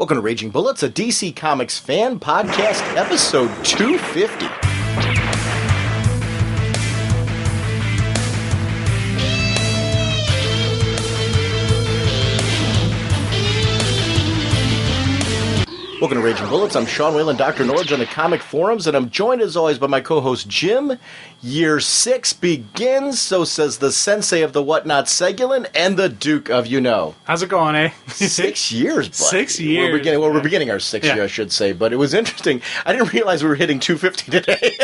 Welcome to Raging Bullets, a DC Comics fan podcast, episode 250. Welcome to Raging Bullets. I'm Sean Whalen, drnorge on the comic forums, and I'm joined as always by my co-host Jim. Year 6 begins, so says the sensei of the whatnot, Stegall, and the Duke of you-know. How's it going, eh? 6 years, buddy. 6 years. We're beginning our 6th year, I should say, but it was interesting. I didn't realize we were hitting 250 today.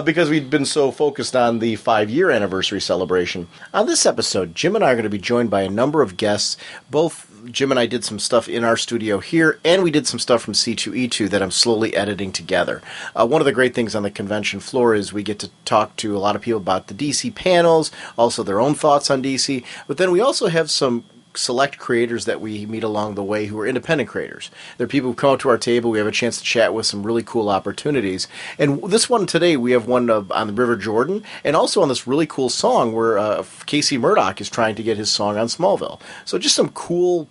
Because we'd been so focused on the 5-year anniversary celebration. On this episode, Jim and I are going to be joined by a number of guests. Both Jim and I did some stuff in our studio here, and we did some stuff from C2E2 that I'm slowly editing together. One of the great things on the convention floor is we get to talk to a lot of people about the DC panels, also their own thoughts on DC, but then we also have some select creators that we meet along the way who are independent creators. They're people who come up to our table. We have a chance to chat with some really cool opportunities. And this one today, we have one on the River Jordan, and also on this really cool song where Casey Murdock is trying to get his song on Smallville. So just some cool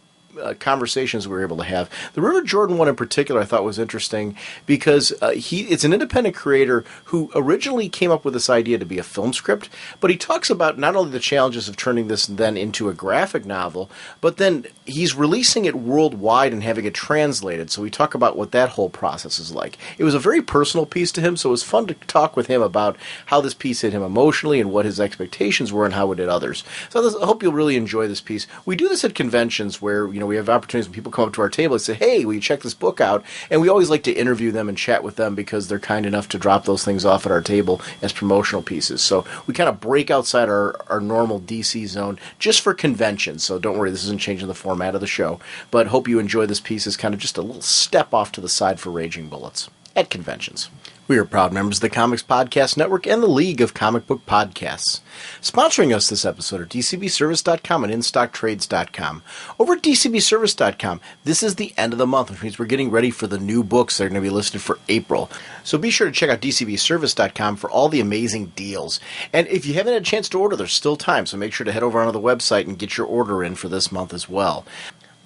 conversations we were able to have. The River Jordan one in particular I thought was interesting because it's an independent creator who originally came up with this idea to be a film script, but he talks about not only the challenges of turning this then into a graphic novel, but then he's releasing it worldwide and having it translated. So we talk about what that whole process is like. It was a very personal piece to him, so it was fun to talk with him about how this piece hit him emotionally and what his expectations were and how it did others. So I hope you'll really enjoy this piece. We do this at conventions where, we have opportunities when people come up to our table and say, hey, will you check this book out? And we always like to interview them and chat with them because they're kind enough to drop those things off at our table as promotional pieces. So we kind of break outside our normal DC zone just for conventions. So don't worry, this isn't changing the format of the show. But hope you enjoy this piece as kind of just a little step off to the side for Raging Bullets at conventions. We are proud members of the Comics Podcast Network and the League of Comic Book Podcasts. Sponsoring us this episode are DCBService.com and InStockTrades.com. Over at DCBService.com, this is the end of the month, which means we're getting ready for the new books that are going to be listed for April. So be sure to check out DCBService.com for all the amazing deals. And if you haven't had a chance to order, there's still time, so make sure to head over onto the website and get your order in for this month as well.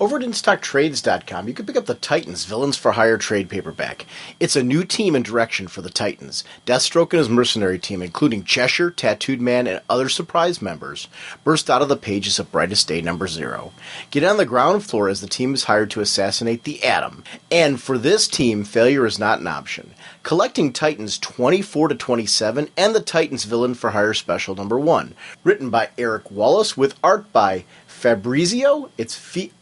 Over at InStockTrades.com, you can pick up the Titans Villains for Hire trade paperback. It's a new team and direction for the Titans. Deathstroke and his mercenary team, including Cheshire, Tattooed Man, and other surprise members, burst out of the pages of Brightest Day number 0. Get on the ground floor as the team is hired to assassinate the Atom. And for this team, failure is not an option. Collecting Titans 24 to 27 and the Titans Villain for Hire Special number 1. Written by Eric Wallace with art by Fabrizio. It's Fiorentino.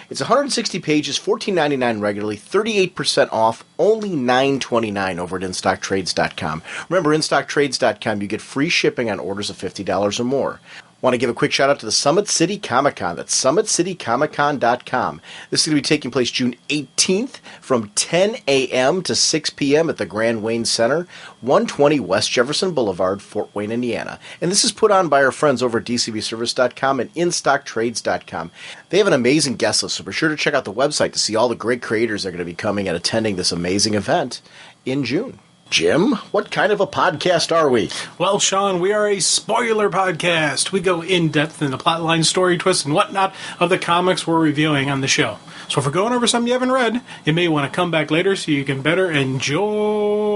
It's 160 pages, $14.99 regularly, 38% off, only $9.29 over at InStockTrades.com. Remember, InStockTrades.com, you get free shipping on orders of $50 or more. Want to give a quick shout out to the Summit City Comic Con. That's SummitCityComicCon.com. This is going to be taking place June 18th from 10 a.m. to 6 p.m. at the Grand Wayne Center, 120 West Jefferson Boulevard, Fort Wayne, Indiana. And this is put on by our friends over at DCBService.com and InStockTrades.com. They have an amazing guest list, so be sure to check out the website to see all the great creators that are going to be coming and attending this amazing event in June. Jim, what kind of a podcast are we? Well, Sean, we are a spoiler podcast. We go in-depth into plotline, story twists, and whatnot of the comics we're reviewing on the show. So if we're going over something you haven't read, you may want to come back later so you can better enjoy.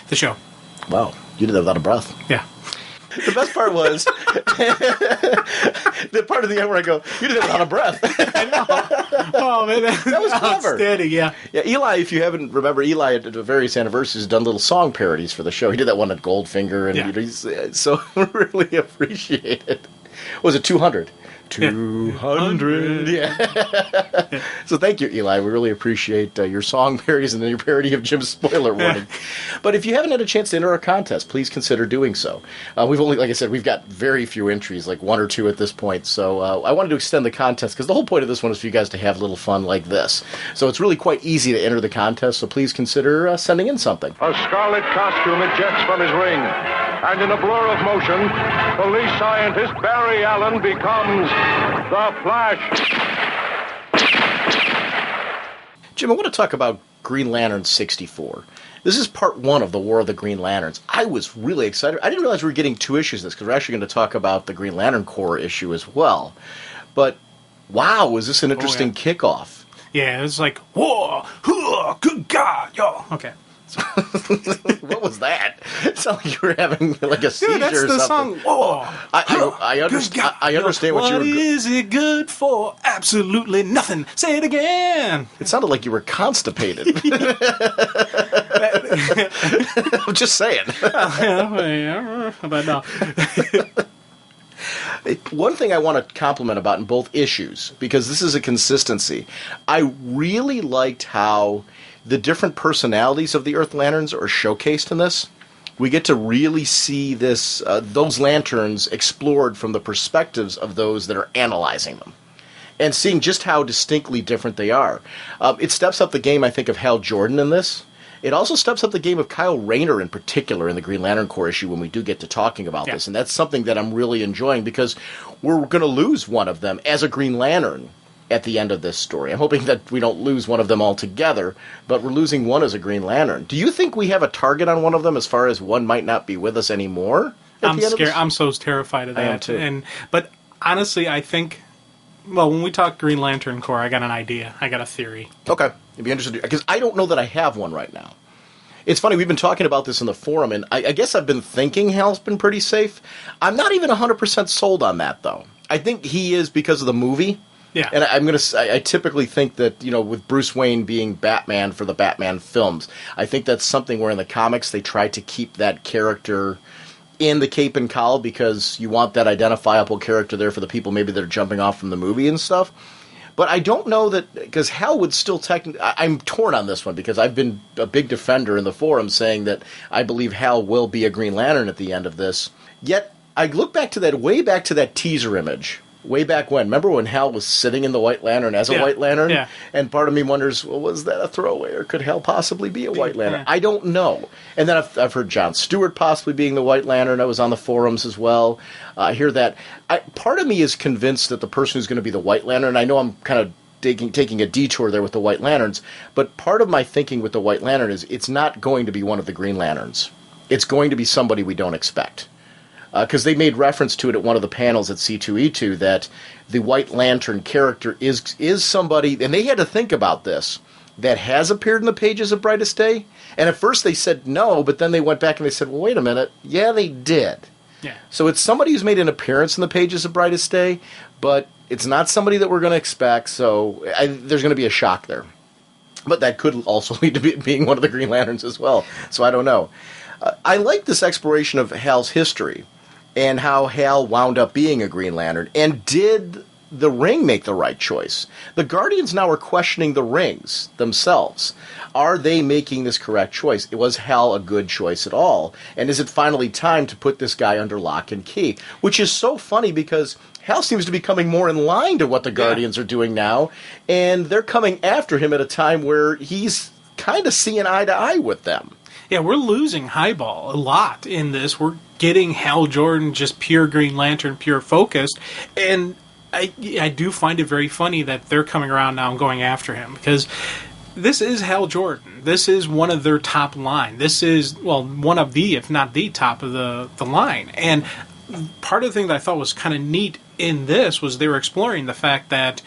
The show. Wow, you did that without a breath. Yeah. The best part was the part of the end where I go, you did it without a breath. I know. Oh, man. That was clever. Outstanding, yeah. Yeah, Eli, if you haven't remember, Eli at various anniversaries has done little song parodies for the show. He did that one at Goldfinger, and so really appreciate it. Was it 200? 200. Yeah. So thank you, Eli. We really appreciate your song parodies and your parody of Jim's spoiler warning. But if you haven't had a chance to enter our contest, please consider doing so. We've only, like I said, we've got very few entries, like 1 or 2 at this point. So I wanted to extend the contest because the whole point of this one is for you guys to have a little fun like this. So it's really quite easy to enter the contest. So please consider sending in something. A scarlet costume ejects from his ring, and in a blur of motion, police scientist Barry Allen becomes the Flash. Jim, I want to talk about Green Lantern 64. This is part 1 of the War of the Green Lanterns. I was really excited. I didn't realize we were getting 2 issues of this, because we're actually going to talk about the Green Lantern Corps issue as well. But, wow, was this an interesting kickoff. Yeah, it was like, whoa, good God, yo. Okay. What was that? It sounded like you were having like a seizure. Dude, that's or the something. song. Whoa, I understand. I understand what you were. What is it good for? Absolutely nothing. Say it again. It sounded like you were constipated. I'm just saying. But no. One thing I want to compliment about in both issues, because this is a consistency, I really liked how the different personalities of the Earth Lanterns are showcased in this. We get to really see this those lanterns explored from the perspectives of those that are analyzing them, and seeing just how distinctly different they are. It steps up the game, I think, of Hal Jordan in this. It also steps up the game of Kyle Rayner in particular in the Green Lantern Corps issue when we do get to talking about this. And that's something that I'm really enjoying, because we're going to lose one of them as a Green Lantern at the end of this story. I'm hoping that we don't lose one of them altogether, but we're losing one as a Green Lantern. Do you think we have a target on one of them as far as one might not be with us anymore? I'm scared. I'm so terrified of that. I am too. But honestly, I think, well, when we talk Green Lantern Corps, I got an idea. I got a theory. Okay. You'd be interested, because I don't know that I have one right now. It's funny, we've been talking about this in the forum, and I guess I've been thinking Hal's been pretty safe. I'm not even 100% sold on that, though. I think he is because of the movie. Yeah. And I typically think that, with Bruce Wayne being Batman for the Batman films, I think that's something where in the comics they try to keep that character in the cape and cowl, because you want that identifiable character there for the people maybe that are jumping off from the movie and stuff. But I don't know that, because Hal would still technically... I'm torn on this one, because I've been a big defender in the forum saying that I believe Hal will be a Green Lantern at the end of this. Yet, I look back to that teaser image, way back when. Remember when Hal was sitting in the White Lantern as a White Lantern? Yeah. And part of me wonders, well, was that a throwaway, or could Hal possibly be a White Lantern? I don't know. And then I've heard John Stewart possibly being the White Lantern. I was on the forums as well. I hear that. Part of me is convinced that the person who's going to be the White Lantern, I know I'm kind of taking a detour there with the White Lanterns, but part of my thinking with the White Lantern is it's not going to be one of the Green Lanterns. It's going to be somebody we don't expect. Because they made reference to it at one of the panels at C2E2 that the White Lantern character is somebody, and they had to think about this, that has appeared in the pages of Brightest Day. And at first they said no, but then they went back and they said, well, wait a minute, yeah, they did. Yeah. So it's somebody who's made an appearance in the pages of Brightest Day, but it's not somebody that we're going to expect, so there's going to be a shock there. But that could also lead to being one of the Green Lanterns as well, so I don't know. I like this exploration of Hal's history, and how Hal wound up being a Green Lantern. And did the Ring make the right choice? The Guardians now are questioning the Rings themselves. Are they making this correct choice? Was Hal a good choice at all? And is it finally time to put this guy under lock and key? Which is so funny, because Hal seems to be coming more in line to what the Guardians are doing now, and they're coming after him at a time where he's kind of seeing eye to eye with them. Yeah, we're losing Highball a lot in this. We're getting Hal Jordan just pure Green Lantern, pure focused. And I do find it very funny that they're coming around now and going after him, because this is Hal Jordan. This is one of their top line. This is, well, one of the, if not the top of the line. And part of the thing that I thought was kind of neat in this was they were exploring the fact that,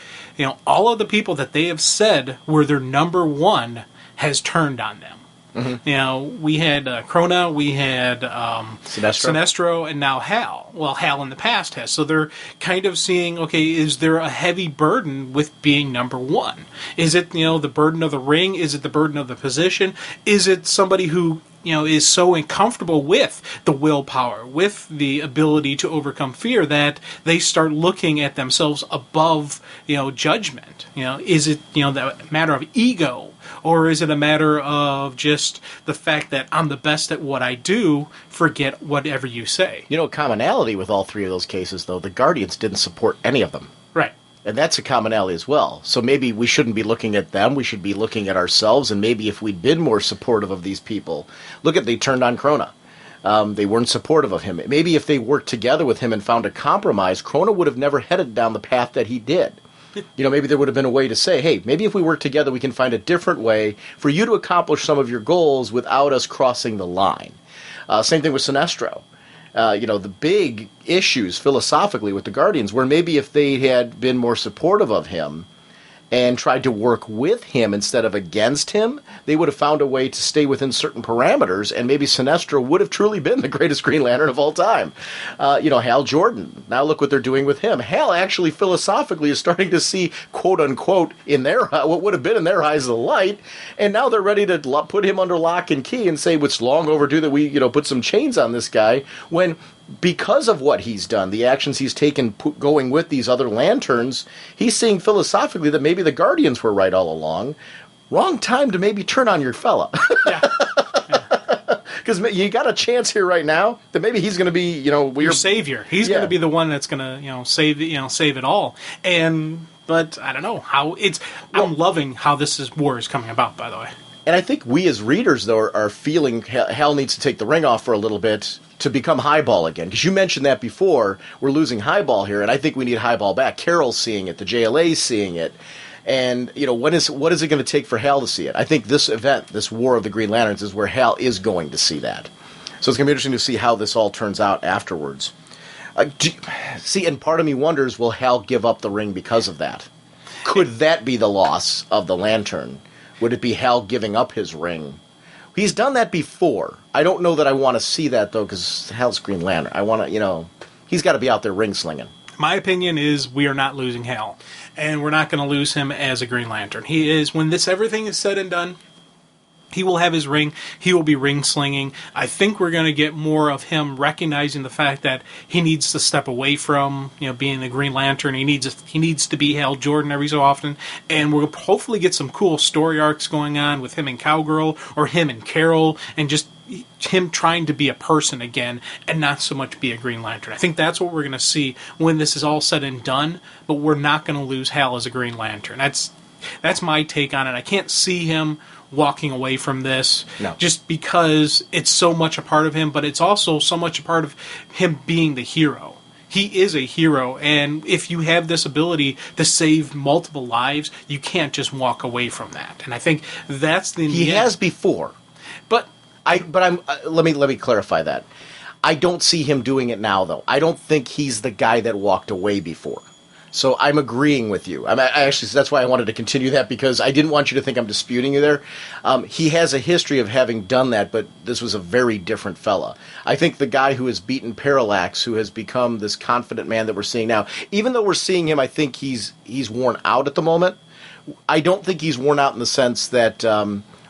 all of the people that they have said were their number one has turned on them. Mm-hmm. We had Krona, we had Sinestro, and now Hal. Well, Hal in the past has. So they're kind of seeing, okay, is there a heavy burden with being number one? Is it, the burden of the ring? Is it the burden of the position? Is it somebody who, is so uncomfortable with the willpower, with the ability to overcome fear, that they start looking at themselves above, judgment? Is it, that matter of ego? Or is it a matter of just the fact that I'm the best at what I do, forget whatever you say? Commonality with all three of those cases, though, the Guardians didn't support any of them. Right. And that's a commonality as well. So maybe we shouldn't be looking at them, we should be looking at ourselves, and maybe if we'd been more supportive of these people. They turned on Krona. They weren't supportive of him. Maybe if they worked together with him and found a compromise, Krona would have never headed down the path that he did. Maybe there would have been a way to say, hey, maybe if we work together, we can find a different way for you to accomplish some of your goals without us crossing the line. Same thing with Sinestro. The big issues philosophically with the Guardians were maybe if they had been more supportive of him and tried to work with him instead of against him, they would have found a way to stay within certain parameters, and maybe Sinestro would have truly been the greatest Green Lantern of all time. Hal Jordan, now look what they're doing with him. Hal actually philosophically is starting to see, quote-unquote, what would have been in their eyes the light, and now they're ready to put him under lock and key and say it's long overdue that we put some chains on this guy, when because of what he's done, the actions he's taken going with these other Lanterns, he's seeing philosophically that maybe the Guardians were right all along. Wrong time to maybe turn on your fella. Yeah. Because you got a chance here right now that maybe he's going to be, your savior. He's going to be the one that's going to, save it all. But I don't know how I'm loving how war is coming about, by the way. And I think we as readers, though, are feeling Hal needs to take the ring off for a little bit to become Highball again. Because you mentioned that before. We're losing Highball here, and I think we need Highball back. Carol's seeing it. The JLA's seeing it. And, what is it going to take for Hal to see it? I think this event, this War of the Green Lanterns, is where Hal is going to see that. So it's going to be interesting to see how this all turns out afterwards. And part of me wonders, will Hal give up the ring because of that? Could that be the loss of the Lantern? Would it be Hal giving up his ring? He's done that before. I don't know that I want to see that, though, because Hal's Green Lantern. I want to, he's got to be out there ring slinging. My opinion is we are not losing Hal, and we're not going to lose him as a Green Lantern. He is, when everything is said and done, he will have his ring. He will be ring slinging. I think we're going to get more of him recognizing the fact that he needs to step away from, being the Green Lantern. He needs to be Hal Jordan every so often, and we'll hopefully get some cool story arcs going on with him and Cowgirl or him and Carol, and just him trying to be a person again and not so much be a Green Lantern. I think that's what we're going to see when this is all said and done, but we're not going to lose Hal as a Green Lantern. That's my take on it. I can't see him walking away from this just because it's so much a part of him, but it's also so much a part of him being the hero. He is a hero, and if you have this ability to save multiple lives, you can't just walk away from that. And I think that's the he has before, but let me clarify that. I don't see him doing it now, though. I don't think he's the guy that walked away before. So I'm agreeing with you. That's why I wanted to continue that, because I didn't want you to think I'm disputing you there. He has a history of having done that, but this was a very different fella. I think the guy who has beaten Parallax, who has become this confident man that we're seeing now, even though we're seeing him, I think he's worn out at the moment. I don't think he's worn out in the sense that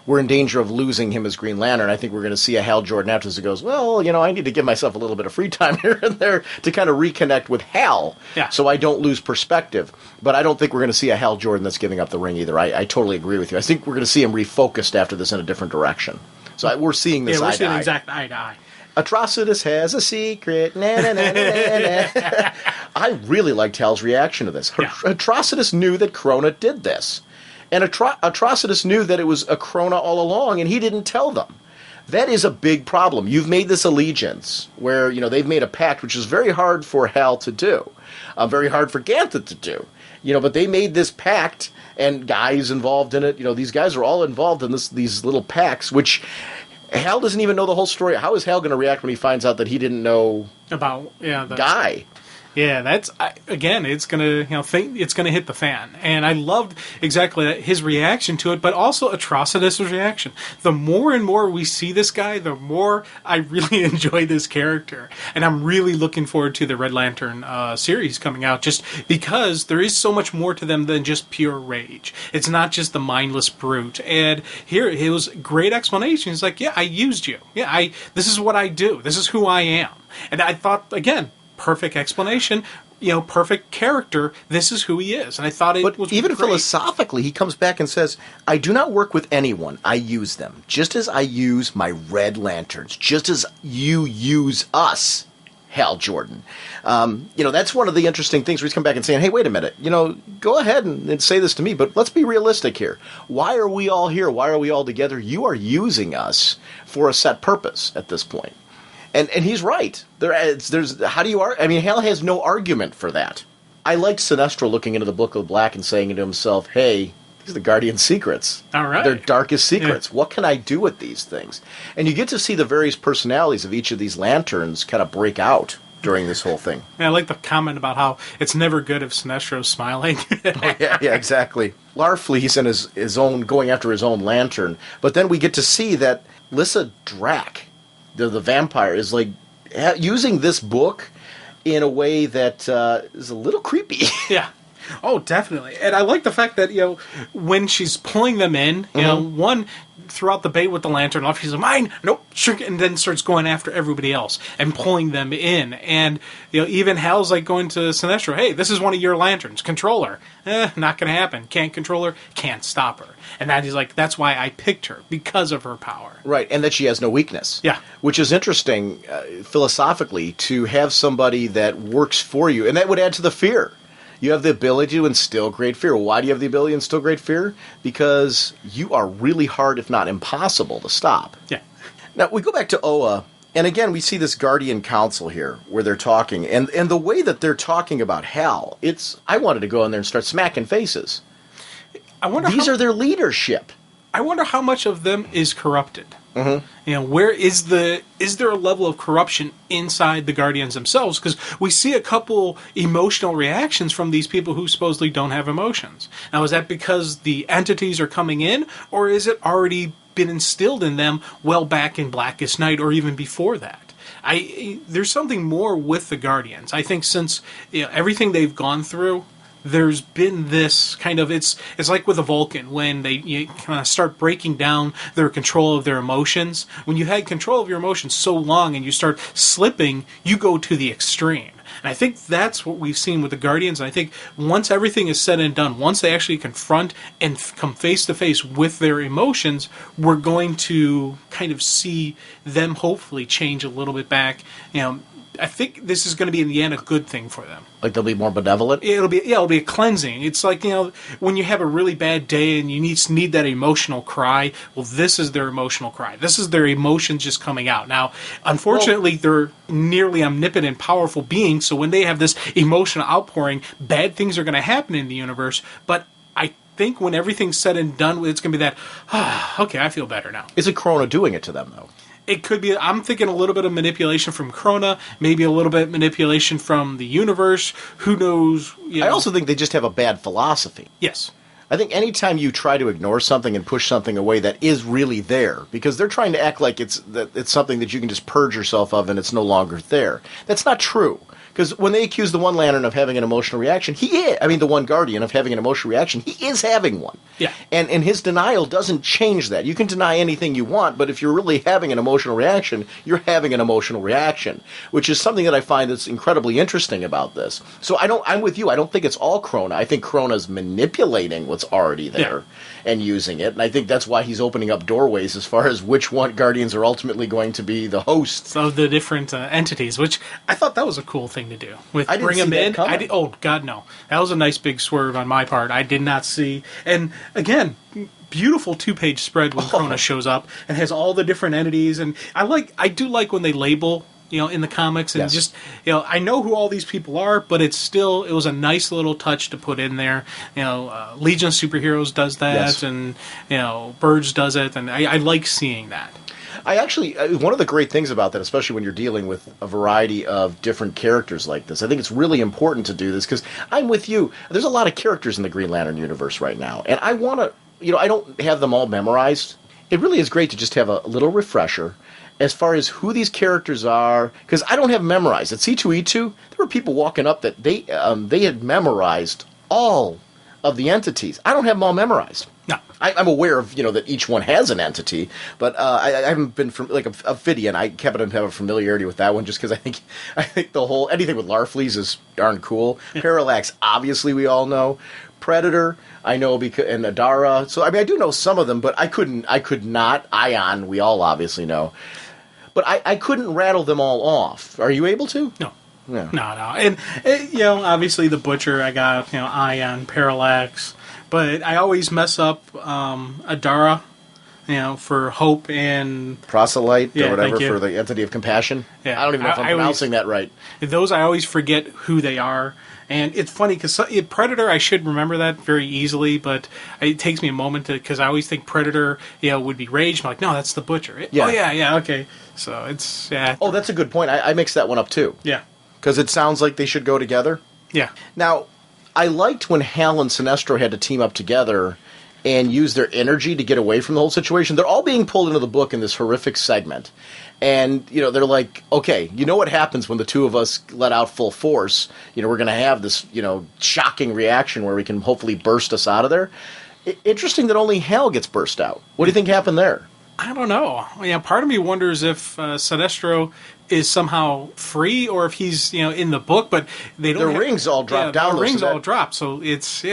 we're in danger of losing him as Green Lantern. I think we're going to see a Hal Jordan after this who goes, I need to give myself a little bit of free time here and there to kind of reconnect with Hal, so I don't lose perspective. But I don't think we're going to see a Hal Jordan that's giving up the ring either. I totally agree with you. I think we're going to see him refocused after this in a different direction. So we're seeing this eye to eye. We're seeing exact eye to eye. Atrocitus has a secret. Na, na, na, na, na. I really liked Hal's reaction to this. Atrocitus knew that Krona did this. And Atrocitus knew that it was a Krona all along, and he didn't tell them. That is a big problem. You've made this allegiance where, they've made a pact, which is very hard for Hal to do, very hard for Ganthet to do. But they made this pact, and guys involved in it. These guys are all involved in these little pacts, which Hal doesn't even know the whole story. How is Hal going to react when he finds out that he didn't know about Guy? Yeah, that's again. It's gonna, it's gonna hit the fan, and I loved exactly his reaction to it, but also Atrocitus' reaction. The more and more we see this guy, the more I really enjoy this character, and I'm really looking forward to the Red Lantern series coming out, just because there is so much more to them than just pure rage. It's not just the mindless brute. And here it was great explanation. He's like, "Yeah, I used you. Yeah, this is what I do. This is who I am." And I thought, again, perfect explanation, perfect character. This is who he is. And I thought it was even great. Philosophically, he comes back and says, I do not work with anyone. I use them. Just as I use my Red Lanterns. Just as you use us, Hal Jordan. That's one of the interesting things where he's come back and saying, hey, wait a minute. Go ahead and say this to me, but let's be realistic here. Why are we all here? Why are we all together? You are using us for a set purpose at this point. And he's right. There's how do you argue? Hal has no argument for that. I liked Sinestro looking into the Book of Black and saying to himself, hey, these are the Guardian secrets. All right. They're darkest secrets. Yeah. What can I do with these things? And you get to see the various personalities of each of these lanterns kind of break out during this whole thing. Yeah, I like the comment about how it's never good if Sinestro's smiling. yeah, exactly. Larfleeze and his own, going after his own lantern. But then we get to see that Lyssa Drac, the vampire, is like using this book in a way that is a little creepy. Yeah. Oh, definitely. And I like the fact that, when she's pulling them in, one, throughout the bait with the lantern off, she's like, mine, nope, shrink, and then starts going after everybody else and pulling them in. And, even Hal's like going to Sinestro, hey, this is one of your lanterns, control her. Not going to happen. Can't control her, can't stop her. And that he's like, that's why I picked her, because of her power. Right, and that she has no weakness. Yeah. Which is interesting, philosophically, to have somebody that works for you, and that would add to the fear. You have the ability to instill great fear. Why do you have the ability to instill great fear? Because you are really hard, if not impossible, to stop. Yeah. Now, we go back to Oa, and again, we see this Guardian Council here, where they're talking. And the way that they're talking about Hal, I wanted to go in there and start smacking faces. These are their leadership. I wonder how much of them is corrupted. Mm-hmm. Where is there a level of corruption inside the Guardians themselves? Because we see a couple emotional reactions from these people who supposedly don't have emotions. Now, is that because the entities are coming in, or is it already been instilled in them well back in Blackest Night, or even before that? There's something more with the Guardians. I think since everything they've gone through, there's been this kind of, it's like with a Vulcan, when you kind of start breaking down their control of their emotions. When you had control of your emotions so long and you start slipping, you go to the extreme. And I think that's what we've seen with the Guardians. And I think once everything is said and done, once they actually confront and come face to face with their emotions, we're going to kind of see them hopefully change a little bit back. I think this is going to be, in the end, a good thing for them. Like they'll be more benevolent? It'll be a cleansing. It's like, when you have a really bad day and you need that emotional cry, well, this is their emotional cry. This is their emotions just coming out. Now, unfortunately, they're nearly omnipotent, powerful beings, so when they have this emotional outpouring, bad things are going to happen in the universe, but I think when everything's said and done, it's going to be that, okay, I feel better now. Is it Krona doing it to them, though? It could be, I'm thinking a little bit of manipulation from Krona, maybe a little bit of manipulation from the universe. Who knows? I also think they just have a bad philosophy. Yes. I think anytime you try to ignore something and push something away that is really there, because they're trying to act like it's something that you can just purge yourself of and it's no longer there. That's not true. Because when they accuse the one Lantern of having an emotional reaction, the one Guardian of having an emotional reaction, he is having one. Yeah. And his denial doesn't change that. You can deny anything you want, but if you're really having an emotional reaction, you're having an emotional reaction, which is something that I find that's incredibly interesting about this. So I'm with you. I don't think it's all Krona. I think Krona's manipulating what's already there and using it. And I think that's why he's opening up doorways as far as which one Guardians are ultimately going to be the hosts of the different entities, which I thought that was a cool thing to do. With I didn't bring see them that in. coming. Oh God, no! That was a nice big swerve on my part. I did not see. And again, beautiful 2-page spread when Krona shows up and has all the different entities. And I do like when they label, in the comics, and just, I know who all these people are, but it was a nice little touch to put in there. Legion of Superheroes does that, and Birds does it, and I like seeing that. I actually, one of the great things about that, especially when you're dealing with a variety of different characters like this, I think it's really important to do this, because I'm with you. There's a lot of characters in the Green Lantern universe right now, and I want to, I don't have them all memorized. It really is great to just have a little refresher as far as who these characters are, because I don't have them memorized. At C2E2, there were people walking up that they had memorized all of the entities. I don't have them all memorized. No. I'm aware of, that each one has an entity, but I haven't been from, like, Ophidian. I happen to have a familiarity with that one just because I think the whole, anything with Larfleeze is darn cool. Yeah. Parallax, obviously we all know. Predator, I know, and Adara. So, I do know some of them, but I could not. Ion, we all obviously know. But I couldn't rattle them all off. Are you able to? No. Yeah. No. And, obviously the Butcher, I got, Ion, Parallax. But I always mess up Adara. for hope and proselyte or whatever thank you. for the entity of compassion. Yeah. I don't even know if I'm pronouncing that right. Those I always forget who they are. And it's funny because Predator, I should remember that very easily, but it takes me a moment because I always think Predator, would be Rage. I'm like, no, that's the Butcher. Yeah. Oh, yeah, okay. So it's, yeah. Oh, that's a good point. I mixed that one up too. Yeah. Because it sounds like they should go together. Yeah. Now, I liked when Hal and Sinestro had to team up together and use their energy to get away from the whole situation. They're all being pulled into the book in this horrific segment. And, they're like, okay, you know what happens when the two of us let out full force? We're going to have this, shocking reaction where we can hopefully burst us out of there. Interesting that only Hal gets burst out. What do you think happened there? I don't know. Yeah, part of me wonders if Sinestro is somehow free or if he's, in the book, but they don't The rings all drop down. The rings all drop, so it's,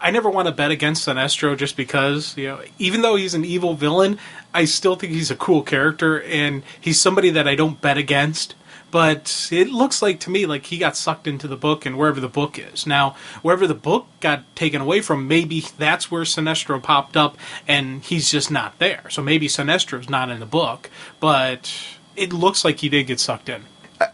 I never want to bet against Sinestro just because, even though he's an evil villain, I still think he's a cool character, and he's somebody that I don't bet against. But it looks like to me like he got sucked into the book and wherever the book is. Now, wherever the book got taken away from, maybe that's where Sinestro popped up and he's just not there. So maybe Sinestro's not in the book, but it looks like he did get sucked in.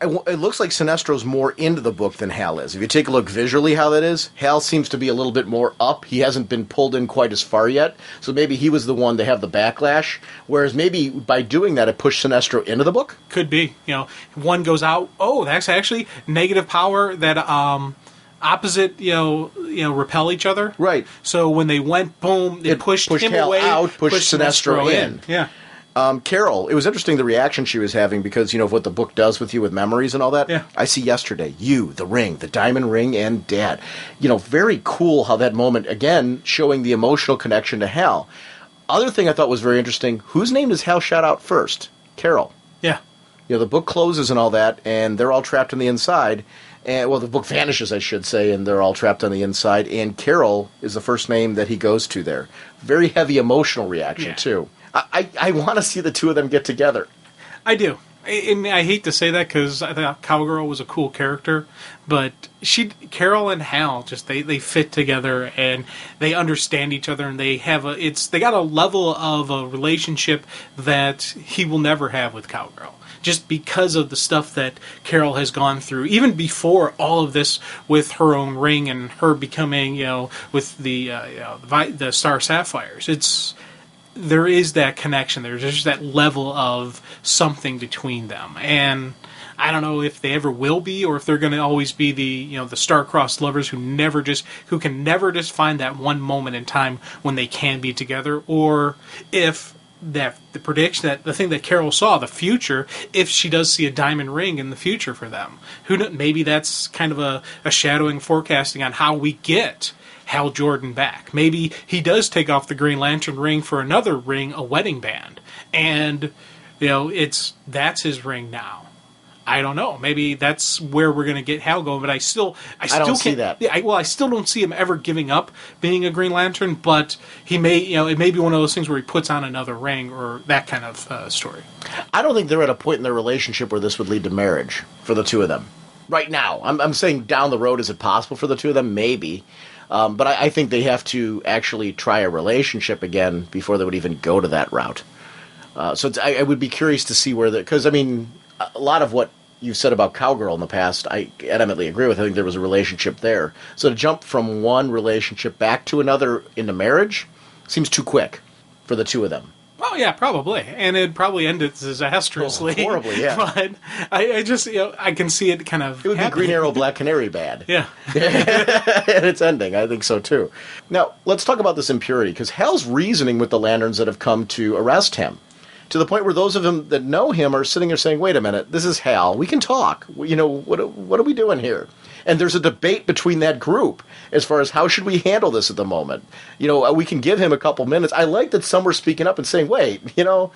It looks like Sinestro's more into the book than Hal is. If you take a look visually how that is, Hal seems to be a little bit more up. He hasn't been pulled in quite as far yet, so maybe he was the one to have the backlash, whereas maybe by doing that it pushed Sinestro into the book? Could be. One goes out, oh, that's actually negative power that opposite, repel each other. Right. So when they went, boom, it pushed him Hal away, out, pushed Sinestro in. Yeah. Carol, it was interesting the reaction she was having because, of what the book does with you with memories and all that. Yeah. I see yesterday, you, the ring, the diamond ring, and Dad. Very cool how that moment, again, showing the emotional connection to Hal. Other thing I thought was very interesting, whose name does Hal shout out first? Carol. Yeah. The book closes and all that, and they're all trapped on the inside. And, the book vanishes, I should say, and they're all trapped on the inside. And Carol is the first name that he goes to there. Very heavy emotional reaction, too. I want to see the two of them get together. I do. And I hate to say that because I thought Cowgirl was a cool character, but Carol and Hal just they fit together and they understand each other and they have they got a level of a relationship that he will never have with Cowgirl. Just because of the stuff that Carol has gone through, even before all of this with her own ring and her becoming, with the Star Sapphires, there is that connection. There's just that level of something between them, and I don't know if they ever will be, or if they're going to always be the star-crossed lovers who can never just find that one moment in time when they can be together, or if the prediction that the thing that Carol saw, the future, if she does see a diamond ring in the future for them, maybe that's kind of a shadowing forecasting on how we get Hal Jordan back. Maybe he does take off the Green Lantern ring for another ring, a wedding band, and that's his ring now. I don't know. Maybe that's where we're going to get Hal going, but I still don't see that. Yeah, I still don't see him ever giving up being a Green Lantern, but he may, it may be one of those things where he puts on another ring or that kind of story. I don't think they're at a point in their relationship where this would lead to marriage for the two of them. Right now. I'm saying down the road, is it possible for the two of them? Maybe. But I think they have to actually try a relationship again before they would even go to that route. So I would be curious to see where because, a lot of what you've said about Cowgirl in the past, I adamantly agree with. I think there was a relationship there. So to jump from one relationship back to another into marriage seems too quick for the two of them. Oh, yeah, probably. And it'd probably end it disastrously. Oh, horribly, yeah. But I just, I can see it kind of It would happening. be Green Arrow, Black Canary bad. Yeah. And it's ending. I think so, too. Now, let's talk about this impurity, because Hal's reasoning with the Lanterns that have come to arrest him, to the point where those of them that know him are sitting there saying, wait a minute, this is Hal. We can talk. What are we doing here? And there's a debate between that group as far as how should we handle this at the moment. We can give him a couple minutes. I like that some were speaking up and saying, wait, Hal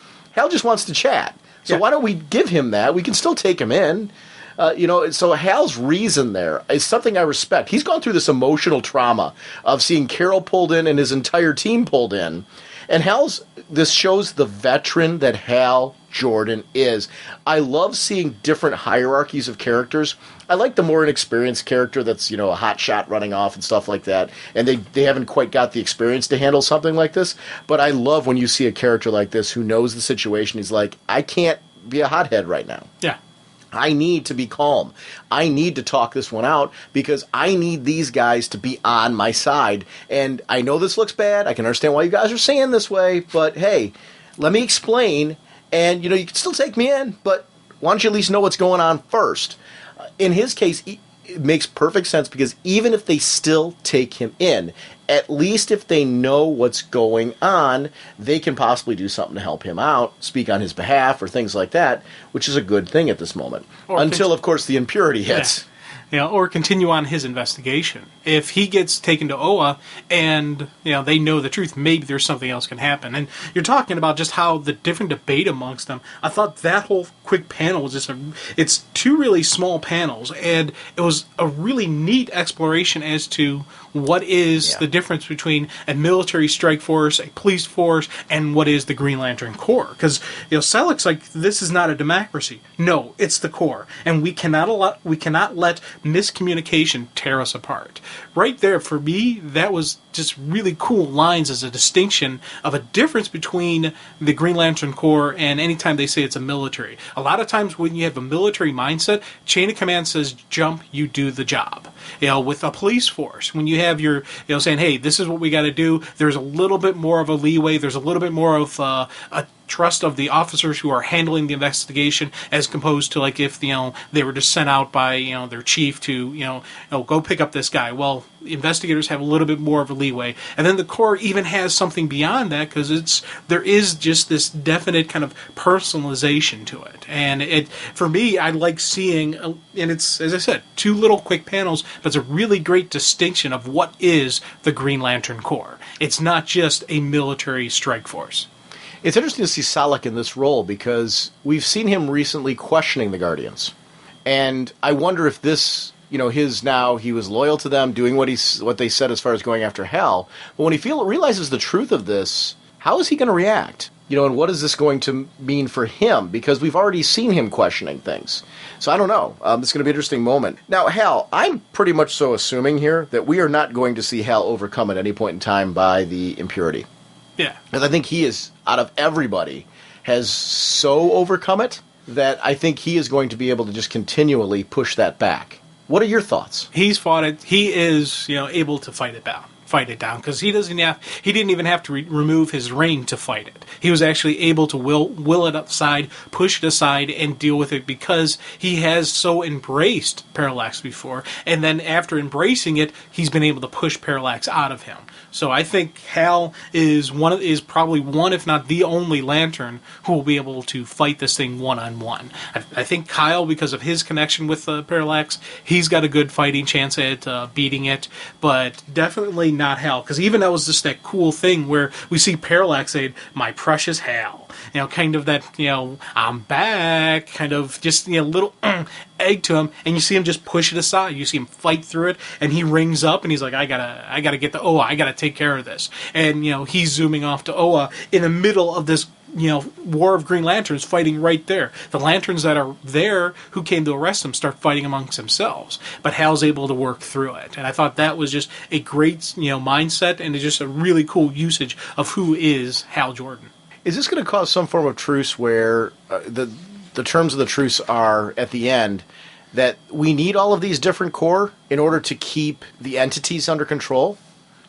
just wants to chat. So why don't we give him that? We can still take him in. So Hal's reason there is something I respect. He's gone through this emotional trauma of seeing Carol pulled in and his entire team pulled in. And this shows the veteran that Hal Jordan is. I love seeing different hierarchies of characters. I like the more inexperienced character that's, a hot shot running off and stuff like that, and they haven't quite got the experience to handle something like this, but I love when you see a character like this who knows the situation. He's like, I can't be a hothead right now. Yeah. I need to be calm. I need to talk this one out because I need these guys to be on my side. And I know this looks bad. I can understand why you guys are saying this way, but hey, let me explain. And, you can still take me in, but why don't you at least know what's going on first? In his case, it makes perfect sense because even if they still take him in, at least if they know what's going on, they can possibly do something to help him out, speak on his behalf, or things like that, which is a good thing at this moment. Until, of course, the impurity hits. Yeah. Or continue on his investigation. If he gets taken to OA and they know the truth, maybe there's something else can happen. And you're talking about just how the different debate amongst them. I thought that whole quick panel was just it's two really small panels, and it was a really neat exploration as to what is the difference between a military strike force, a police force, and what is the Green Lantern Corps. Because Selleck's like, this is not a democracy. No, it's the Corps, and we cannot let miscommunication tear us apart. Right there, for me, that was just really cool lines as a distinction of a difference between the Green Lantern Corps and anytime they say it's a military. A lot of times when you have a military mindset, chain of command says jump, you do the job. With a police force, when you have your, saying, hey, this is what we got to do, there's a little bit more of a leeway, there's a little bit more of a trust of the officers who are handling the investigation, as opposed to like if they were just sent out by their chief to go pick up this guy. Well, investigators have a little bit more of a leeway, and then the Corps even has something beyond that because there is just this definite kind of personalization to it. And for me, I like seeing, and it's, as I said, two little quick panels, but it's a really great distinction of what is the Green Lantern Corps. It's not just a military strike force. It's interesting to see Selleck in this role because we've seen him recently questioning the Guardians. And I wonder if this, he was loyal to them, doing what they said as far as going after Hal. But when he realizes the truth of this, how is he going to react? And what is this going to mean for him? Because we've already seen him questioning things. So I don't know. This is going to be an interesting moment. Now, Hal, I'm pretty much so assuming here that we are not going to see Hal overcome at any point in time by the impurity. Yeah. Because I think he is, out of everybody, has so overcome it that I think he is going to be able to just continually push that back. What are your thoughts? He's fought it. He is, able to fight it down because he didn't even have to remove his ring to fight it. He was actually able to will it aside, push it aside, and deal with it because he has so embraced Parallax before, and then after embracing it, he's been able to push Parallax out of him. So I think Hal is probably one, if not the only Lantern who will be able to fight this thing one-on-one. I think Kyle, because of his connection with Parallax, he's got a good fighting chance at beating it, but definitely not Hal, because even that was just that cool thing where we see Parallax say, "My precious Hal," kind of that, I'm back, kind of just little egg to him, and you see him just push it aside. You see him fight through it, and he rings up, and he's like, I gotta get to Oa, I gotta take care of this. And, he's zooming off to Oa in the middle of this, War of Green Lanterns fighting right there. The Lanterns that are there who came to arrest him start fighting amongst themselves. But Hal's able to work through it. And I thought that was just a great, mindset, and it's just a really cool usage of who is Hal Jordan. Is this going to cause some form of truce where the terms of the truce are, at the end, that we need all of these different Corps in order to keep the entities under control?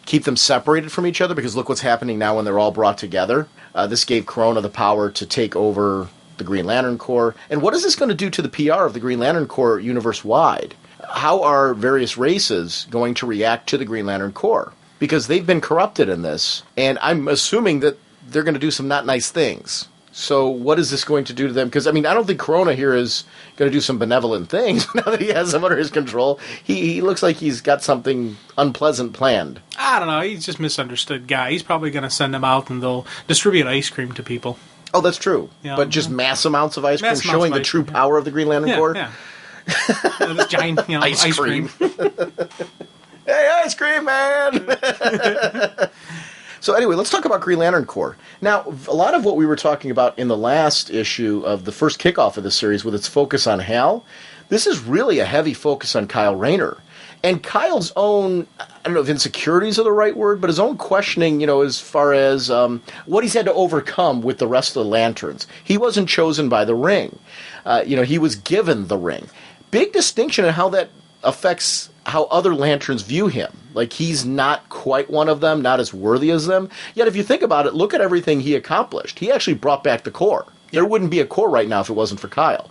Keep them separated from each other, because look what's happening now when they're all brought together. This gave Corona the power to take over the Green Lantern Corps. And what is this going to do to the PR of the Green Lantern Corps universe-wide? How are various races going to react to the Green Lantern Corps? Because they've been corrupted in this, and I'm assuming that they're going to do some not nice things. So what is this going to do to them? Because, I don't think Corona here is going to do some benevolent things now that he has them under his control. He looks like he's got something unpleasant planned. I don't know. He's just a misunderstood guy. He's probably going to send them out and they'll distribute ice cream to people. Oh, that's true. But just mass amounts of ice cream, showing the true power of the Green Lantern Corps? Yeah. This giant ice cream. Hey, ice cream, man! So anyway, let's talk about Green Lantern Corps. Now, a lot of what we were talking about in the last issue of the first kickoff of the series with its focus on Hal, this is really a heavy focus on Kyle Rayner. And Kyle's own, I don't know if insecurities are the right word, but his own questioning, as far as what he's had to overcome with the rest of the Lanterns. He wasn't chosen by the ring. He was given the ring. Big distinction in how that affects how other Lanterns view him. Like, he's not quite one of them, not as worthy as them. Yet, if you think about it, look at everything he accomplished. He actually brought back the Corps. Yeah. There wouldn't be a Corps right now if it wasn't for Kyle.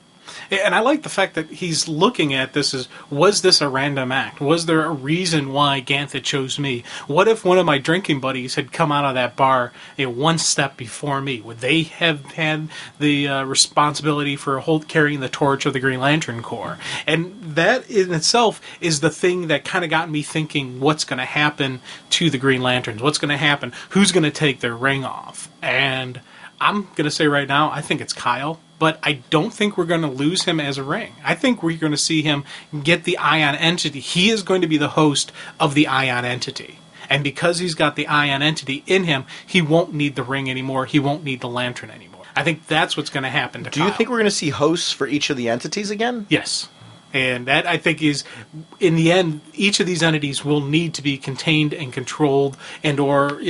And I like the fact that he's looking at this as, was this a random act? Was there a reason why Ganthet chose me? What if one of my drinking buddies had come out of that bar one step before me? Would they have had the responsibility for carrying the torch of the Green Lantern Corps? And that in itself is the thing that kind of got me thinking, what's going to happen to the Green Lanterns? What's going to happen? Who's going to take their ring off? And I'm going to say right now, I think it's Kyle. But I don't think we're going to lose him as a ring. I think we're going to see him get the Ion Entity. He is going to be the host of the Ion Entity. And because he's got the Ion Entity in him, he won't need the ring anymore. He won't need the Lantern anymore. I think that's what's going to happen to Kyle. Do you think we're going to see hosts for each of the entities again? Yes. And that, I think, is, in the end, each of these entities will need to be contained and controlled and or,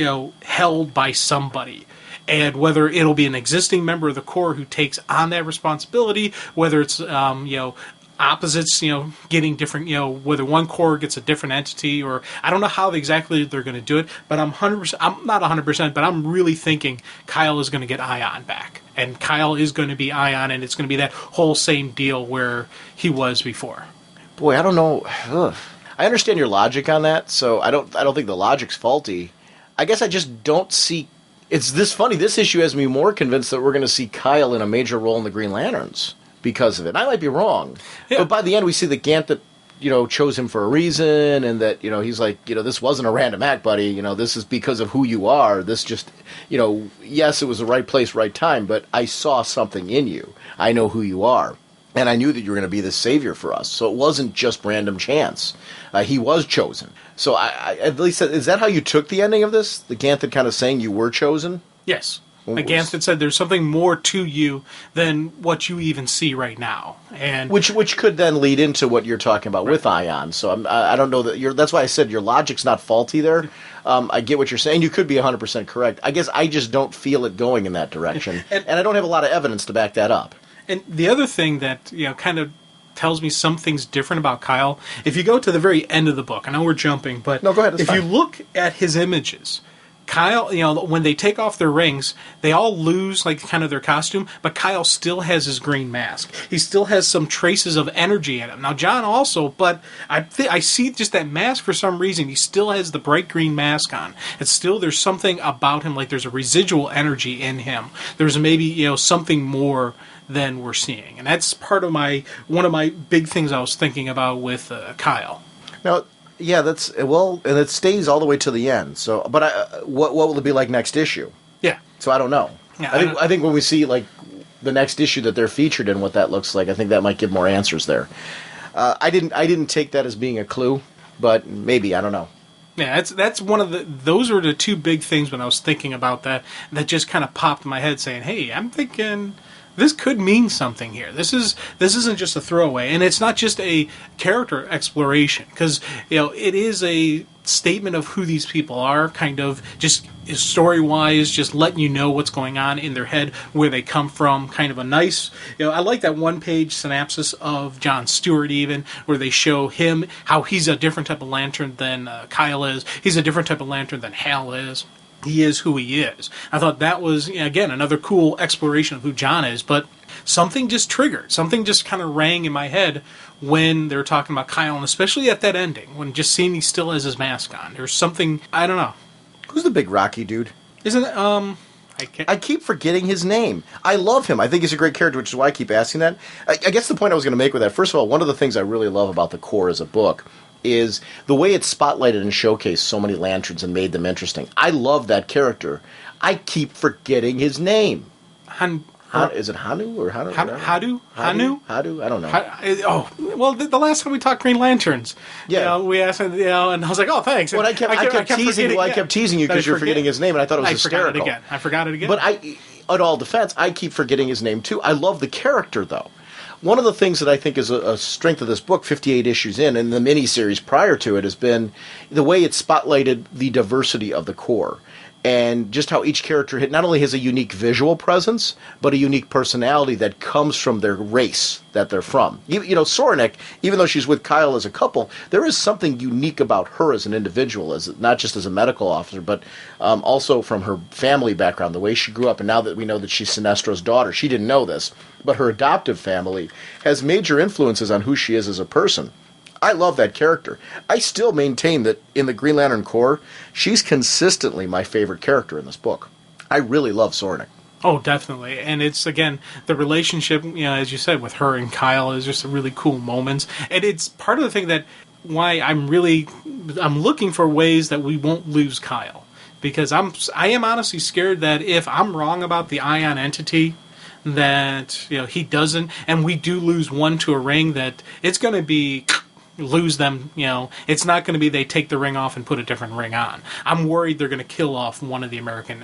held by somebody. And whether it'll be an existing member of the Corps who takes on that responsibility, whether it's, opposites, getting different, whether one Corps gets a different entity, or I don't know how exactly they're going to do it, but I'm not 100%, but I'm really thinking Kyle is going to get Ion back. And Kyle is going to be Ion, and it's going to be that whole same deal where he was before. Boy, I don't know. Ugh. I understand your logic on that, so I don't think the logic's faulty. I guess I just don't see. It's this funny. This issue has me more convinced that we're going to see Kyle in a major role in the Green Lanterns because of it. And I might be wrong, but by the end we see that Ganthet, chose him for a reason, and that he's like, this wasn't a random act, buddy. This is because of who you are. This just, yes, it was the right place, right time, but I saw something in you. I know who you are. And I knew that you were going to be the savior for us. So it wasn't just random chance. He was chosen. So I at least, is that how you took the ending of this? The Ganthet kind of saying you were chosen? Yes. Ganthet said there's something more to you than what you even see right now. And which could then lead into what you're talking about with Ion. So I don't know that that's why I said your logic's not faulty there. I get what you're saying. You could be 100% correct. I guess I just don't feel it going in that direction. and I don't have a lot of evidence to back that up. And the other thing that, kind of tells me something's different about Kyle, if you go to the very end of the book, I know we're jumping, but no, go ahead, if you look at his images, Kyle, when they take off their rings, they all lose, kind of their costume, but Kyle still has his green mask. He still has some traces of energy in him. Now, John also, but I see just that mask for some reason. He still has the bright green mask on. And still, there's something about him, like there's a residual energy in him. There's maybe, something more than we're seeing. And that's one of my big things I was thinking about with Kyle. Now, yeah, and it stays all the way to the end. So, but what will it be like next issue? Yeah. So I don't know. Yeah, I think when we see the next issue that they're featured in, what that looks like, I think that might give more answers there. I didn't take that as being a clue, but maybe, I don't know. Yeah, that's one of those were the two big things when I was thinking about that just kind of popped in my head, saying, "Hey, I'm thinking this could mean something here. This isn't just a throwaway, and it's not just a character exploration, because it is a statement of who these people are, kind of just story-wise, just letting you know what's going on in their head, where they come from. Kind of a nice, I like that one-page synopsis of John Stewart, even where they show him how he's a different type of Lantern than Kyle is. He's a different type of Lantern than Hal is. He is who he is. I thought that was, again, another cool exploration of who John is, but something just triggered. Something just kind of rang in my head when they were talking about Kyle, and especially at that ending, when just seeing he still has his mask on. There's something, I don't know. Who's the big Rocky dude? Isn't it, I keep forgetting his name. I love him. I think he's a great character, which is why I keep asking that. I guess the point I was going to make with that, first of all, one of the things I really love about the Corps as a book is the way it spotlighted and showcased so many Lanterns and made them interesting. I love that character. I keep forgetting his name. Is it Hanu or Hanu? Hadu? Hadu? I don't know. Well, the last time we talked Green Lanterns, we asked him, and I was like, oh, thanks. Well, I kept teasing you because you're forgetting his name, and I thought it was hysterical. I forgot it again. But in all defense, I keep forgetting his name too. I love the character, though. One of the things that I think is a strength of this book, 58 issues in, and the miniseries prior to it, has been the way it spotlighted the diversity of the Corps. And just how each character not only has a unique visual presence, but a unique personality that comes from their race that they're from. Soranik, even though she's with Kyle as a couple, there is something unique about her as an individual, not just as a medical officer, but also from her family background, the way she grew up. And now that we know that she's Sinestro's daughter, she didn't know this, but her adoptive family has major influences on who she is as a person. I love that character. I still maintain that in the Green Lantern Corps, she's consistently my favorite character in this book. I really love Soranik. Oh, definitely. And it's, again, the relationship, as you said, with her and Kyle is just a really cool moments. And it's part of the thing that why I'm looking for ways that we won't lose Kyle. Because I am honestly scared that if I'm wrong about the Ion entity, that he doesn't, and we do lose one to a ring, that it's going to be lose them, it's not going to be they take the ring off and put a different ring on. I'm worried they're going to kill off one of the American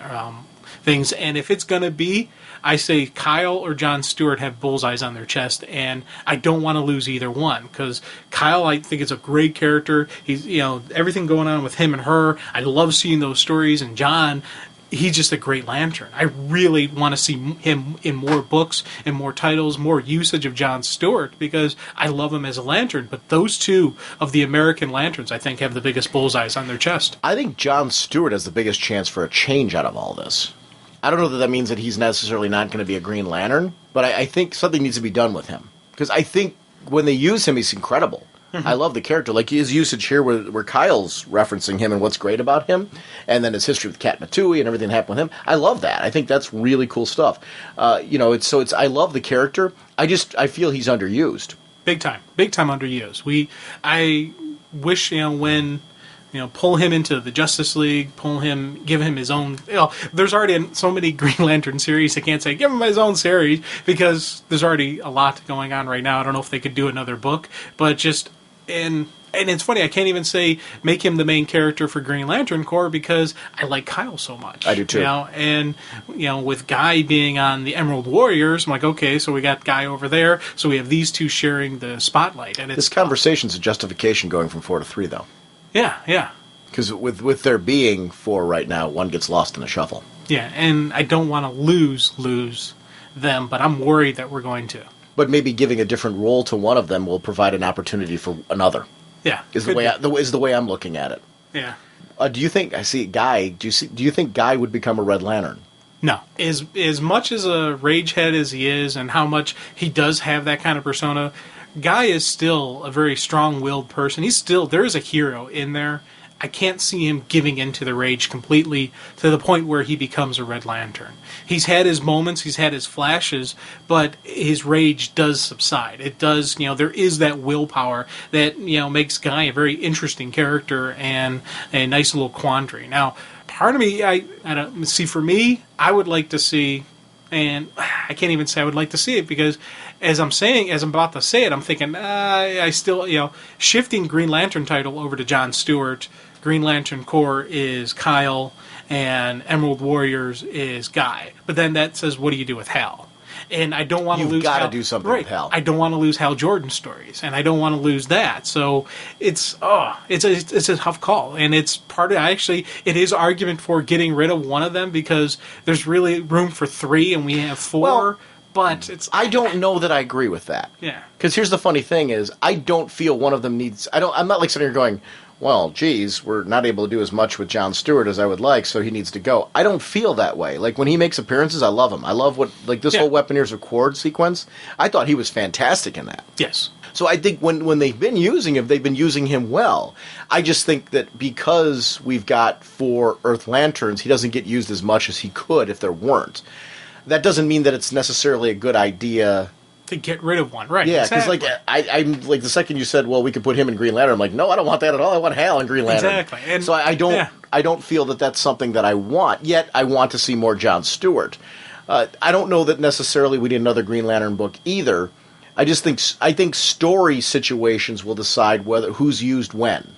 things, and if it's going to be, I say Kyle or John Stewart have bullseyes on their chest, and I don't want to lose either one, because Kyle, I think, is a great character. He's, everything going on with him and her, I love seeing those stories, and John, he's just a great Lantern. I really want to see him in more books and more titles, more usage of John Stewart, because I love him as a Lantern. But those two of the American Lanterns, I think, have the biggest bullseyes on their chest. I think John Stewart has the biggest chance for a change out of all this. I don't know that means that he's necessarily not going to be a Green Lantern, but I think something needs to be done with him. Because I think when they use him, he's incredible. I love the character. Like his usage here where Kyle's referencing him and what's great about him, and then his history with Kat Matui and everything that happened with him. I love that. I think that's really cool stuff. I love the character. I feel he's underused. Big time underused. I wish, when pull him into the Justice League, give him his own. There's already so many Green Lantern series. I can't say give him his own series because there's already a lot going on right now. I don't know if they could do another book, but just and it's funny. I can't even say make him the main character for Green Lantern Corps because I like Kyle so much. I do too. And with Guy being on the Emerald Warriors, I'm like, okay, so we got Guy over there, so we have these two sharing the spotlight. And this conversation's a justification going from 4 to 3, though. Yeah. Because with there being 4 right now, one gets lost in the shuffle. Yeah, and I don't want to lose them, but I'm worried that we're going to. But maybe giving a different role to one of them will provide an opportunity for another. Yeah, is the way I'm looking at it. Yeah. Do you think Guy? Do you think Guy would become a Red Lantern? No. As much as a ragehead as he is, and how much he does have that kind of persona, Guy is still a very strong-willed person. There is a hero in there. I can't see him giving into the rage completely to the point where he becomes a Red Lantern. He's had his moments, he's had his flashes, but his rage does subside. It does, there is that willpower that, makes Guy a very interesting character and a nice little quandary. Now, part of me, I don't see, for me, I would like to see, and I can't even say I would like to see it because as I'm about to say it, I'm thinking, I still, shifting Green Lantern title over to John Stewart. Green Lantern Corps is Kyle, and Emerald Warriors is Guy. But then that says, what do you do with Hal? And I don't want to lose. You've got to do something with Hal. I don't want to lose Hal Jordan stories, and I don't want to lose that. So it's a tough call, and it's part of it is argument for getting rid of one of them because there's really room for 3, and we have 4. Well, but I don't know that I agree with that. Yeah. Because here's the funny thing is, I don't feel one of them needs. I'm not like sitting here going, well, geez, we're not able to do as much with John Stewart as I would like, so he needs to go. I don't feel that way. Like, when he makes appearances, I love him. I love this whole Weaponeers of Quord sequence. I thought he was fantastic in that. Yes. So I think when they've been using him, they've been using him well. I just think that because we've got 4 Earth Lanterns, he doesn't get used as much as he could if there weren't. That doesn't mean that it's necessarily a good idea to get rid of one, right? Yeah, because exactly. I'm like the second you said, well, we could put him in Green Lantern, I'm like, no, I don't want that at all. I want Hal in Green Lantern. Exactly. And so I don't feel that that's something that I want. Yet I want to see more John Stewart. I don't know that necessarily we need another Green Lantern book either. I think story situations will decide who's used when.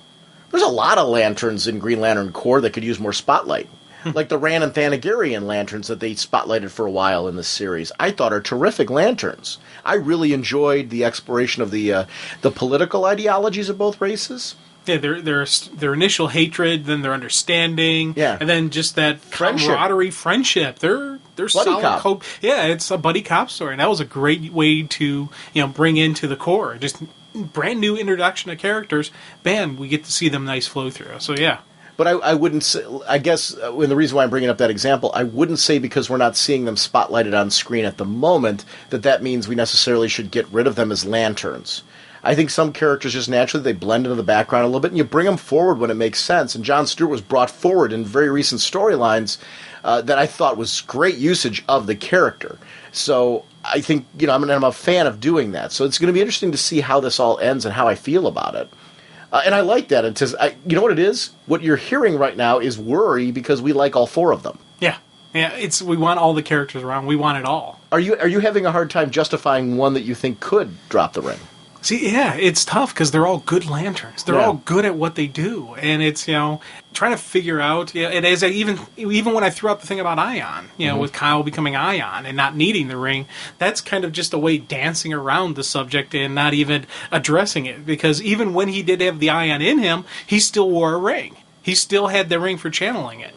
There's a lot of lanterns in Green Lantern Corps that could use more spotlight. Like the Ran and Thanagarian lanterns that they spotlighted for a while in this series, I thought are terrific lanterns. I really enjoyed the exploration of the political ideologies of both races. Yeah, their initial hatred, then their understanding, and then just that camaraderie, friendship. They're buddy solid cop. Yeah, it's a buddy cop story, and that was a great way to bring into the Corps. Just brand new introduction of characters. Bam, we get to see them nice flow through. So yeah. But I wouldn't say, I guess, and the reason why I'm bringing up that example, I wouldn't say because we're not seeing them spotlighted on screen at the moment that means we necessarily should get rid of them as lanterns. I think some characters just naturally, they blend into the background a little bit, and you bring them forward when it makes sense. And Jon Stewart was brought forward in very recent storylines that I thought was great usage of the character. So I think, I'm a fan of doing that. So it's going to be interesting to see how this all ends and how I feel about it. And I like that. You know what it is? What you're hearing right now is worry because we like all four of them. Yeah. Yeah, we want all the characters around. We want it all. Are you having a hard time justifying one that you think could drop the ring? See, yeah, it's tough because they're all good lanterns. They're all good at what they do, and it's trying to figure out. And as even when I threw out the thing about Ion, with Kyle becoming Ion and not needing the ring, that's kind of just a way dancing around the subject and not even addressing it. Because even when he did have the Ion in him, he still wore a ring. He still had the ring for channeling it.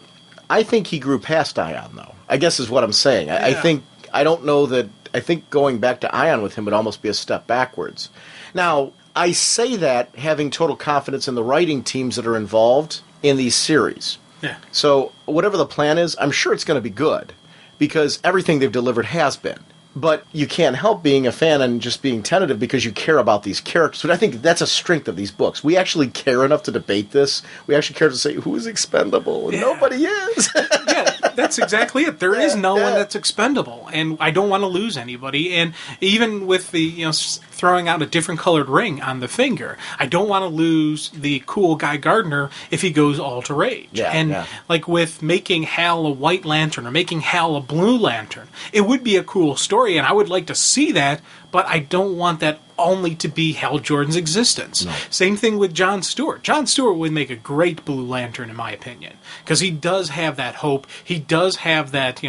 I think he grew past Ion, though. I guess is what I'm saying. Yeah. I don't know that. I think going back to Ion with him would almost be a step backwards. Now, I say that having total confidence in the writing teams that are involved in these series. Yeah. So whatever the plan is, I'm sure it's going to be good because everything they've delivered has been. But you can't help being a fan and just being tentative because you care about these characters. But I think that's a strength of these books. We actually care enough to debate this. We actually care to say, who's expendable? And nobody is. Yeah, that's exactly it. There is no one that's expendable. And I don't want to lose anybody. And even with the, throwing out a different colored ring on the finger, I don't want to lose the cool Guy Gardner if he goes all to rage. Yeah, and like with making Hal a white lantern or making Hal a blue lantern, it would be a cool story. And I would like to see that, but I don't want that only to be Hal Jordan's existence. No. Same thing with Jon Stewart. Jon Stewart would make a great Blue Lantern, in my opinion, because he does have that hope. He does have that,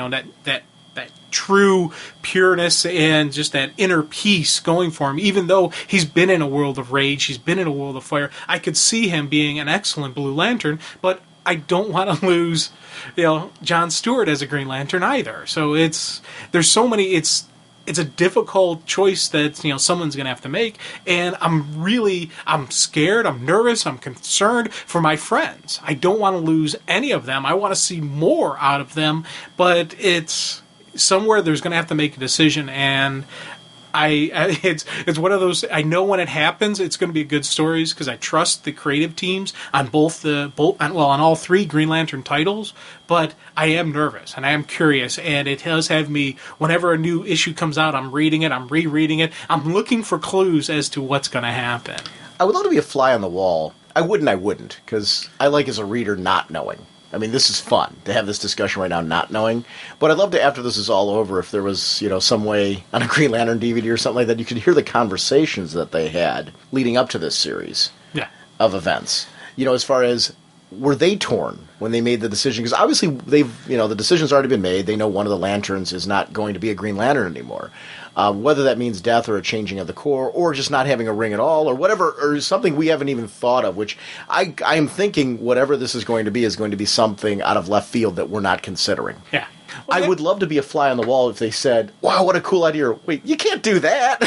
that true pureness and just that inner peace going for him. Even though he's been in a world of rage, he's been in a world of fire, I could see him being an excellent Blue Lantern, but I don't want to lose, Jon Stewart as a Green Lantern either. So there's so many. It's a difficult choice that someone's going to have to make, and I'm scared, I'm nervous, I'm concerned for my friends. I don't want to lose any of them. I want to see more out of them, but it's somewhere there's going to have to make a decision, and it's one of those. I know when it happens, it's going to be good stories because I trust the creative teams on on all three Green Lantern titles. But I am nervous and I am curious, and it does have me. Whenever a new issue comes out, I'm reading it, I'm rereading it, I'm looking for clues as to what's going to happen. I would love to be a fly on the wall. I wouldn't, because I like as a reader not knowing. I mean, this is fun to have this discussion right now, not knowing. But I'd love to, after this is all over, if there was, some way on a Green Lantern DVD or something like that, you could hear the conversations that they had leading up to this series of events. As far as, were they torn when they made the decision? Because obviously the decision's already been made. They know one of the Lanterns is not going to be a Green Lantern anymore. Whether that means death or a changing of the Corps or just not having a ring at all or whatever, or something we haven't even thought of, which I'm thinking whatever this is going to be something out of left field that we're not considering. Yeah. Well, I would love to be a fly on the wall if they said, wow, what a cool idea. Wait, you can't do that.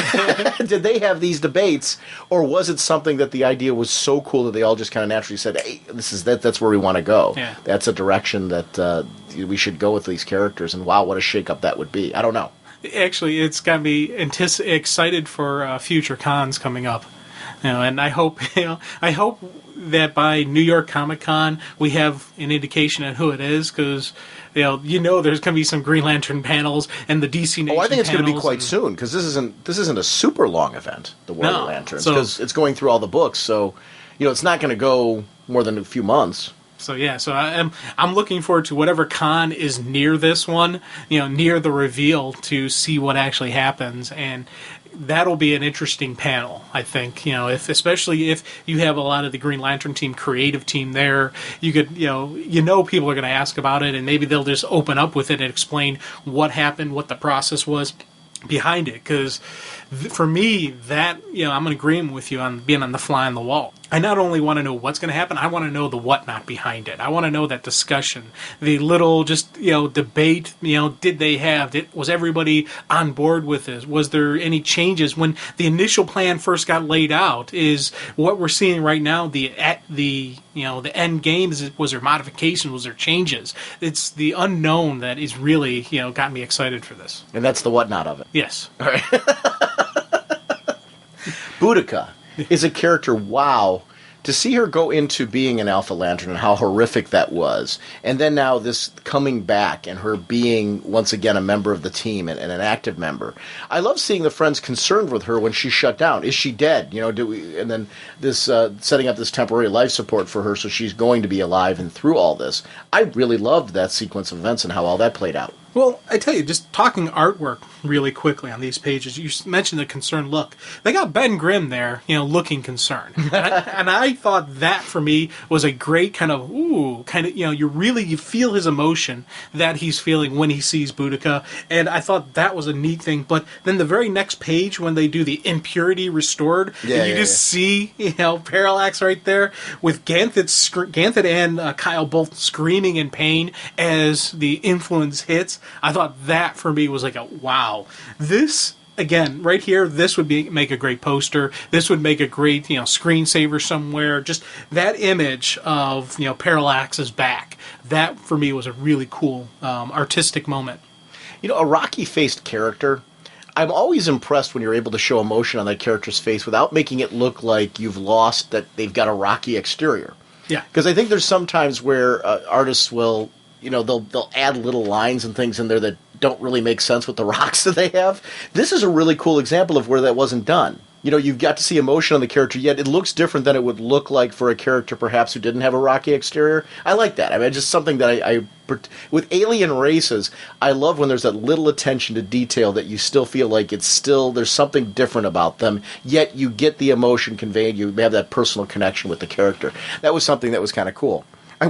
Did they have these debates, or was it something that the idea was so cool that they all just kind of naturally said, hey, that's where we want to go. Yeah. That's a direction that we should go with these characters, and wow, what a shakeup that would be. I don't know. Actually, it's got me excited for future cons coming up. And I hope, that by New York Comic Con we have an indication of who it is, because there's going to be some Green Lantern panels and the DC Nation. I think it's going to be quite soon, because this isn't a super long event, the War of the Lanterns, because it's going through all the books, so it's not going to go more than a few months. So I'm looking forward to whatever con is near this one, near the reveal, to see what actually happens, and that'll be an interesting panel, I think. Especially if you have a lot of the Green Lantern team, creative team there, you could, people are going to ask about it, and maybe they'll just open up with it and explain what happened, what the process was behind it. Because for me, that, I'm in agreement with you on being on the fly on the wall. I not only want to know what's going to happen, I want to know the whatnot behind it. I want to know that discussion, the little debate. Did they have? Was everybody on board with this? Was there any changes when the initial plan first got laid out? Is what we're seeing right now the end game? Was there modifications? Was there changes? It's the unknown that is really got me excited for this. And that's the whatnot of it. Yes. All right. Boudica is a character, wow, to see her go into being an Alpha Lantern and how horrific that was, and then now this coming back and her being once again a member of the team and an active member. I love seeing the friends concerned with her when she's shut down. Is she dead? And then this setting up this temporary life support for her so she's going to be alive and through all this. I really loved that sequence of events and how all that played out. Well, I tell you, just talking artwork really quickly on these pages, you mentioned the concerned look. They got Ben Grimm there, looking concerned. And I thought that, for me, was a great you feel his emotion that he's feeling when he sees Boudica. And I thought that was a neat thing. But then the very next page, when they do the impurity restored, you see, Parallax right there with Ganthet and Kyle both screaming in pain as the influence hits. I thought that, for me, was like a wow. This, again, right here, this would make a great poster. This would make a great, screensaver somewhere. Just that image of, Parallax's back. That, for me, was a really cool artistic moment. A rocky-faced character, I'm always impressed when you're able to show emotion on that character's face without making it look like you've lost that they've got a rocky exterior. Yeah. Because I think there's some times where artists will... they'll add little lines and things in there that don't really make sense with the rocks that they have. This is a really cool example of where that wasn't done. You've got to see emotion on the character, yet it looks different than it would look like for a character perhaps who didn't have a rocky exterior. I like that. I mean, just something that I with alien races, I love when there's that little attention to detail that you still feel like there's something different about them, yet you get the emotion conveyed, you have that personal connection with the character. That was something that was kind of cool. I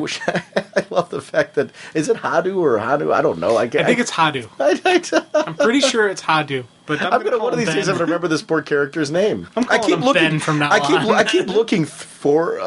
love the fact that, is it Hadu or Hadu? I don't know. I think it's Hadu. I'm pretty sure it's Hadu. But I'm going to one of these days I'm going to remember this poor character's name. I keep looking Ben from now on. I keep looking for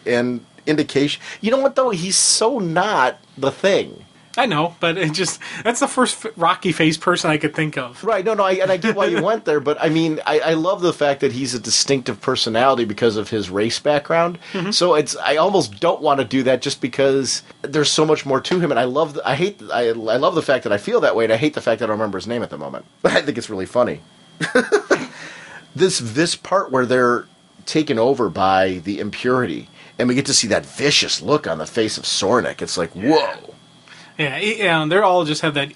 an indication. You know what though? He's so not the Thing. I know, but that's the first rocky face person I could think of. Right, no, I get why you went there, but I mean, I love the fact that he's a distinctive personality because of his race background. Mm-hmm. So I almost don't want to do that just because there's so much more to him, and I love the fact that I feel that way, and I hate the fact that I don't remember his name at the moment. But I think it's really funny. This part where they're taken over by the impurity, and we get to see that vicious look on the face of Sornik. It's like, whoa. Yeah, and they all just have that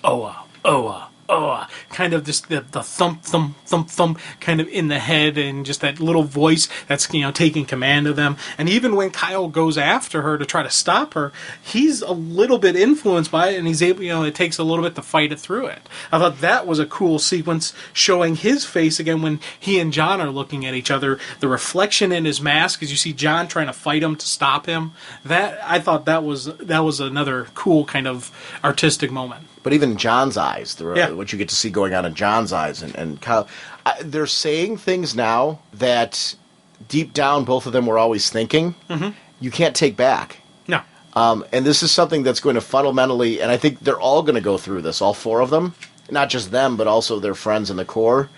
kind of just the thump, thump, thump, thump kind of in the head, and just that little voice that's, taking command of them. And even when Kyle goes after her to try to stop her, he's a little bit influenced by it, and he's able, it takes a little bit to fight it through it. I thought that was a cool sequence showing his face again when he and John are looking at each other. The reflection in his mask as you see John trying to fight him to stop him. I thought that was another cool kind of artistic moment. But even John's eyes, what you get to see going on in John's eyes, and Kyle, they're saying things now that deep down both of them were always thinking. Mm-hmm. You can't take back. No. And this is something that's going to fundamentally, and I think they're all going to go through this, all four of them, not just them, but also their friends in the Corps,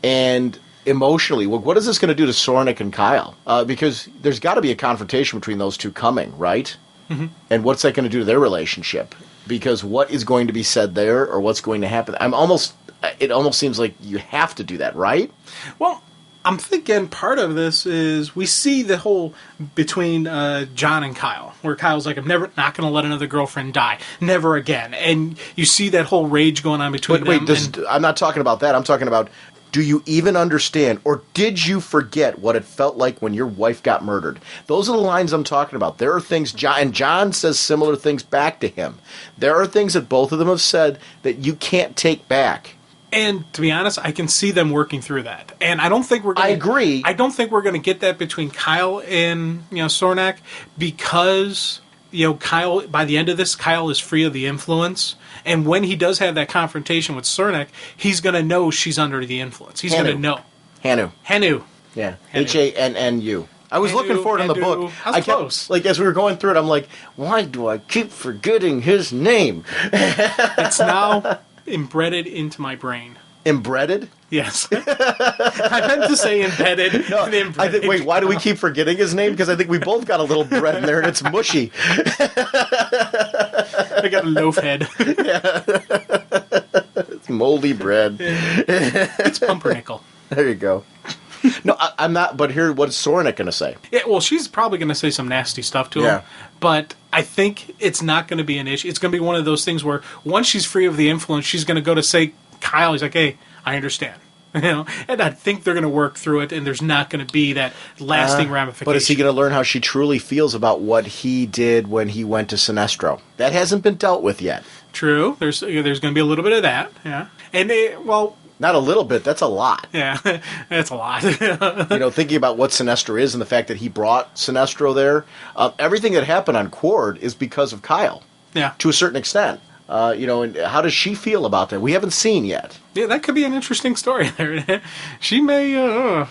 and emotionally, what is this going to do to Sornik and Kyle? Because there's got to be a confrontation between those two coming, right? Mm-hmm. And what's that going to do to their relationship? Because what is going to be said there, or what's going to happen? It almost seems like you have to do that, right? Well, I'm thinking part of this is we see the whole between John and Kyle, where Kyle's like, I'm not going to let another girlfriend die, never again. And you see that whole rage going on between them. I'm not talking about that. I'm talking about Do you even understand, or did you forget what it felt like when your wife got murdered? Those are the lines I'm talking about. There are things, and John says similar things back to him. There are things that both of them have said that you can't take back. And to be honest, I can see them working through that. And I don't think we're going I agree. I don't think we're going to get that between Kyle and, Sornak, because, Kyle, by the end of this, Kyle is free of the influence. And when he does have that confrontation with Cernak, he's going to know she's under the influence. He's going to know. Hanu. Yeah. Hanu. Hannu. I was looking for it in the book. I kept, close. As we were going through it, I'm like, why do I keep forgetting his name? It's now embedded into my brain. Embedded? Yes. I meant to say embedded. No, wait, why do we keep forgetting his name? Because I think we both got a little bread in there and it's mushy. I got a loaf head. Yeah. It's moldy bread. It's pumpernickel. There you go. No, I'm not, but here, what's Sornik going to say? Yeah, well, she's probably going to say some nasty stuff to him. But I think it's not going to be an issue. It's going to be one of those things where once she's free of the influence, she's going to go to say, Kyle, he's like, hey, I understand. And I think they're going to work through it, and there's not going to be that lasting ramification. But is he going to learn how she truly feels about what he did when he went to Sinestro? That hasn't been dealt with yet. True. There's going to be a little bit of that, yeah. And, not a little bit, that's a lot. Yeah, that's a lot. Thinking about what Sinestro is and the fact that he brought Sinestro there, everything that happened on Quord is because of Kyle. Yeah. To a certain extent. And how does she feel about that? We haven't seen yet. Yeah, that could be an interesting story there. She may,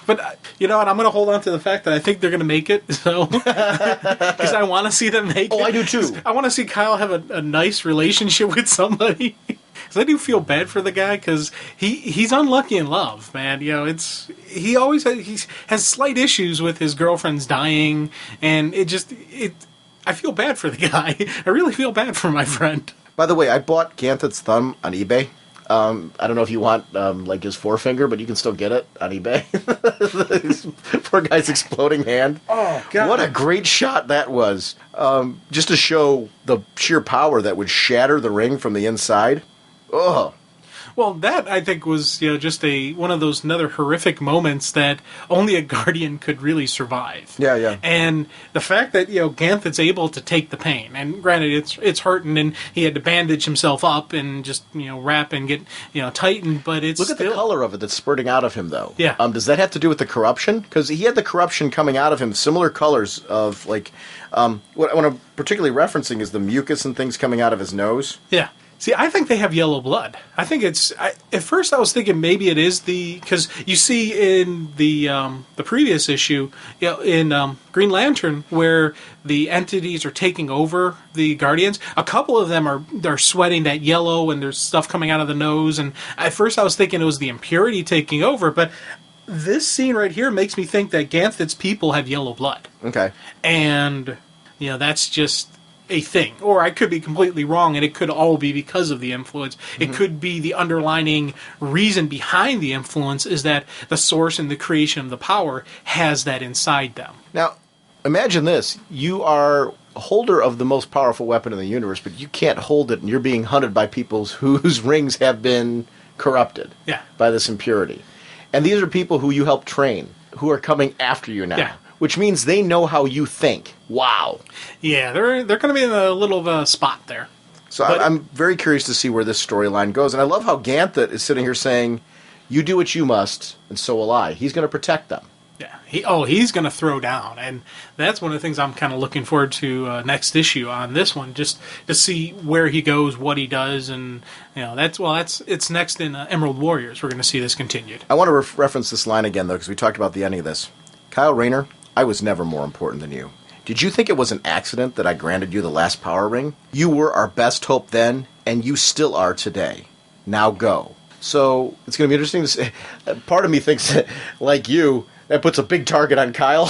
but and I'm going to hold on to the fact that I think they're going to make it. So, because I want to see them make it. Oh, I do too. I want to see Kyle have a nice relationship with somebody. Because I do feel bad for the guy because he's unlucky in love, man. He always has slight issues with his girlfriend's dying, and I feel bad for the guy. I really feel bad for my friend. By the way, I bought Ganthet's thumb on eBay. I don't know if you want his forefinger, but you can still get it on eBay. Poor guy's exploding hand. Oh, God. What a great shot that was. Just to show the sheer power that would shatter the ring from the inside. Oh. Well, that, I think, was just one of those another horrific moments that only a Guardian could really survive. Yeah, yeah. And the fact that, Ganthet's able to take the pain, and granted, it's hurting, and he had to bandage himself up and just, wrap and get, tightened, but it's Look at the color of it that's spurting out of him, though. Yeah. Does that have to do with the corruption? Because he had the corruption coming out of him, similar colors of, what I'm particularly referencing is the mucus and things coming out of his nose. Yeah. See, I think they have yellow blood. I think at first I was thinking maybe it is because you see in the previous issue, in Green Lantern, where the entities are taking over the Guardians, a couple of them are sweating that yellow and there's stuff coming out of the nose. And at first I was thinking it was the impurity taking over, but this scene right here makes me think that Ganthet's people have yellow blood. Okay. And, that's just a thing. Or I could be completely wrong, and it could all be because of the influence. Mm-hmm. It could be the underlining reason behind the influence is that the source and the creation of the power has that inside them. Now, imagine this. You are a holder of the most powerful weapon in the universe, but you can't hold it, and you're being hunted by people whose rings have been corrupted by this impurity. And these are people who you help train, who are coming after you now. Yeah. Which means they know how you think. Wow. Yeah, they're going to be in a little of a spot there. So I'm very curious to see where this storyline goes. And I love how Ganthet is sitting here saying, you do what you must, and so will I. He's going to protect them. Yeah. He's going to throw down. And that's one of the things I'm kind of looking forward to next issue on this one, just to see where he goes, what he does. And, it's next in Emerald Warriors. We're going to see this continued. I want to reference this line again, though, because we talked about the ending of this. Kyle Rayner, I was never more important than you. Did you think it was an accident that I granted you the last power ring? You were our best hope then, and you still are today. Now go. So, it's going to be interesting to see. Part of me thinks, that, like you, that puts a big target on Kyle.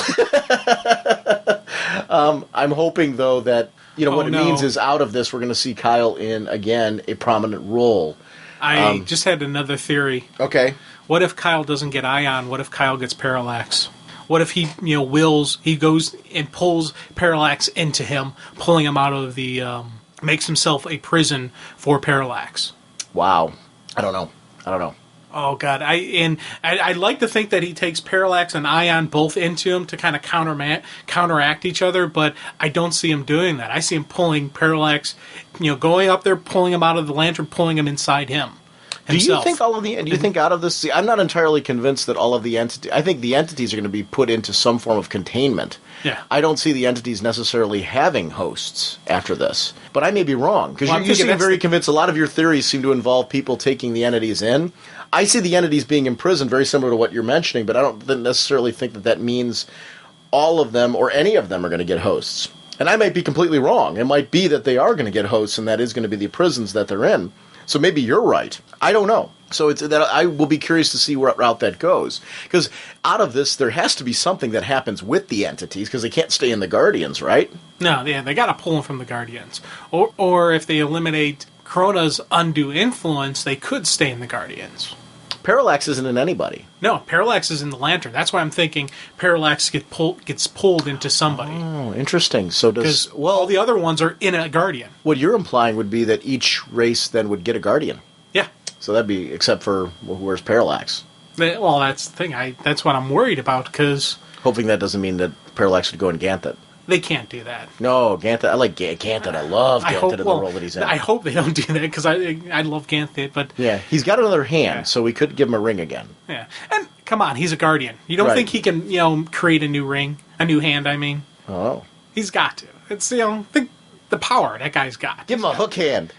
I'm hoping, though, that what it means is out of this, we're going to see Kyle in, again, a prominent role. I just had another theory. Okay. What if Kyle doesn't get Ion? What if Kyle gets Parallax? What if he, he goes and pulls Parallax into him, pulling him out of the, makes himself a prison for Parallax? Wow. I don't know. Oh God, I like to think that he takes Parallax and Ion both into him to kind of counteract each other, but I don't see him doing that. I see him pulling Parallax, going up there, pulling him out of the lantern, pulling him inside him. Do you think do you think out of this? See, I'm not entirely convinced that all of the entities. I think the entities are going to be put into some form of containment. Yeah. I don't see the entities necessarily having hosts after this, but I may be wrong because you seem very convinced. A lot of your theories seem to involve people taking the entities in. I see the entities being imprisoned, very similar to what you're mentioning, but I don't necessarily think that means all of them or any of them are going to get hosts. And I might be completely wrong. It might be that they are going to get hosts, and that is going to be the prisons that they're in. So maybe you're right. I don't know. So it's that I will be curious to see what route that goes. Because out of this, there has to be something that happens with the entities, because they can't stay in the Guardians, right? No, yeah, they got to pull them from the Guardians. Or if they eliminate Corona's undue influence, they could stay in the Guardians. Parallax isn't in anybody. No, Parallax is in the Lantern. That's why I'm thinking Parallax gets pulled into somebody. Oh, interesting. So because all the other ones are in a Guardian. What you're implying would be that each race then would get a Guardian. Yeah. So that'd be, except for, where's Parallax? Well, that's the thing. That's what I'm worried about, because... Hoping that doesn't mean that Parallax would go in Ganthet. They can't do that. No, Ganthet. I like Ganthet. I love Ganthet in the role that he's in. I hope they don't do that, because I love Ganthet, but... Yeah, he's got another hand, so we could give him a ring again. Yeah. And, come on, he's a Guardian. You don't think he can, create a new ring? A new hand, I mean? Oh. He's got to. It's, think the power that guy's got. Give him a hook hand.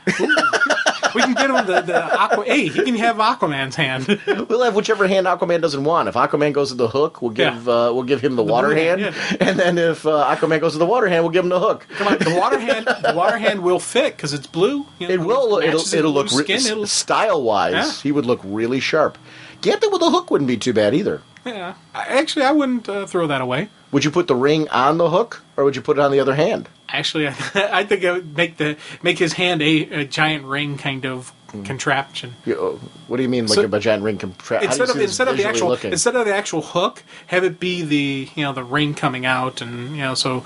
We can get him the Aqua... Hey, he can have Aquaman's hand. We'll have whichever hand Aquaman doesn't want. If Aquaman goes to the hook, we'll give him the water hand. Yeah. And then if Aquaman goes to the water hand, we'll give him the hook. Come on, the water hand will fit because it's blue. It will. It'll look style-wise. Yeah. He would look really sharp. Ganthet with a hook wouldn't be too bad either. Yeah. Actually, I wouldn't throw that away. Would you put the ring on the hook, or would you put it on the other hand? Actually, I think I would make his hand a giant ring kind of contraption. What do you mean, like a giant ring contraption? Instead of the actual hook, have it be the ring coming out, and so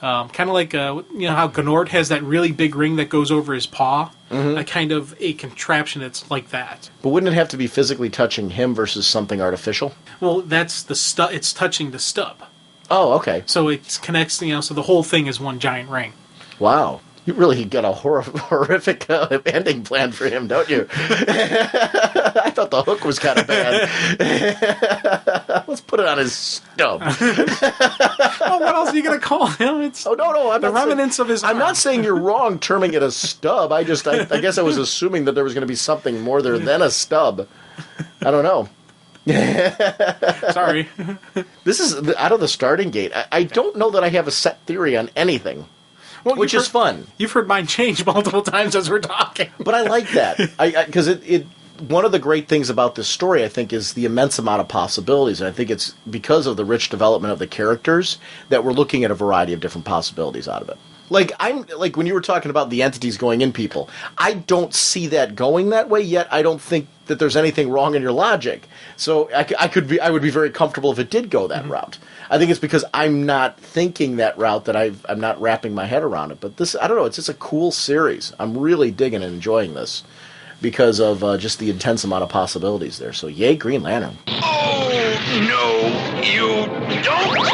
kind of like how Gnord has that really big ring that goes over his paw. Mm-hmm. A kind of a contraption that's like that. But wouldn't it have to be physically touching him versus something artificial? Well, that's the stub. It's touching the stub. Oh, okay. So it connects, so the whole thing is one giant ring. Wow. You really got a horrific ending plan for him, don't you? I thought the hook was kind of bad. Let's put it on his stub. What else are you going to call him? No. I'm the remnants of his arm. I'm not saying you're wrong terming it a stub. I guess I was assuming that there was going to be something more there than a stub. I don't know. Sorry. This is out of the starting gate. I don't know that I have a set theory on anything. Which is fun. You've heard mine change multiple times as we're talking. But I like that. Because one of the great things about this story, I think, is the immense amount of possibilities. And I think it's because of the rich development of the characters that we're looking at a variety of different possibilities out of it. Like when you were talking about the entities going in people, I don't see that going that way yet. I don't think that there's anything wrong in your logic. So I would be very comfortable if it did go that route. I think it's because I'm not thinking that route that I'm not wrapping my head around it. But this, I don't know, it's just a cool series. I'm really digging and enjoying this because of just the intense amount of possibilities there. So yay, Green Lantern. Oh, no, you don't!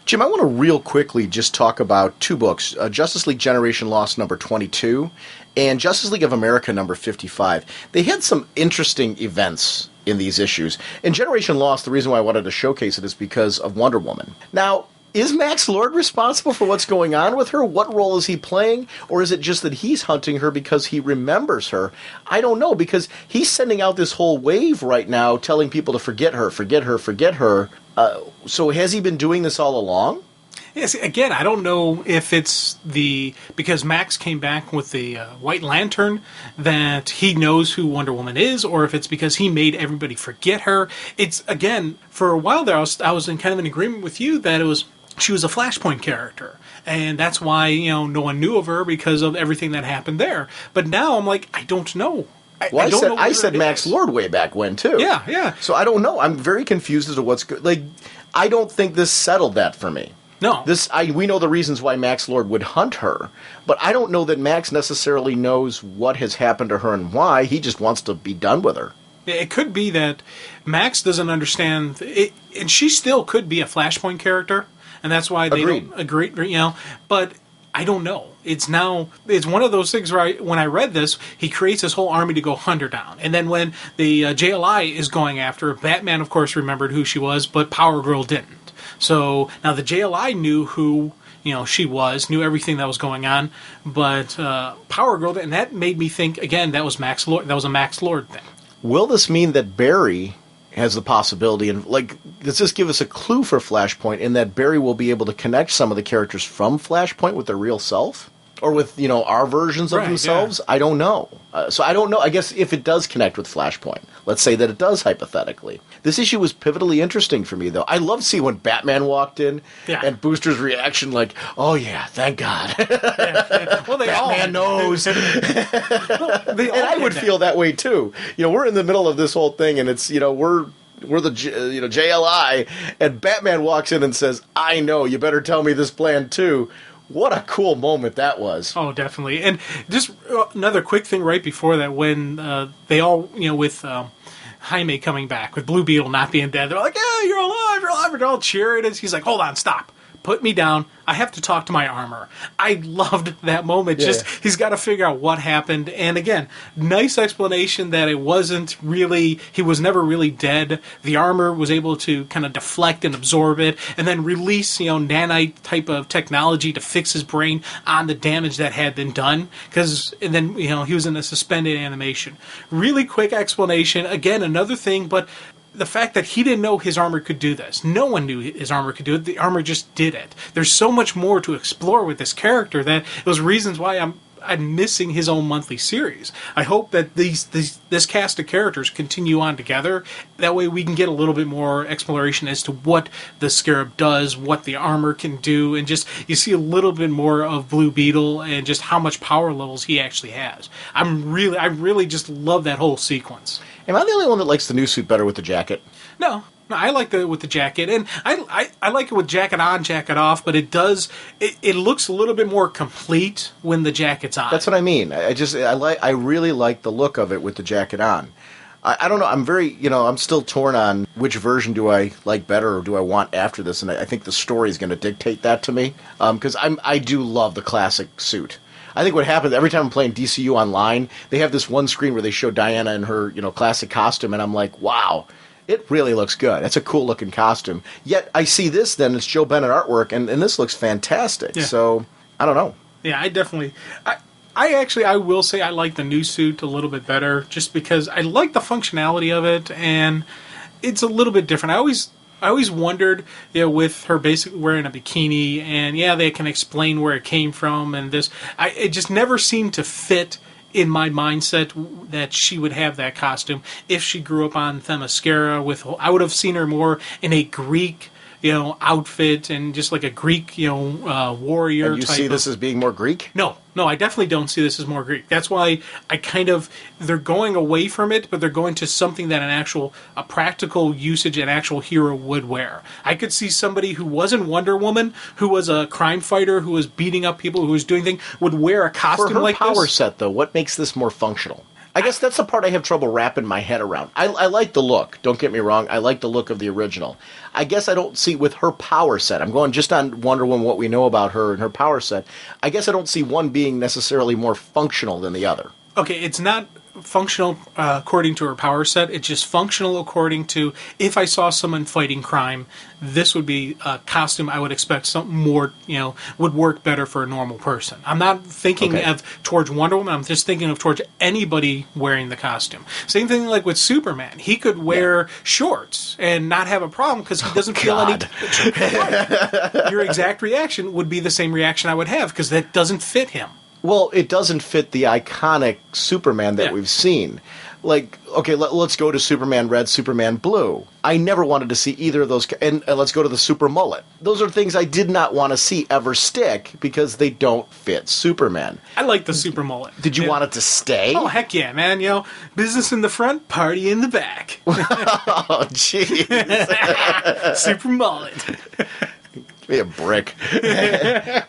Jim, I want to real quickly just talk about two books, Justice League Generation Lost number 22 and Justice League of America number 55. They had some interesting events in these issues. In Generation Lost, the reason why I wanted to showcase it is because of Wonder Woman. Now, is Max Lord responsible for what's going on with her? What role is he playing? Or is it just that he's hunting her because he remembers her? I don't know, because he's sending out this whole wave right now telling people to forget her, forget her, forget her. So has he been doing this all along? Yes, again, I don't know if it's because Max came back with the White Lantern that he knows who Wonder Woman is, or if it's because he made everybody forget her. It's, again, for a while there, I was in kind of an agreement with you that she was a Flashpoint character. And that's why, no one knew of her because of everything that happened there. But now I'm like, I don't know. I said Max Lord way back when, too. Yeah. So I don't know. I'm very confused as to what's good. Like, I don't think this settled that for me. No. We know the reasons why Max Lord would hunt her, but I don't know that Max necessarily knows what has happened to her and why. He just wants to be done with her. It could be that Max doesn't understand, and she still could be a Flashpoint character, and that's why they don't agree, but I don't know. It's one of those things where when I read this, he creates this whole army to go hunt her down. And then when the JLI is going after her, Batman, of course, remembered who she was, but Power Girl didn't. So now the JLI knew who she was, knew everything that was going on, but Power Girl didn't. And that made me think, again, that was Max Lord. That was a Max Lord thing. Will this mean that Barry has the possibility, and does this give us a clue for Flashpoint in that Barry will be able to connect some of the characters from Flashpoint with their real self? Or with, our versions of themselves? Yeah. I don't know. So I don't know. I guess if it does connect with Flashpoint, let's say that it does hypothetically. This issue was pivotally interesting for me, though. I love seeing when Batman walked in and Booster's reaction like, oh, yeah, thank God. Well, they Batman knows. And I would feel that way, too. We're in the middle of this whole thing, and it's, we're the JLI, and Batman walks in and says, I know, you better tell me this plan, too. What a cool moment that was. Oh, definitely. And just another quick thing right before that, when they all, with Jaime coming back, with Blue Beetle not being dead, they're like, yeah, you're alive, they're all cheering. And he's like, hold on, stop. Put me down. I have to talk to my armor. I loved that moment. He's got to figure out what happened. And again, nice explanation that it wasn't really, he was never really dead. The armor was able to kind of deflect and absorb it and then release, nanite type of technology to fix his brain on the damage that had been done. And then, he was in a suspended animation. Really quick explanation. Again, another thing, but the fact that he didn't know his armor could do this. No one knew his armor could do it. The armor just did it. There's so much more to explore with this character that those reasons why I'm missing his own monthly series. I hope that this cast of characters continue on together. That way we can get a little bit more exploration as to what the Scarab does, what the armor can do, and just you see a little bit more of Blue Beetle and just how much power levels he actually has. I really just love that whole sequence. Am I the only one that likes the new suit better with the jacket? No, I like it with the jacket, and I like it with jacket on, jacket off. But it looks a little bit more complete when the jacket's on. That's what I mean. I really like the look of it with the jacket on. I don't know. I'm very, I'm still torn on which version do I like better or do I want after this, and I think the story is going to dictate that to me because I do love the classic suit. I think what happens every time I'm playing DCU online, they have this one screen where they show Diana in her, classic costume, and I'm like, wow, it really looks good. That's a cool looking costume. Yet I see this, then it's Joe Bennett artwork, and this looks fantastic. Yeah. So I don't know. Yeah, I will say I like the new suit a little bit better, just because I like the functionality of it, and it's a little bit different. I always wondered, with her basically wearing a bikini, and they can explain where it came from, and it just never seemed to fit in my mindset that she would have that costume if she grew up on Themyscira. I would have seen her more in a Greek, outfit and just like a Greek, warrior. And you see this as being more Greek? No, I definitely don't see this as more Greek. That's why they're going away from it, but they're going to something that a practical usage an actual hero would wear. I could see somebody who wasn't Wonder Woman, who was a crime fighter, who was beating up people, who was doing things, would wear a costume like this. For her power set, though, what makes this more functional? I guess that's the part I have trouble wrapping my head around. I like the look. Don't get me wrong. I like the look of the original. I guess I don't see with her power set. I'm going just on Wonder Woman, what we know about her and her power set. I guess I don't see one being necessarily more functional than the other. Okay, it's not functional according to her power set. It's just functional according to, if I saw someone fighting crime, this would be a costume I would expect something more, would work better for a normal person. I'm not thinking of towards Wonder Woman. I'm just thinking of towards anybody wearing the costume. Same thing like with Superman. He could wear shorts and not have a problem because he doesn't feel any... Your exact reaction would be the same reaction I would have because that doesn't fit him. Well, it doesn't fit the iconic Superman that we've seen. Like, okay, let's go to Superman Red, Superman Blue. I never wanted to see either of those. And let's go to the Super Mullet. Those are things I did not want to see ever stick because they don't fit Superman. I like the Super Mullet. Did you want it to stay? Oh, heck yeah, man. Business in the front, party in the back. Oh, jeez. Super Mullet. Be a brick.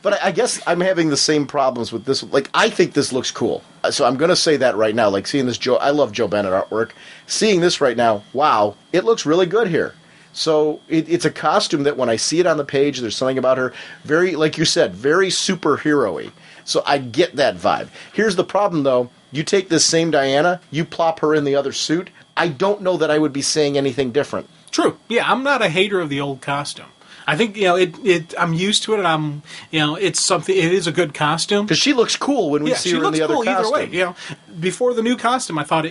But I guess I'm having the same problems with this. Like, I think this looks cool. So I'm going to say that right now. Like, seeing this I love Joe Bennett artwork. Seeing this right now, wow, it looks really good here. So it's a costume that when I see it on the page, there's something about her, very, like you said, very superhero-y. So I get that vibe. Here's the problem, though. You take this same Diana, you plop her in the other suit, I don't know that I would be saying anything different. True. Yeah, I'm not a hater of the old costume. I think, I'm used to it, and it's something, it is a good costume. Because she looks cool when we see her in the other costume. Either way, before the new costume, I thought,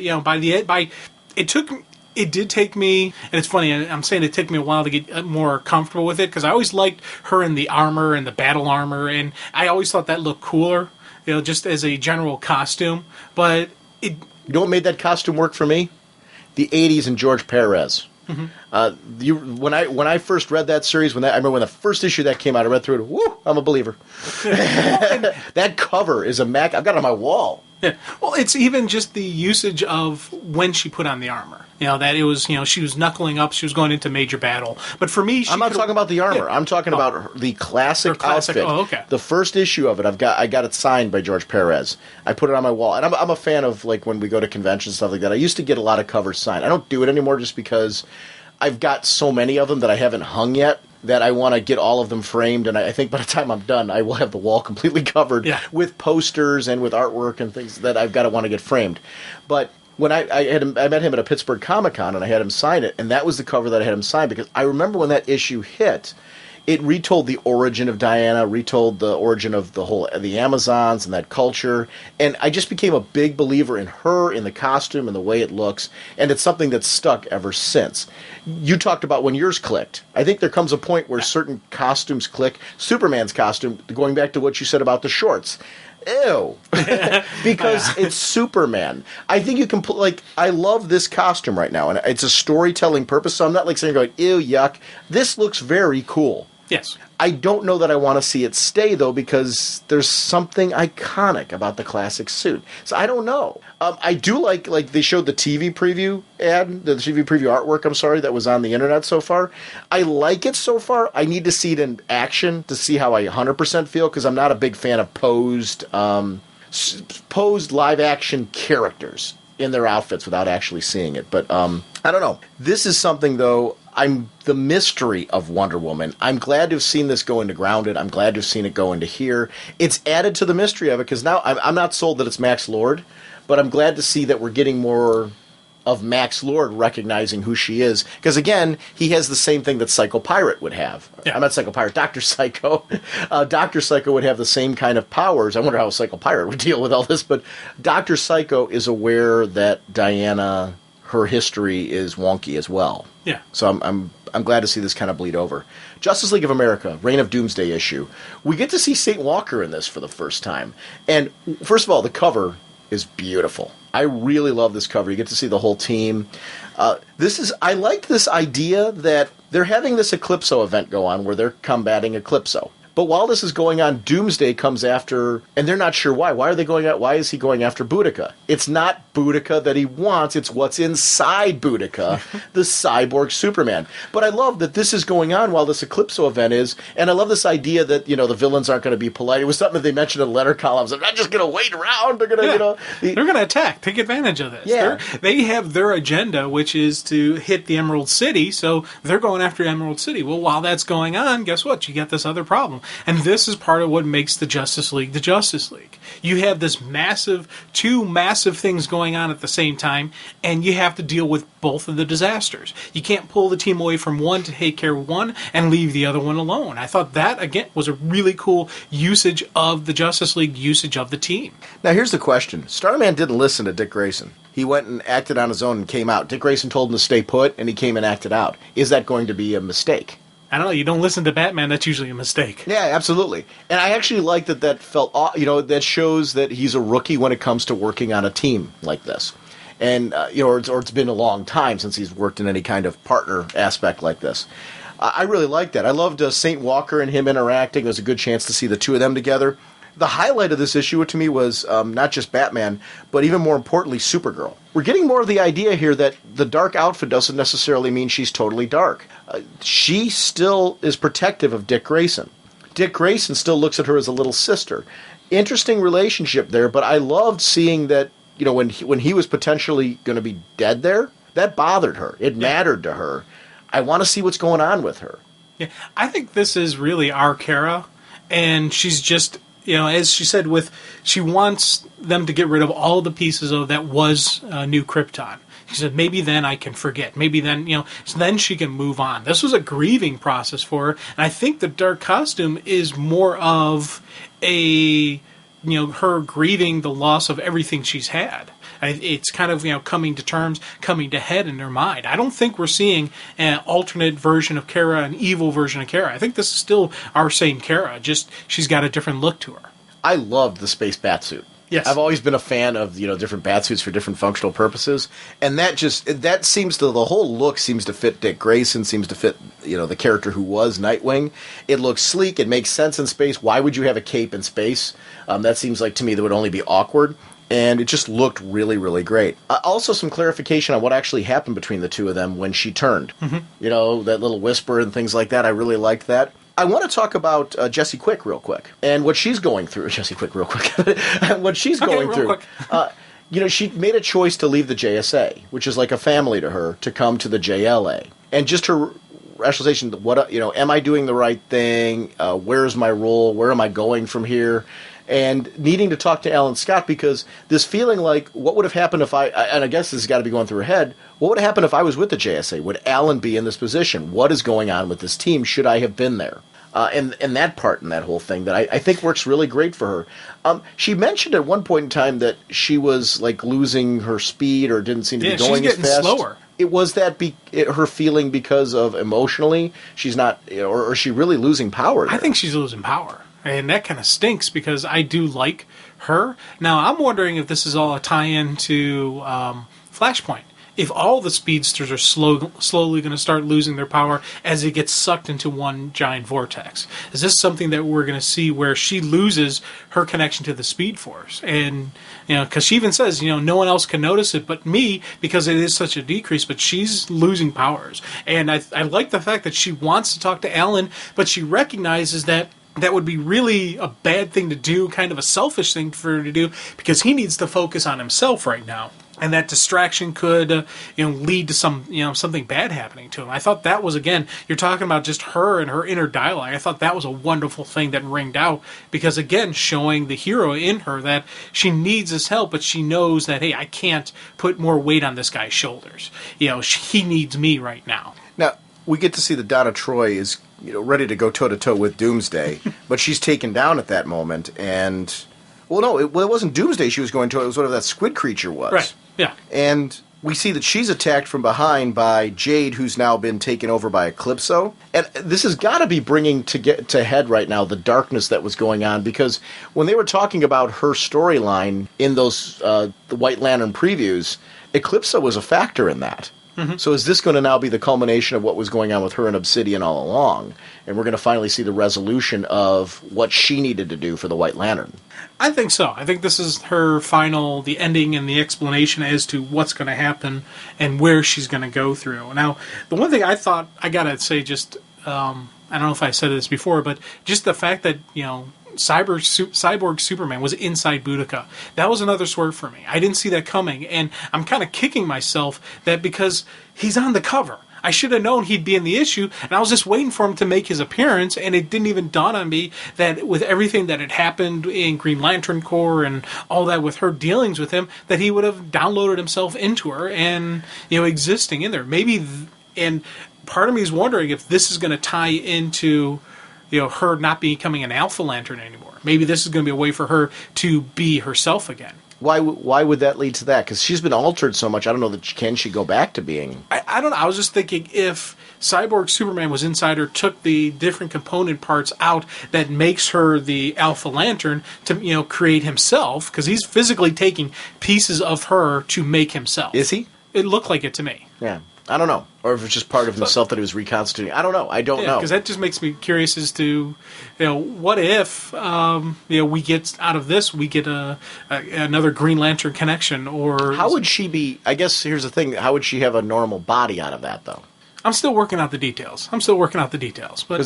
it did take me, and it's funny, I'm saying it took me a while to get more comfortable with it, because I always liked her in the armor and the battle armor, and I always thought that looked cooler, just as a general costume, but it... You know what made that costume work for me? The 80s and George Perez. Mm-hmm. When I first read that series, I remember when the first issue that came out, I read through it. Woo! I'm a believer. That cover is a Mac. I've got it on my wall. Yeah. Well, it's even just the usage of when she put on the armor. That it was, she was knuckling up, she was going into major battle. But for me, I'm not talking about the armor. I'm talking about the classic outfit. Oh, okay. The first issue of it, I got it signed by George Perez. I put it on my wall, and I'm a fan of, like, when we go to conventions and stuff like that. I used to get a lot of covers signed. I don't do it anymore just because I've got so many of them that I haven't hung yet that I want to get all of them framed, and I think by the time I'm done, I will have the wall completely covered with posters and with artwork and things that I've got to want to get framed. But when I met him at a Pittsburgh Comic-Con, and I had him sign it, and that was the cover that I had him sign, because I remember when that issue hit, it retold the origin of Diana, retold the origin of the Amazons and that culture, and I just became a big believer in her, in the costume, and the way it looks, and it's something that's stuck ever since. You talked about when yours clicked. I think there comes a point where certain costumes click. Superman's costume, going back to what you said about the shorts. Ew. Because it's Superman. I think you can I love this costume right now, and it's a storytelling purpose, so I'm not going, ew, yuck. This looks very cool. Yes. I don't know that I want to see it stay, though, because there's something iconic about the classic suit. So I don't know. I do like they showed the TV preview ad, the TV preview artwork, that was on the internet so far. I like it so far. I need to see it in action to see how I 100% feel, because I'm not a big fan of posed live-action characters in their outfits without actually seeing it. But I don't know. This is something, though, the mystery of Wonder Woman. I'm glad to have seen this go into Grounded. I'm glad to have seen it go into here. It's added to the mystery of it, because now I'm not sold that it's Max Lord, but I'm glad to see that we're getting more of Max Lord recognizing who she is. Because, again, he has the same thing that Psycho Pirate would have. Yeah. I'm not Psycho Pirate, Dr. Psycho. Dr. Psycho would have the same kind of powers. I wonder how Psycho Pirate would deal with all this, but Dr. Psycho is aware that Diana, her history is wonky as well. Yeah. So I'm glad to see this kind of bleed over. Justice League of America, Reign of Doomsday issue. We get to see St. Walker in this for the first time. And first of all, the cover is beautiful. I really love this cover. You get to see the whole team. I like this idea that they're having this Eclipso event go on where they're combating Eclipso. But while this is going on, Doomsday comes after, and they're not sure why. Why are they going out? Why is he going after Boudica? It's not Boudica that he wants. It's what's inside Boudica, the cyborg Superman. But I love that this is going on while this Eclipso event is, and I love this idea that, the villains aren't going to be polite. It was something that they mentioned in letter columns. They're not just going to wait around. They're going to, they're going to attack, take advantage of this. Yeah. They have their agenda, which is to hit the Emerald City, so they're going after Emerald City. Well, while that's going on, guess what? You get this other problem. And this is part of what makes the Justice League the Justice League. You have this two massive things going on at the same time, and you have to deal with both of the disasters. You can't pull the team away from one to take care of one and leave the other one alone. I thought that, again, was a really cool usage of the Justice League, usage of the team. Now, here's the question. Starman didn't listen to Dick Grayson. He went and acted on his own and came out. Dick Grayson told him to stay put, and he came and acted out. Is that going to be a mistake? I don't know. You don't listen to Batman. That's usually a mistake. Yeah, absolutely. And I actually like that felt, that shows that he's a rookie when it comes to working on a team like this. And, or it's been a long time since he's worked in any kind of partner aspect like this. I really like that. I loved St. Walker and him interacting. It was a good chance to see the two of them together. The highlight of this issue to me was not just Batman, but even more importantly, Supergirl. We're getting more of the idea here that the dark outfit doesn't necessarily mean she's totally dark. She still is protective of Dick Grayson. Dick Grayson still looks at her as a little sister. Interesting relationship there, but I loved seeing that, you know, when he was potentially going to be dead there, that bothered her. It mattered to her. I want to see what's going on with her. Yeah, I think this is really our Kara, and she's just, you know, as she said, she wants them to get rid of all the pieces of that was New Krypton. She said, maybe then I can forget. Maybe then, you know, so then she can move on. This was a grieving process for her, and I think the dark costume is more of a, you know, her grieving the loss of everything she's had. It's kind of, you know, coming to terms, coming to head in her mind. I don't think we're seeing an alternate version of Kara, an evil version of Kara. I think this is still our same Kara, just she's got a different look to her. I loved the space batsuit. Yes. I've always been a fan of, you know, different batsuits for different functional purposes, and that seems to, the whole look seems to fit Dick Grayson, seems to fit, you know, the character who was Nightwing. It looks sleek, it makes sense in space. Why would you have a cape in space? That seems like to me that would only be awkward, and it just looked really, really great. Also, some clarification on what actually happened between the two of them when she turned. Mm-hmm. You know, that little whisper and things like that. I really liked that. I want to talk about Jessie Quick real quick, and what she's going through. Jessie Quick real quick. What she's going through. You know, she made a choice to leave the JSA, which is like a family to her, to come to the JLA. And just her rationalization, what, you know, am I doing the right thing? Where's my role? Where am I going from here? And needing to talk to Alan Scott, because this feeling like, what would have happened if and I guess this has got to be going through her head, what would have happened if I was with the JSA? Would Alan be in this position? What is going on with this team? Should I have been there? And that part in that whole thing that I think works really great for her. She mentioned at one point in time that she was like losing her speed or didn't seem to be going as fast. She's getting slower. It was that her feeling because of emotionally she's not, or is she really losing power there? I think she's losing power. And that kind of stinks because I do like her. Now, I'm wondering if this is all a tie-in to Flashpoint. If all the speedsters are slowly going to start losing their power as it gets sucked into one giant vortex. Is this something that we're going to see where she loses her connection to the Speed Force? And, you know, because she even says, you know, no one else can notice it but me because it is such a decrease, but she's losing powers. And I like the fact that she wants to talk to Alan, but she recognizes that would be really a bad thing to do, kind of a selfish thing for her to do, because he needs to focus on himself right now. And that distraction could, lead to something bad happening to him. I thought that was, again, you're talking about just her and her inner dialogue. I thought that was a wonderful thing that ringed out because, again, showing the hero in her that she needs his help, but she knows that, hey, I can't put more weight on this guy's shoulders. You know, he needs me right now. Now, we get to see that Donna Troy is, ready to go toe-to-toe with Doomsday, but she's taken down at that moment, and... Well, no, it wasn't Doomsday she was going to. It was whatever that squid creature was. Right, yeah. And we see that she's attacked from behind by Jade, who's now been taken over by Eclipso. And this has got to be bringing to head right now the darkness that was going on, because when they were talking about her storyline in those the White Lantern previews, Eclipso was a factor in that. Mm-hmm. So is this going to now be the culmination of what was going on with her and Obsidian all along? And we're going to finally see the resolution of what she needed to do for the White Lantern. I think so. I think this is her the ending and the explanation as to what's going to happen and where she's going to go through. Now, the one thing I thought, I got to say just, I don't know if I said this before, but just the fact that, Cyborg Superman was inside Boudica. That was another swerve for me. I didn't see that coming, and I'm kind of kicking myself that because he's on the cover. I should have known he'd be in the issue, and I was just waiting for him to make his appearance, and it didn't even dawn on me that with everything that had happened in Green Lantern Corps and all that with her dealings with him, that he would have downloaded himself into her and, existing in there. Maybe, and part of me is wondering if this is going to tie into... her not becoming an Alpha Lantern anymore. Maybe this is going to be a way for her to be herself again. Why would that lead to that? Because she's been altered so much. I don't know that can she go back to being... I don't know. I was just thinking if Cyborg Superman was inside her, took the different component parts out that makes her the Alpha Lantern to, create himself, because he's physically taking pieces of her to make himself. Is he? It looked like it to me. Yeah. I don't know. Or if it's just part of himself that he was reconstituting. I don't know. I don't know. Because that just makes me curious as to, what if, we get out of this, we get another Green Lantern connection, or... How would she be... I guess here's the thing. How would she have a normal body out of that, though? I'm still working out the details. But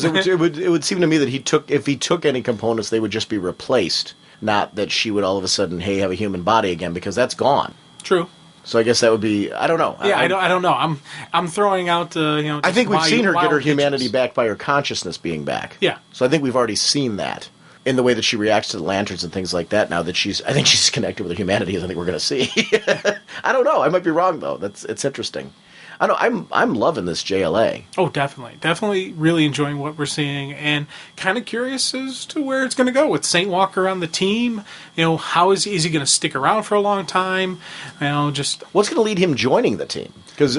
Because it would seem to me that if he took any components, they would just be replaced. Not that she would all of a sudden, have a human body again, because that's gone. True. So I guess that would be... I don't know. Yeah, I don't know. I'm throwing out, I think we've seen her get her humanity back by her consciousness being back. Yeah. So I think we've already seen that in the way that she reacts to the lanterns and things like that now that I think she's connected with her humanity, as I think we're going to see. I don't know. I might be wrong, though. It's interesting. I don't. I'm loving this JLA. Oh, definitely, really enjoying what we're seeing, and kind of curious as to where it's going to go with Saint Walker on the team. How is he going to stick around for a long time? Just what's going to lead him joining the team? Because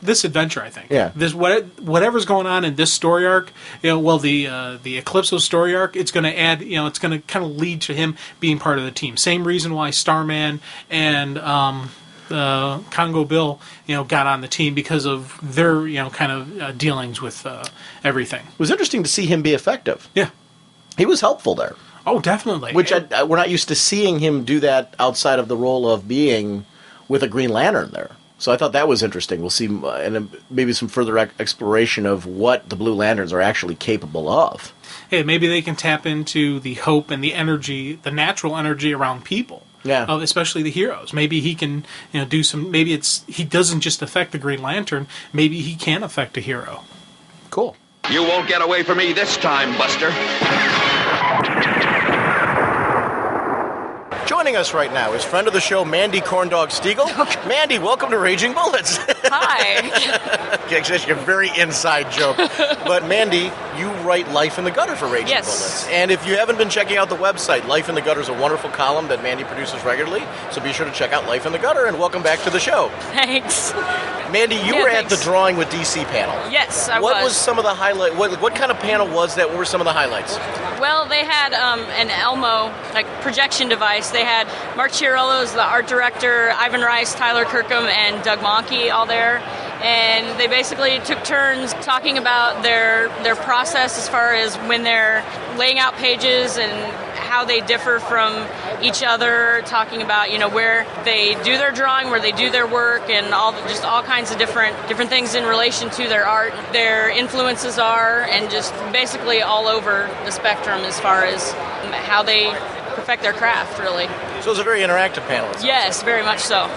this adventure, I think. Yeah. This whatever's going on in this story arc. The Eclipso story arc. It's going to add. It's going to kind of lead to him being part of the team. Same reason why Starman and Congo Bill, got on the team because of their, kind of dealings with everything. It was interesting to see him be effective. Yeah. He was helpful there. Oh, definitely. Which we're not used to seeing him do that outside of the role of being with a Green Lantern there. So I thought that was interesting. We'll see and maybe some further exploration of what the Blue Lanterns are actually capable of. Hey, maybe they can tap into the hope and the energy, the natural energy around people. Yeah. Especially the heroes. Maybe he can, do some. Maybe he doesn't just affect the Green Lantern. Maybe he can affect a hero. Cool. You won't get away from me this time, Buster. Joining us right now is friend of the show, Mandy Corndog Stegall. Okay. Mandy, welcome to Raging Bullets. Hi. Actually, a very inside joke. But Mandy, you write Life in the Gutter for Raging Bullets. And if you haven't been checking out the website, Life in the Gutter is a wonderful column that Mandy produces regularly. So be sure to check out Life in the Gutter, and welcome back to the show. Thanks. Mandy, you were at the Drawing with DC panel. Yes, I was. What was some of the highlight? What kind of panel was that? What were some of the highlights? Well, they had an Elmo projection device. They had Mark Chiarello's the art director, Ivan Rice, Tyler Kirkham, and Doug Mahnke all there. And they basically took turns talking about their process as far as when they're laying out pages and how they differ from each other, talking about where they do their drawing, where they do their work, and all kinds of different things in relation to their art, their influences are, and just basically all over the spectrum as far as how they perfect their craft, really. So it was a very interactive panel. Yes, very much so.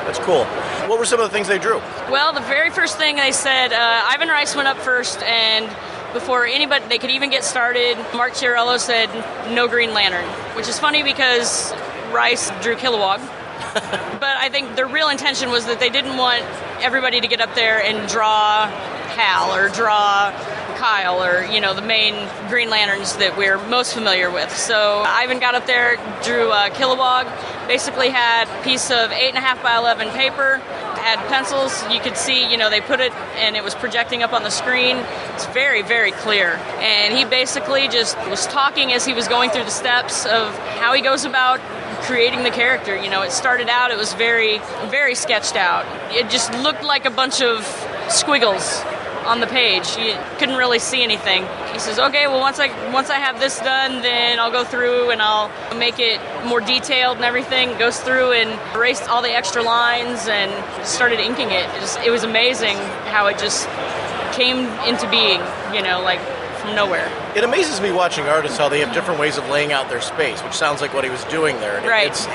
That's cool. What were some of the things they drew? Well, the very first thing they said, Ivan Rice went up first, and before anybody they could even get started, Mark Chiarello said no Green Lantern, which is funny because Rice drew Kilowog. But I think the real intention was that they didn't want everybody to get up there and draw Hal or draw Kyle or, the main Green Lanterns that we're most familiar with. So Ivan got up there, drew Kilowog, basically had a piece of 8.5 by 11 paper, had pencils. You could see, they put it and it was projecting up on the screen. It's very, very clear. And he basically just was talking as he was going through the steps of how he goes about creating the character. It started out, it was very, very sketched out. It just looked like a bunch of squiggles on the page. You couldn't really see anything. He says, okay, well, once I have this done, then I'll go through and I'll make it more detailed and everything. Goes through and erased all the extra lines and started inking it. It was amazing how it just came into being, from nowhere. It amazes me watching artists how they have different ways of laying out their space, which sounds like what he was doing there. And right. It's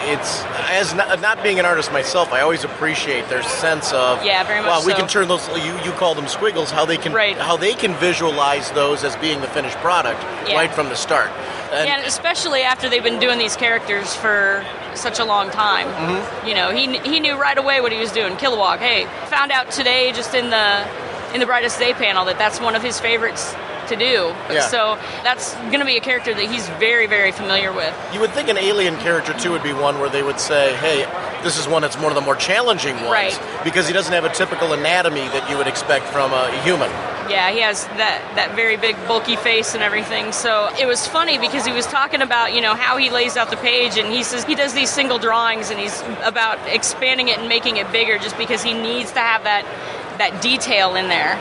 as not being an artist myself, I always appreciate their sense of very much. Wow, we so. can turn those. You call them squiggles. How they can visualize those as being the finished product right from the start. And especially after they've been doing these characters for such a long time. Mm-hmm. He knew right away what he was doing. Kilowog. Hey, found out today just in the Brightest Day panel that's one of his favorites to do. Yeah. So that's going to be a character that he's very, very familiar with. You would think an alien character, too, would be one where they would say, hey, this is one that's one of the more challenging ones. Right. Because he doesn't have a typical anatomy that you would expect from a human. Yeah, he has that very big, bulky face and everything. So it was funny because he was talking about, how he lays out the page, and he says he does these single drawings, and he's about expanding it and making it bigger just because he needs to have that that detail in there.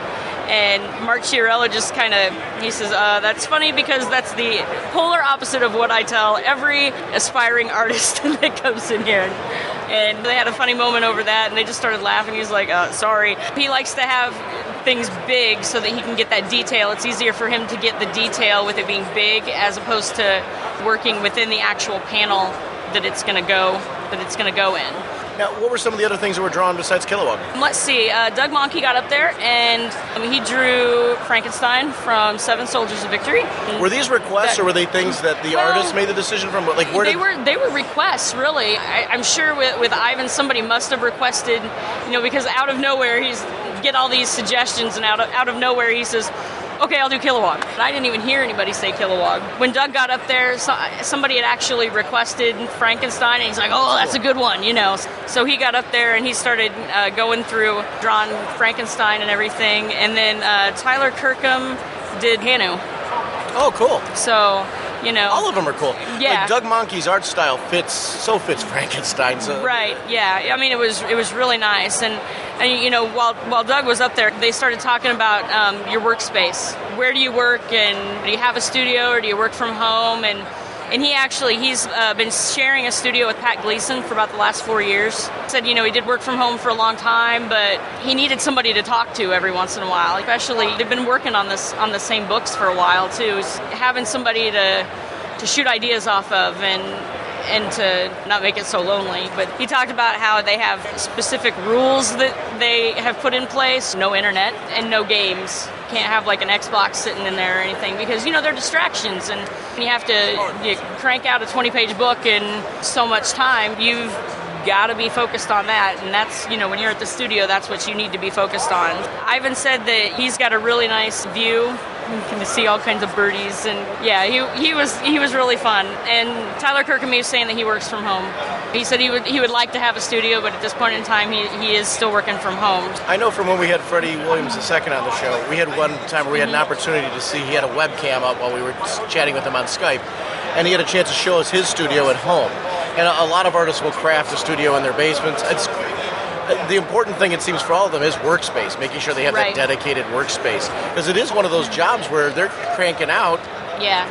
And Mark Chiarello just kind of, he says, that's funny because that's the polar opposite of what I tell every aspiring artist that comes in here. And they had a funny moment over that, and they just started laughing. He's like, sorry. He likes to have things big so that he can get that detail. It's easier for him to get the detail with it being big as opposed to working within the actual panel that it's going to go in. Now, what were some of the other things that were drawn besides Kilowog? Let's see. Doug Monkey got up there, and he drew Frankenstein from Seven Soldiers of Victory. Were these requests, or were they things that the artist made the decision from? Like, where they were requests, really. I'm sure with Ivan, somebody must have requested, because out of nowhere he's get all these suggestions, and out of nowhere he says, okay, I'll do Kilowog. I didn't even hear anybody say Kilowog. When Doug got up there, somebody had actually requested Frankenstein, and he's like, oh, that's a good one, So he got up there, and he started going through, drawing Frankenstein and everything. And then Tyler Kirkham did Hanu. Oh, cool. So, all of them are cool. Yeah. Like Doug Monkey's art style fits Frankenstein. So. Right, yeah. I mean, it was really nice. And while Doug was up there, they started talking about your workspace. Where do you work, and do you have a studio, or do you work from home? And he's been sharing a studio with Pat Gleason for about the last 4 years. Said, he did work from home for a long time, but he needed somebody to talk to every once in a while. Especially, they've been working on the same books for a while too. Having somebody to shoot ideas off of and to not make it so lonely. But he talked about how they have specific rules that they have put in place. No internet and no games. Can't have like an Xbox sitting in there or anything because, they're distractions. And you have to crank out a 20-page book in so much time. You've got to be focused on that. And that's, when you're at the studio, that's what you need to be focused on. Ivan said that he's got a really nice view. You can see all kinds of birdies, and yeah, he was really fun. And Tyler Kirkham was saying that he works from home. He said he would like to have a studio, but at this point in time, he is still working from home. I know from when we had Freddie Williams II on the show, we had one time where we had an opportunity to see, he had a webcam up while we were chatting with him on Skype, and he had a chance to show us his studio at home. And a lot of artists will craft a studio in their basements. The important thing, it seems, for all of them is workspace, making sure they have that dedicated workspace. Because it is one of those jobs where they're cranking out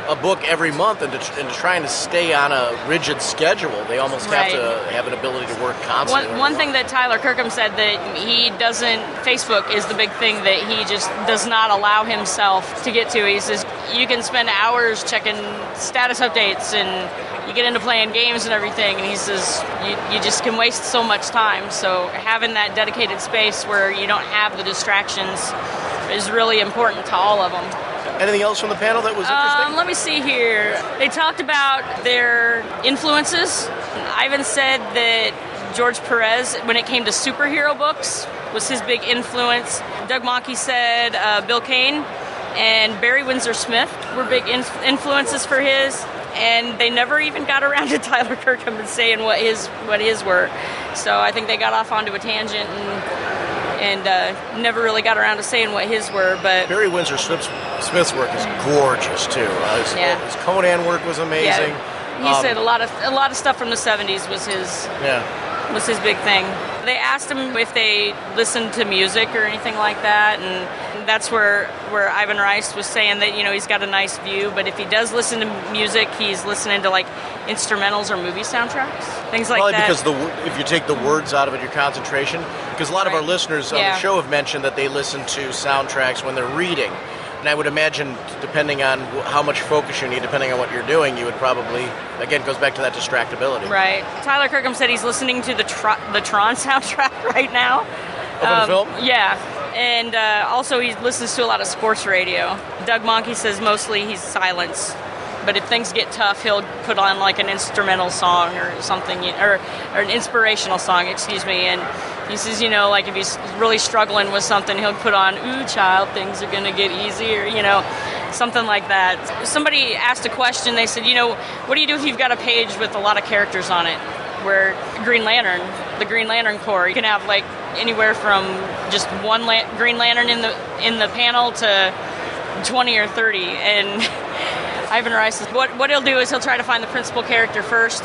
a book every month, and trying to stay on a rigid schedule, they almost have to have an ability to work constantly. One thing that Tyler Kirkham said that he doesn't, Facebook is the big thing that he just does not allow himself to get to. He says, you can spend hours checking status updates and you get into playing games and everything, and he says you just can waste so much time. So having that dedicated space where you don't have the distractions is really important to all of them. Anything else from the panel that was interesting? Let me see here. They talked about their influences. Ivan said that George Perez, when it came to superhero books, was his big influence. Doug Monkey said Bill Kane and Barry Windsor Smith were big influences for his. And they never even got around to Tyler Kirkham and saying what his were. So I think they got off onto a tangent and never really got around to saying what his were. But Barry Windsor Smith's work is gorgeous too. His Conan work was amazing. Yeah. He said a lot of stuff from the 70s was his big thing. They asked him if they listened to music or anything like that, and that's where Ivan Rice was saying that he's got a nice view, but if he does listen to music, he's listening to like instrumentals or movie soundtracks, things like that. Probably because if you take the words out of it, your concentration. Because a lot of our listeners on the show have mentioned that they listen to soundtracks when they're reading. And I would imagine, depending on how much focus you need, depending on what you're doing, you would probably, again, goes back to that distractibility. Right. Tyler Kirkham said he's listening to the Tron soundtrack right now. Of the film? Yeah. And also he listens to a lot of sports radio. Doug Monkey says mostly he's silence. But if things get tough, he'll put on like an instrumental song or something, or an inspirational song, and he says, like if he's really struggling with something, he'll put on, ooh, child, things are going to get easier, something like that. Somebody asked a question, they said, what do you do if you've got a page with a lot of characters on it? Where the Green Lantern Corps, you can have like anywhere from just one Green Lantern in the panel to 20 or 30, and Ivan Rice says what he'll do is he'll try to find the principal character first,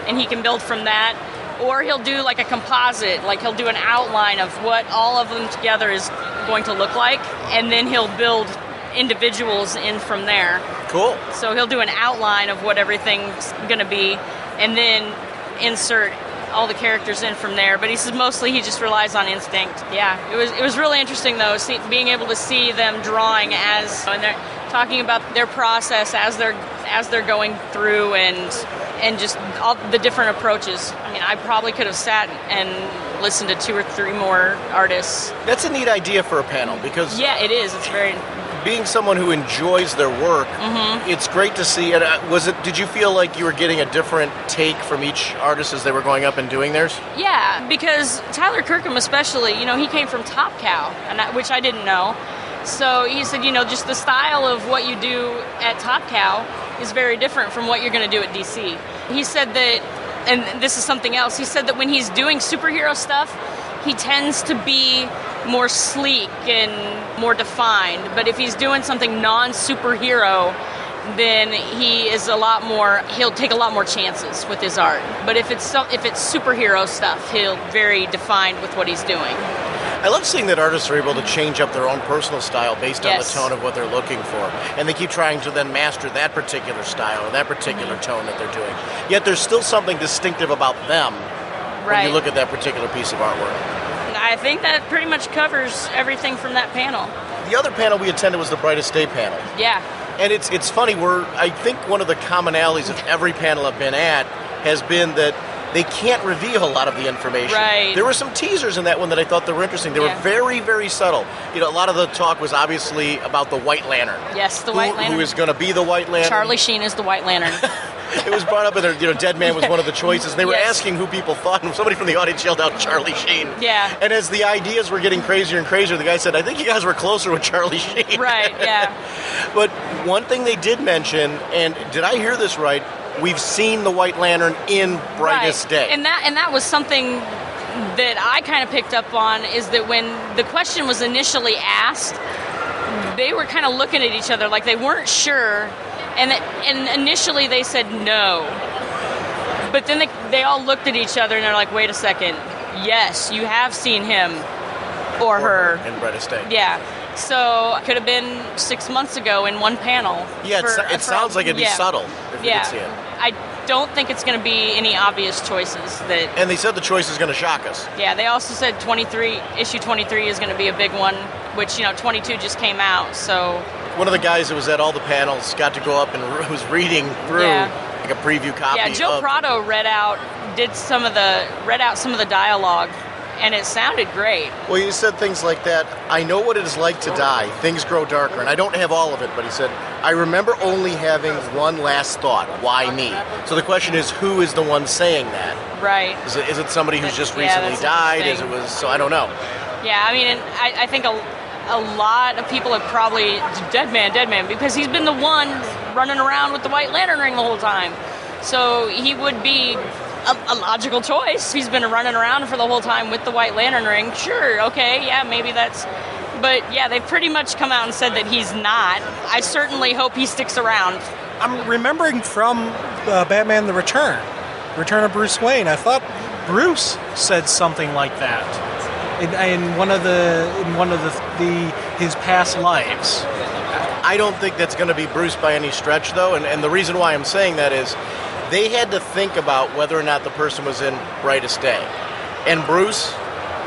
and he can build from that. Or he'll do like a composite, like he'll do an outline of what all of them together is going to look like, and then he'll build individuals in from there. Cool. So he'll do an outline of what everything's going to be, and then insert all the characters in from there. But he says mostly he just relies on instinct. Yeah, it was really interesting though, being able to see them drawing and they're talking about their process as they're going through and just all the different approaches. I mean, I probably could have sat and listened to 2 or 3 more artists. That's a neat idea for a panel because yeah, it is. It's very. Being someone who enjoys their work, it's great to see. And did you feel like you were getting a different take from each artist as they were going up and doing theirs? Yeah, because Tyler Kirkham especially, he came from Top Cow, which I didn't know. So he said, just the style of what you do at Top Cow is very different from what you're going to do at DC. He said that, and this is something else, he said that when he's doing superhero stuff, he tends to be more sleek and more defined. But if he's doing something non-superhero, then he'll take a lot more chances with his art. But if it's superhero stuff, he'll very defined with what he's doing. I love seeing that artists are able to change up their own personal style based on the tone of what they're looking for. And they keep trying to then master that particular style or that particular tone that they're doing. Yet there's still something distinctive about them when you look at that particular piece of artwork. I think that pretty much covers everything from that panel. The other panel we attended was the Brightest Day panel. Yeah. And it's funny, I think one of the commonalities of every panel I've been at has been that they can't reveal a lot of the information. Right. There were some teasers in that one that I thought that were interesting. They were very, very subtle. A lot of the talk was obviously about the White Lantern. Yes, the White Lantern. Who is going to be the White Lantern. Charlie Sheen is the White Lantern. It was brought up in there, Dead Man was one of the choices. And they were asking who people thought, and somebody from the audience yelled out Charlie Sheen. Yeah. And as the ideas were getting crazier and crazier, the guy said, I think you guys were closer with Charlie Sheen. Right, yeah. But one thing they did mention, and did I hear this right? We've seen the White Lantern in Brightest Day. And that was something that I kind of picked up on, is that when the question was initially asked, they were kind of looking at each other like they weren't sure. And initially they said no. But then they all looked at each other and they're like, wait a second. Yes, you have seen him or her. In Brightest Day. Yeah. So it could have been 6 months ago in one panel. Yeah, it sounds like it'd be subtle if you could see it. I don't think it's going to be any obvious choices. And they said the choice is going to shock us. Yeah, they also said issue 23 is going to be a big one, which, 22 just came out, so... One of the guys that was at all the panels got to go up and was reading through like a preview copy. Yeah, Joe Prado read out some of the dialogue, and it sounded great. Well, he said things like that. I know what it is like to die. Things grow darker. And I don't have all of it, but he said, I remember only having one last thought. Why me? So the question is, who is the one saying that? Right. Is it somebody who's just recently died? So I don't know. Yeah, I mean, and I think a lot of people have probably, dead man, because he's been the one running around with the White Lantern ring the whole time. So he would be a logical choice. He's been running around for the whole time with the White Lantern ring. Sure, okay, yeah, maybe that's... But yeah, they've pretty much come out and said that he's not. I certainly hope he sticks around. I'm remembering from Batman The Return of Bruce Wayne, I thought Bruce said something like that in one of his past lives. I don't think that's going to be Bruce by any stretch, though, and the reason why I'm saying that is they had to think about whether or not the person was in Brightest Day. And Bruce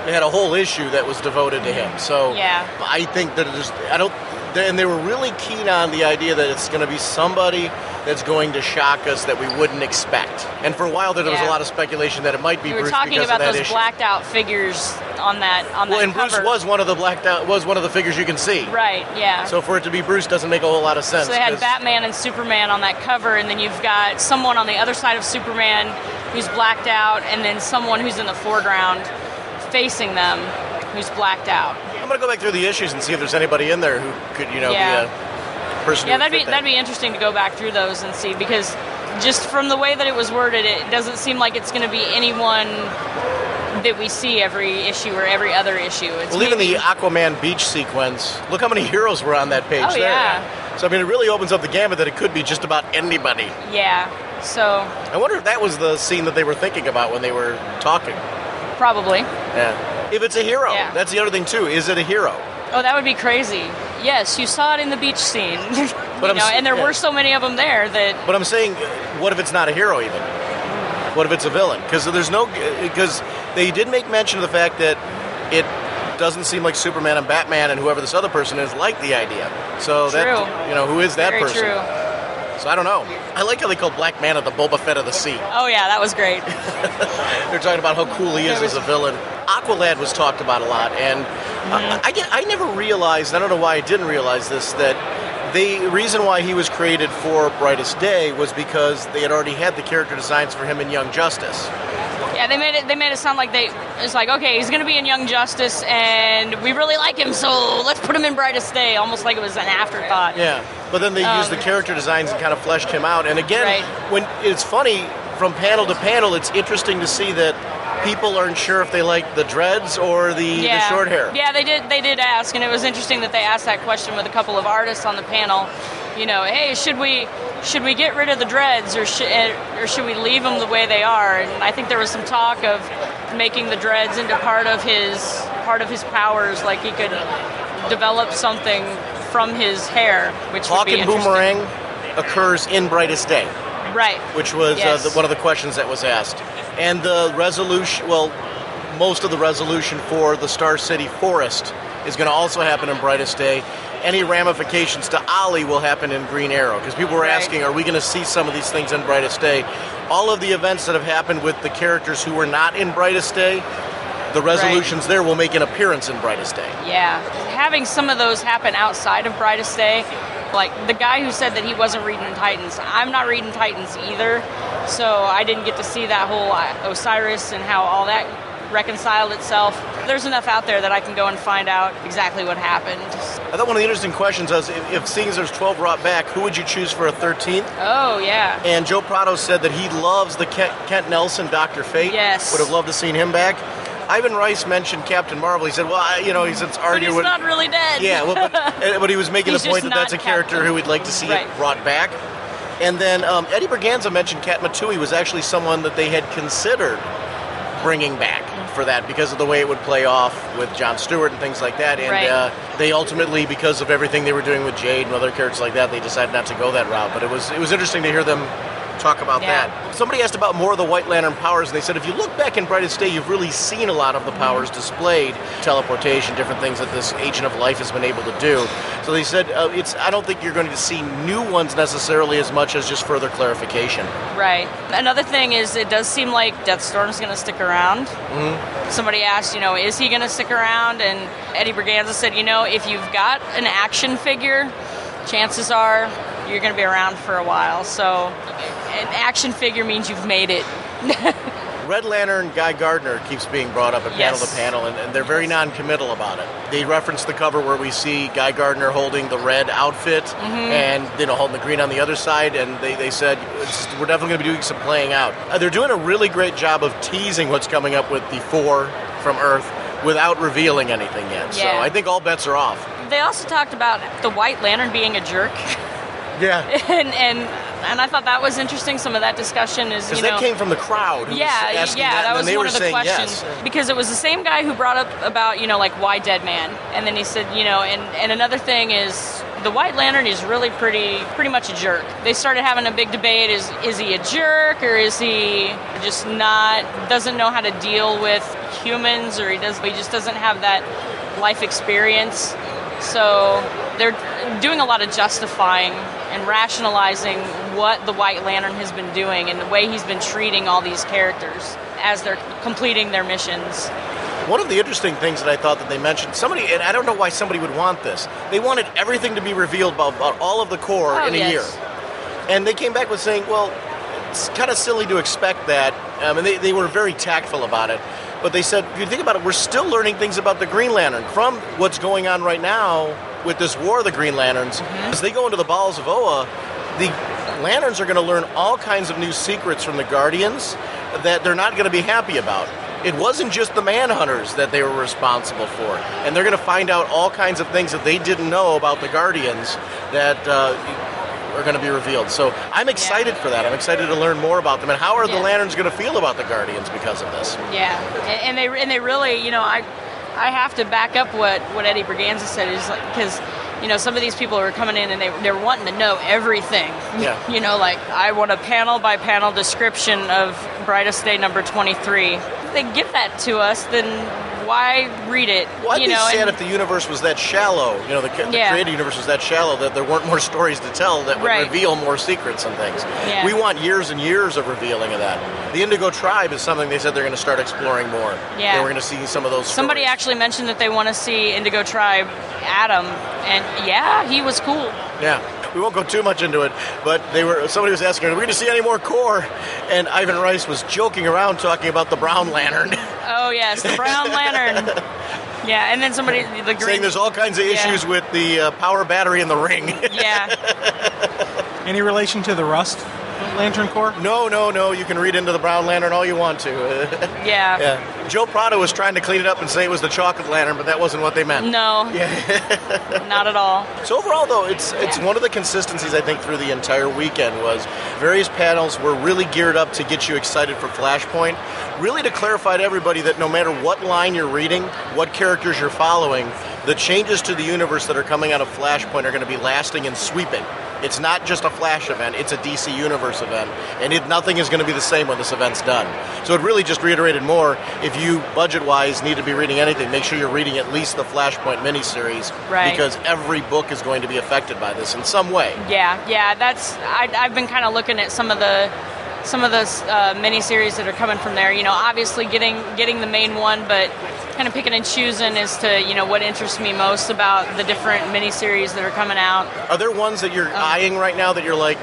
had a whole issue that was devoted to him. So I think that and they were really keen on the idea that it's going to be somebody that's going to shock us that we wouldn't expect. And for a while there was a lot of speculation that it might be Bruce because of that issue. We were talking about those blacked out figures on that and cover. Bruce was one of the figures you can see. Right, yeah. So for it to be Bruce doesn't make a whole lot of sense. So they had Batman and Superman on that cover, and then you've got someone on the other side of Superman who's blacked out, and then someone who's in the foreground facing them who's blacked out. I'm going to go back through the issues and see if there's anybody in there who could, be a person. Yeah, that'd be interesting to go back through those and see, because just from the way that it was worded, it doesn't seem like it's going to be anyone that we see every issue or every other issue. Even the Aquaman beach sequence, look how many heroes were on that page there. Yeah. So, it really opens up the gamut that it could be just about anybody. Yeah. So I wonder if that was the scene that they were thinking about when they were talking. probably. Yeah. If it's a hero, Yeah. that's the other thing too. Is it a hero? Oh, that would be crazy. Yes, you saw it in the beach scene. But and there were so many of them there that. But I'm saying, what if it's not a hero even? What if it's a villain? Because they did make mention of the fact that it doesn't seem like Superman and Batman and whoever this other person is like the idea. So True. that who is that Very person? true. So I don't know. I like how they call Black Manta the Boba Fett of the sea. Oh yeah, that was great. They're talking about how cool he is as a villain. Aqualad was talked about a lot, and I never realized, I don't know why I didn't realize this, that the reason why he was created for Brightest Day was because they had already had the character designs for him in Young Justice. Yeah, they made it sound like it's like, okay, he's going to be in Young Justice, and we really like him, so let's put him in Brightest Day, almost like it was an afterthought. Yeah, but then they used the character designs and kind of fleshed him out. And again, when it's funny, from panel to panel, it's interesting to see that people aren't sure if they like the dreads or the short hair. Yeah, they did ask, and it was interesting that they asked that question with a couple of artists on the panel. You know, hey, should we get rid of the dreads, or should we leave them the way they are? And I think there was some talk of making the dreads into part of his powers, like he could develop something from his hair, which Hawk would be and interesting. Boomerang occurs in Brightest Day. Right. Which was Yes. one of the questions that was asked. And the resolution, most of the resolution for the Star City Forest is going to also happen in Brightest Day. Any ramifications to Ollie will happen in Green Arrow, because people were asking, are we going to see some of these things in Brightest Day? All of the events that have happened with the characters who were not in Brightest Day, the resolutions there will make an appearance in Brightest Day. Yeah. Having some of those happen outside of Brightest Day, like the guy who said that he wasn't reading Titans, I'm not reading Titans either, so I didn't get to see that whole Osiris and how all that reconciled itself. There's enough out there that I can go and find out exactly what happened. I thought one of the interesting questions was, if seeing as there's 12 brought back, who would you choose for a 13th? Oh, yeah. And Joe Prado said that he loves the Kent Nelson, Dr. Fate. Yes. Would have loved to seen him back. Ivan Rice mentioned Captain Marvel. He said, he said it's But arguing. he's not really dead. Yeah, but he was making the He's point just that that's a not character Captain. who we'd like to see Right. it brought back. And then Eddie Berganza mentioned Kat Matui was actually someone that they had considered bringing back for that because of the way it would play off with Jon Stewart and things like that. And they ultimately, because of everything they were doing with Jade and other characters like that, they decided not to go that route. But it was interesting to hear them talk about that. Somebody asked about more of the White Lantern powers, and they said if you look back in Brightest Day, you've really seen a lot of the powers displayed, teleportation, different things that this Agent of Life has been able to do. So they said I don't think you're going to see new ones necessarily as much as just further clarification. Right. Another thing is it does seem like Deathstorm's going to stick around. Mm-hmm. Somebody asked, is he going to stick around? And Eddie Berganza said, if you've got an action figure, chances are you're going to be around for a while. So an action figure means you've made it. Red Lantern Guy Gardner keeps being brought up at panel to panel, and they're very non-committal about it. They reference the cover where we see Guy Gardner holding the red outfit and holding the green on the other side, and they said, we're definitely going to be doing some playing out. They're doing a really great job of teasing what's coming up with the 4 from Earth without revealing anything yet. Yeah. So I think all bets are off. They also talked about the White Lantern being a jerk. Yeah. And I thought that was interesting. Some of that discussion is, because that came from the crowd. Who was asking that was and one of the saying questions. Yes. Because it was the same guy who brought up about, like, why Dead Man? And then he said, and another thing is the White Lantern is really pretty much a jerk. They started having a big debate, is he a jerk, or is he just doesn't know how to deal with humans, or he just doesn't have that life experience. So they're doing a lot of justifying and rationalizing what the White Lantern has been doing and the way he's been treating all these characters as they're completing their missions. One of the interesting things that I thought that they mentioned, and I don't know why somebody would want this, they wanted everything to be revealed about all of the core in a year. And they came back with saying, well, it's kind of silly to expect that. And they were very tactful about it. But they said, if you think about it, we're still learning things about the Green Lantern from what's going on right now with this War of the Green Lanterns. As they go into the bowels of Oa, the Lanterns are going to learn all kinds of new secrets from the Guardians that they're not going to be happy about. It wasn't just the Manhunters that they were responsible for. And they're going to find out all kinds of things that they didn't know about the Guardians that are going to be revealed. So I'm excited for that. I'm excited to learn more about them. And how are the Lanterns going to feel about the Guardians because of this? Yeah, and they really, I have to back up what Eddie Berganza said, is like, because some of these people are coming in and they're wanting to know everything. Yeah. Like, I want a panel by panel description of Brightest Day number 23. If they give that to us, then why read it? Well, I'd be sad if the universe was that shallow, the creative universe was that shallow, that there weren't more stories to tell that would reveal more secrets and things. Yeah. We want years and years of revealing of that. The Indigo Tribe is something they said they're going to start exploring more. Yeah. We're going to see some of those Somebody stories. actually mentioned that they want to see Indigo Tribe Adam, and he was cool. Yeah. We won't go too much into it, but somebody was asking, are we going to see any more Corps? And Ivan Rice was joking around talking about the Brown Lantern. Oh, yes, the Brown Lantern. Yeah, and then somebody, the green... saying there's all kinds of issues with the power battery in the ring. Yeah. Any relation to the Rust Lantern Corps? No. You can read into the Brown Lantern all you want to. Yeah. Joe Prado was trying to clean it up and say it was the Chocolate Lantern, but that wasn't what they meant. No. Yeah. Not at all. So overall, though, it's one of the consistencies, I think, through the entire weekend was various panels were really geared up to get you excited for Flashpoint, really to clarify to everybody that no matter what line you're reading, what characters you're following, the changes to the universe that are coming out of Flashpoint are going to be lasting and sweeping. It's not just a Flash event, it's a DC Universe event, and nothing is going to be the same when this event's done. So it really just reiterated more, if you, budget-wise, need to be reading anything, make sure you're reading at least the Flashpoint miniseries, because every book is going to be affected by this in some way. Yeah, I've been kind of looking at some of the miniseries that are coming from there. Obviously getting the main one, but kind of picking and choosing as to what interests me most about the different miniseries that are coming out. Are there ones that you're eyeing right now that you're like,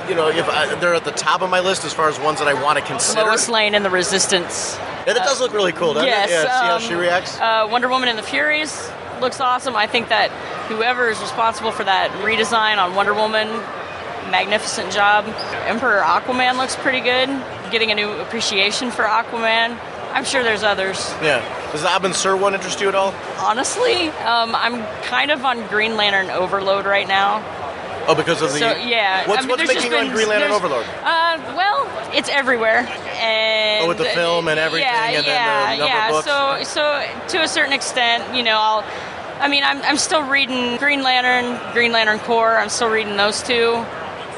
if they're at the top of my list as far as ones that I want to consider? Lois Lane and the Resistance. Yeah, that does look really cool, doesn't it? Yeah, see how she reacts. Wonder Woman and the Furies looks awesome. I think that whoever is responsible for that redesign on Wonder Woman, magnificent job. Emperor Aquaman looks pretty good. Getting a new appreciation for Aquaman. I'm sure there's others. Yeah. Does the Abin Sur one interest you at all? Honestly, I'm kind of on Green Lantern Overload right now. Oh, because of the... So, yeah. What's making you on Green Lantern Overload? Well, it's everywhere. And with the film and everything, and then the number of books? So to a certain extent, I'm still reading Green Lantern Corps. I'm still reading those two.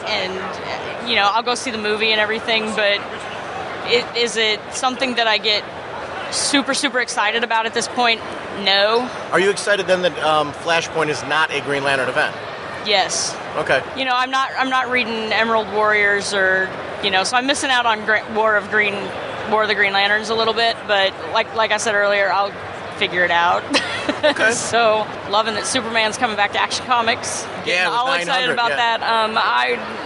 And, I'll go see the movie and everything, but is it something that I get super, super excited about at this point? No. Are you excited then that Flashpoint is not a Green Lantern event? Yes. Okay. I'm not reading Emerald Warriors or, so I'm missing out on War of the Green Lanterns a little bit, but like I said earlier, I'll figure it out. Okay. So, loving that Superman's coming back to Action Comics. Yeah, all excited about that.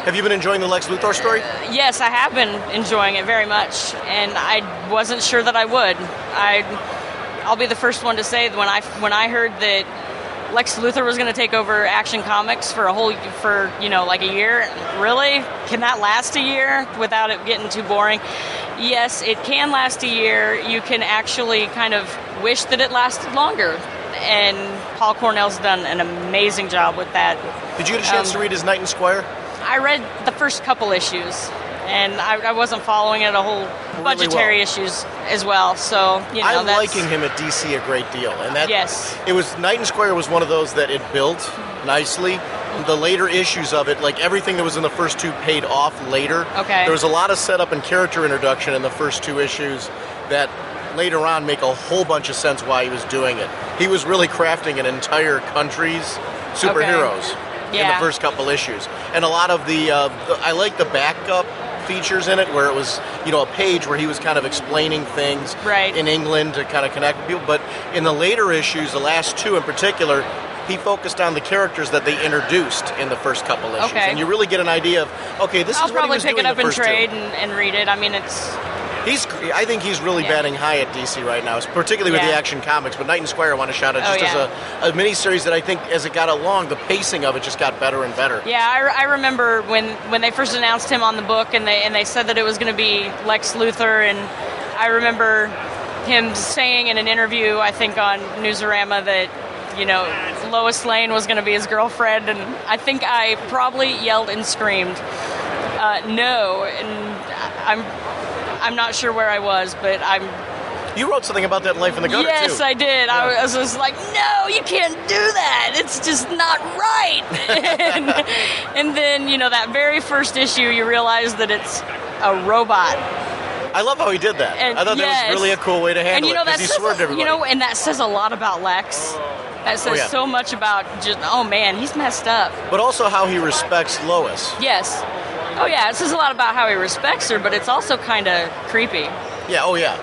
Have you been enjoying the Lex Luthor story? Yes, I have been enjoying it very much, and I wasn't sure that I would. I'll be the first one to say that when I heard that Lex Luthor was going to take over Action Comics for like a year. Really? Can that last a year without it getting too boring? Yes, it can last a year. You can actually kind of wish that it lasted longer. And Paul Cornell's done an amazing job with that. Did you get a chance to read his Knight and Squire? I read the first couple issues. And I wasn't following it, a whole budgetary issues as well. So, I'm liking him at DC a great deal. And that, yes. It was, Knight and Squire was one of those that it built nicely. The later issues of it, like everything that was in the first two paid off later. Okay. There was a lot of setup and character introduction in the first two issues that later on make a whole bunch of sense why he was doing it. He was really crafting an entire country's superheroes in the first couple issues. And a lot of I like the backup features in it where it was, a page where he was kind of explaining things in England to kind of connect with people. But in the later issues, the last two in particular, he focused on the characters that they introduced in the first couple issues. Okay. And you really get an idea of, this is what he was doing I'll probably pick it up in and trade and read it. I mean, I think he's really batting high at DC right now, particularly with the Action Comics. But Knight and Squire I want to shout out as a miniseries that I think as it got along, the pacing of it just got better and better. Yeah, I remember when they first announced him on the book and they said that it was going to be Lex Luthor, and I remember him saying in an interview, I think on Newsarama, that Lois Lane was going to be his girlfriend, and I think I probably yelled and screamed, no, and I'm not sure where I was, but You wrote something about that Life in the Gutter, too. Yes, I did. Yeah. I was just like, no, you can't do that. It's just not right. and then, that very first issue, you realize that it's a robot. I love how he did that. And I thought that was really a cool way to handle it, because he swerved everybody. And that says a lot about Lex. That says so much about just, oh man, he's messed up. But also how he respects Lois. Yes. Oh yeah, it says a lot about how he respects her, but it's also kind of creepy. Yeah, oh yeah.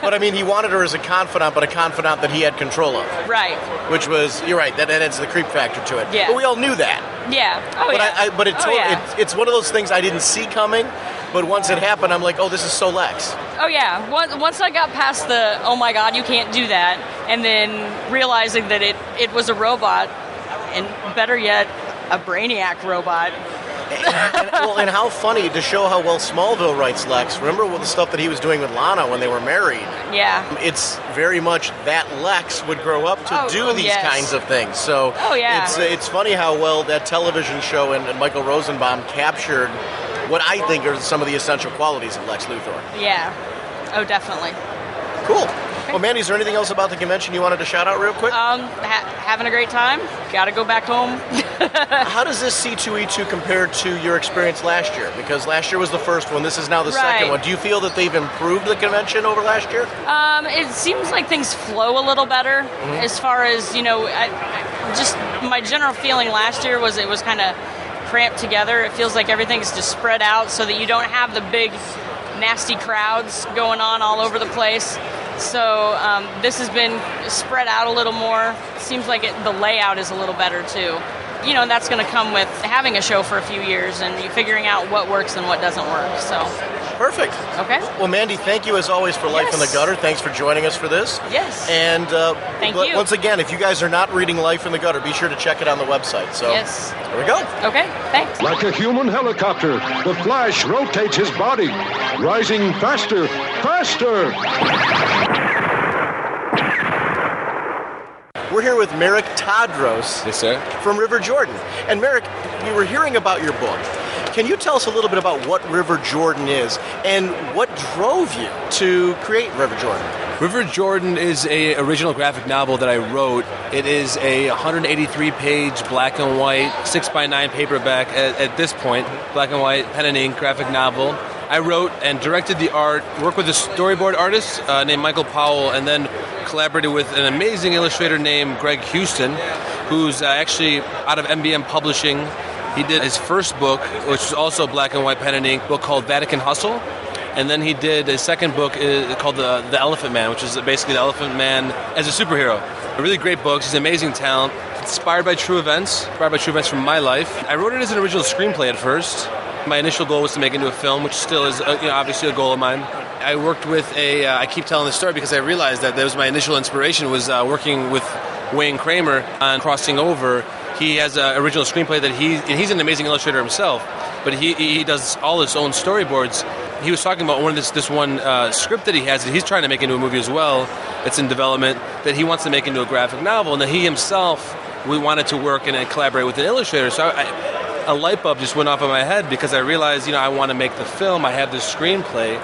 But I mean, he wanted her as a confidant, but a confidant that he had control of. Right. Which was, you're right, that adds the creep factor to it. Yeah. But we all knew that. Yeah. Oh yeah. But it's one of those things I didn't see coming, but once it happened, I'm like, oh, this is so Lex. Oh yeah. Once I got past the, oh my god, you can't do that, and then realizing that it was a robot, and better yet, a Brainiac robot. and how funny to show how well Smallville writes Lex. Remember the stuff that he was doing with Lana when they were married? Yeah. It's very much that Lex would grow up to do these kinds of things. So it's funny how well that television show and Michael Rosenbaum captured what I think are some of the essential qualities of Lex Luthor. Yeah. Oh, definitely. Cool. Well, Mandy, is there anything else about the convention you wanted to shout out real quick? Having a great time. Got to go back home. How does this C2E2 compare to your experience last year? Because last year was the first one. This is now the second one. Do you feel that they've improved the convention over last year? It seems like things flow a little better as far as, just my general feeling last year was it was kind of cramped together. It feels like everything's just spread out so that you don't have the big, nasty crowds going on all over the place. So this has been spread out a little more. Seems like the layout is a little better too. And that's going to come with having a show for a few years and you figuring out what works and what doesn't work. So perfect. Okay. Well, Mandy, thank you as always for Life in the Gutter. Thanks for joining us for this. Yes. And thank you. Once again, if you guys are not reading Life in the Gutter, be sure to check it on the website. So yes. There we go. Okay. Thanks. Like a human helicopter, the Flash rotates his body, rising faster, faster. We're here with Merik Tadros. Yes, sir. From River Jordan. And Merik, we were hearing about your book. Can you tell us a little bit about what River Jordan is and what drove you to create River Jordan? River Jordan is an original graphic novel that I wrote. It is a 183-page black and white 6x9 paperback at this point, black and white pen and ink graphic novel. I wrote and directed the art, worked with a storyboard artist named Michael Powell, and then collaborated with an amazing illustrator named Greg Houston, who's actually out of MBM Publishing. He did his first book, which is also a black and white pen and ink book called Vatican Hustle. And then he did a second book called The Elephant Man, which is basically the Elephant Man as a superhero. A really great book. He's an amazing talent. Inspired by true events from my life. I wrote it as an original screenplay at first. My initial goal was to make it into a film, which still is obviously a goal of mine. I worked with I keep telling this story because I realized that was my initial inspiration was working with Wayne Kramer on Crossing Over. He has an original screenplay that he's an amazing illustrator himself, but he does all his own storyboards. He was talking about this one script that he has that he's trying to make into a movie as well. It's in development that he wants to make into a graphic novel, and that he himself wanted to work and collaborate with an illustrator. So a light bulb just went off in my head because I realized, I want to make the film. I have this screenplay,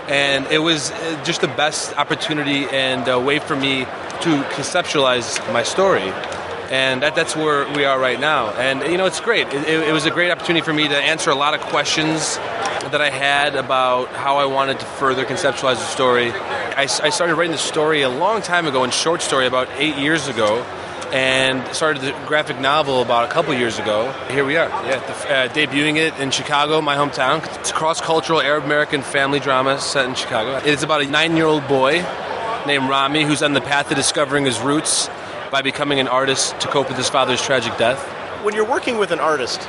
and it was just the best opportunity and way for me to conceptualize my story. And that's where we are right now. And, it's great. It was a great opportunity for me to answer a lot of questions that I had about how I wanted to further conceptualize the story. I started writing the story a long time ago in short story, about 8 years ago, and started the graphic novel about a couple years ago. Here we are, debuting it in Chicago, my hometown. It's a cross-cultural Arab-American family drama set in Chicago. It's about a 9-year-old boy named Rami who's on the path to discovering his roots by becoming an artist to cope with his father's tragic death. When you're working with an artist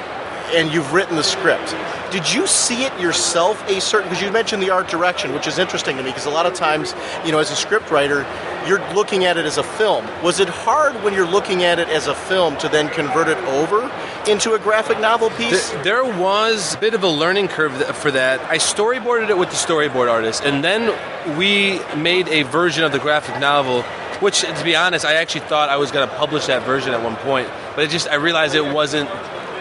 and you've written the script, did you see it yourself because you mentioned the art direction, which is interesting to me because a lot of times, as a script writer, you're looking at it as a film. Was it hard when you're looking at it as a film to then convert it over into a graphic novel piece? There was a bit of a learning curve for that. I storyboarded it with the storyboard artist, and then we made a version of the graphic novel Which, to be honest, I actually thought I was going to publish that version at one point, but I realized it wasn't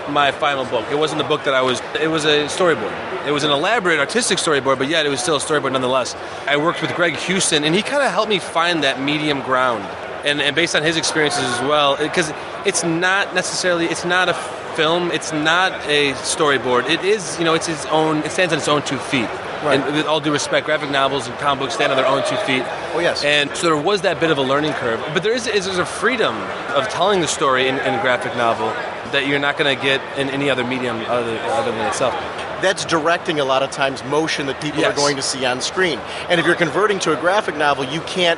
my final book. It wasn't the book that it was a storyboard. It was an elaborate artistic storyboard, but yet it was still a storyboard nonetheless. I worked with Greg Houston, and he kind of helped me find that medium ground. And based on his experiences as well, because it's not a film, it's not a storyboard. It is, it's its own, it stands on its own 2 feet. Right. And with all due respect, graphic novels and comic books stand on their own 2 feet. Oh, yes. And so there was that bit of a learning curve. But there's a freedom of telling the story in a graphic novel that you're not going to get in any other medium other than itself. That's directing a lot of times motion that people are going to see on screen. And if you're converting to a graphic novel, you can't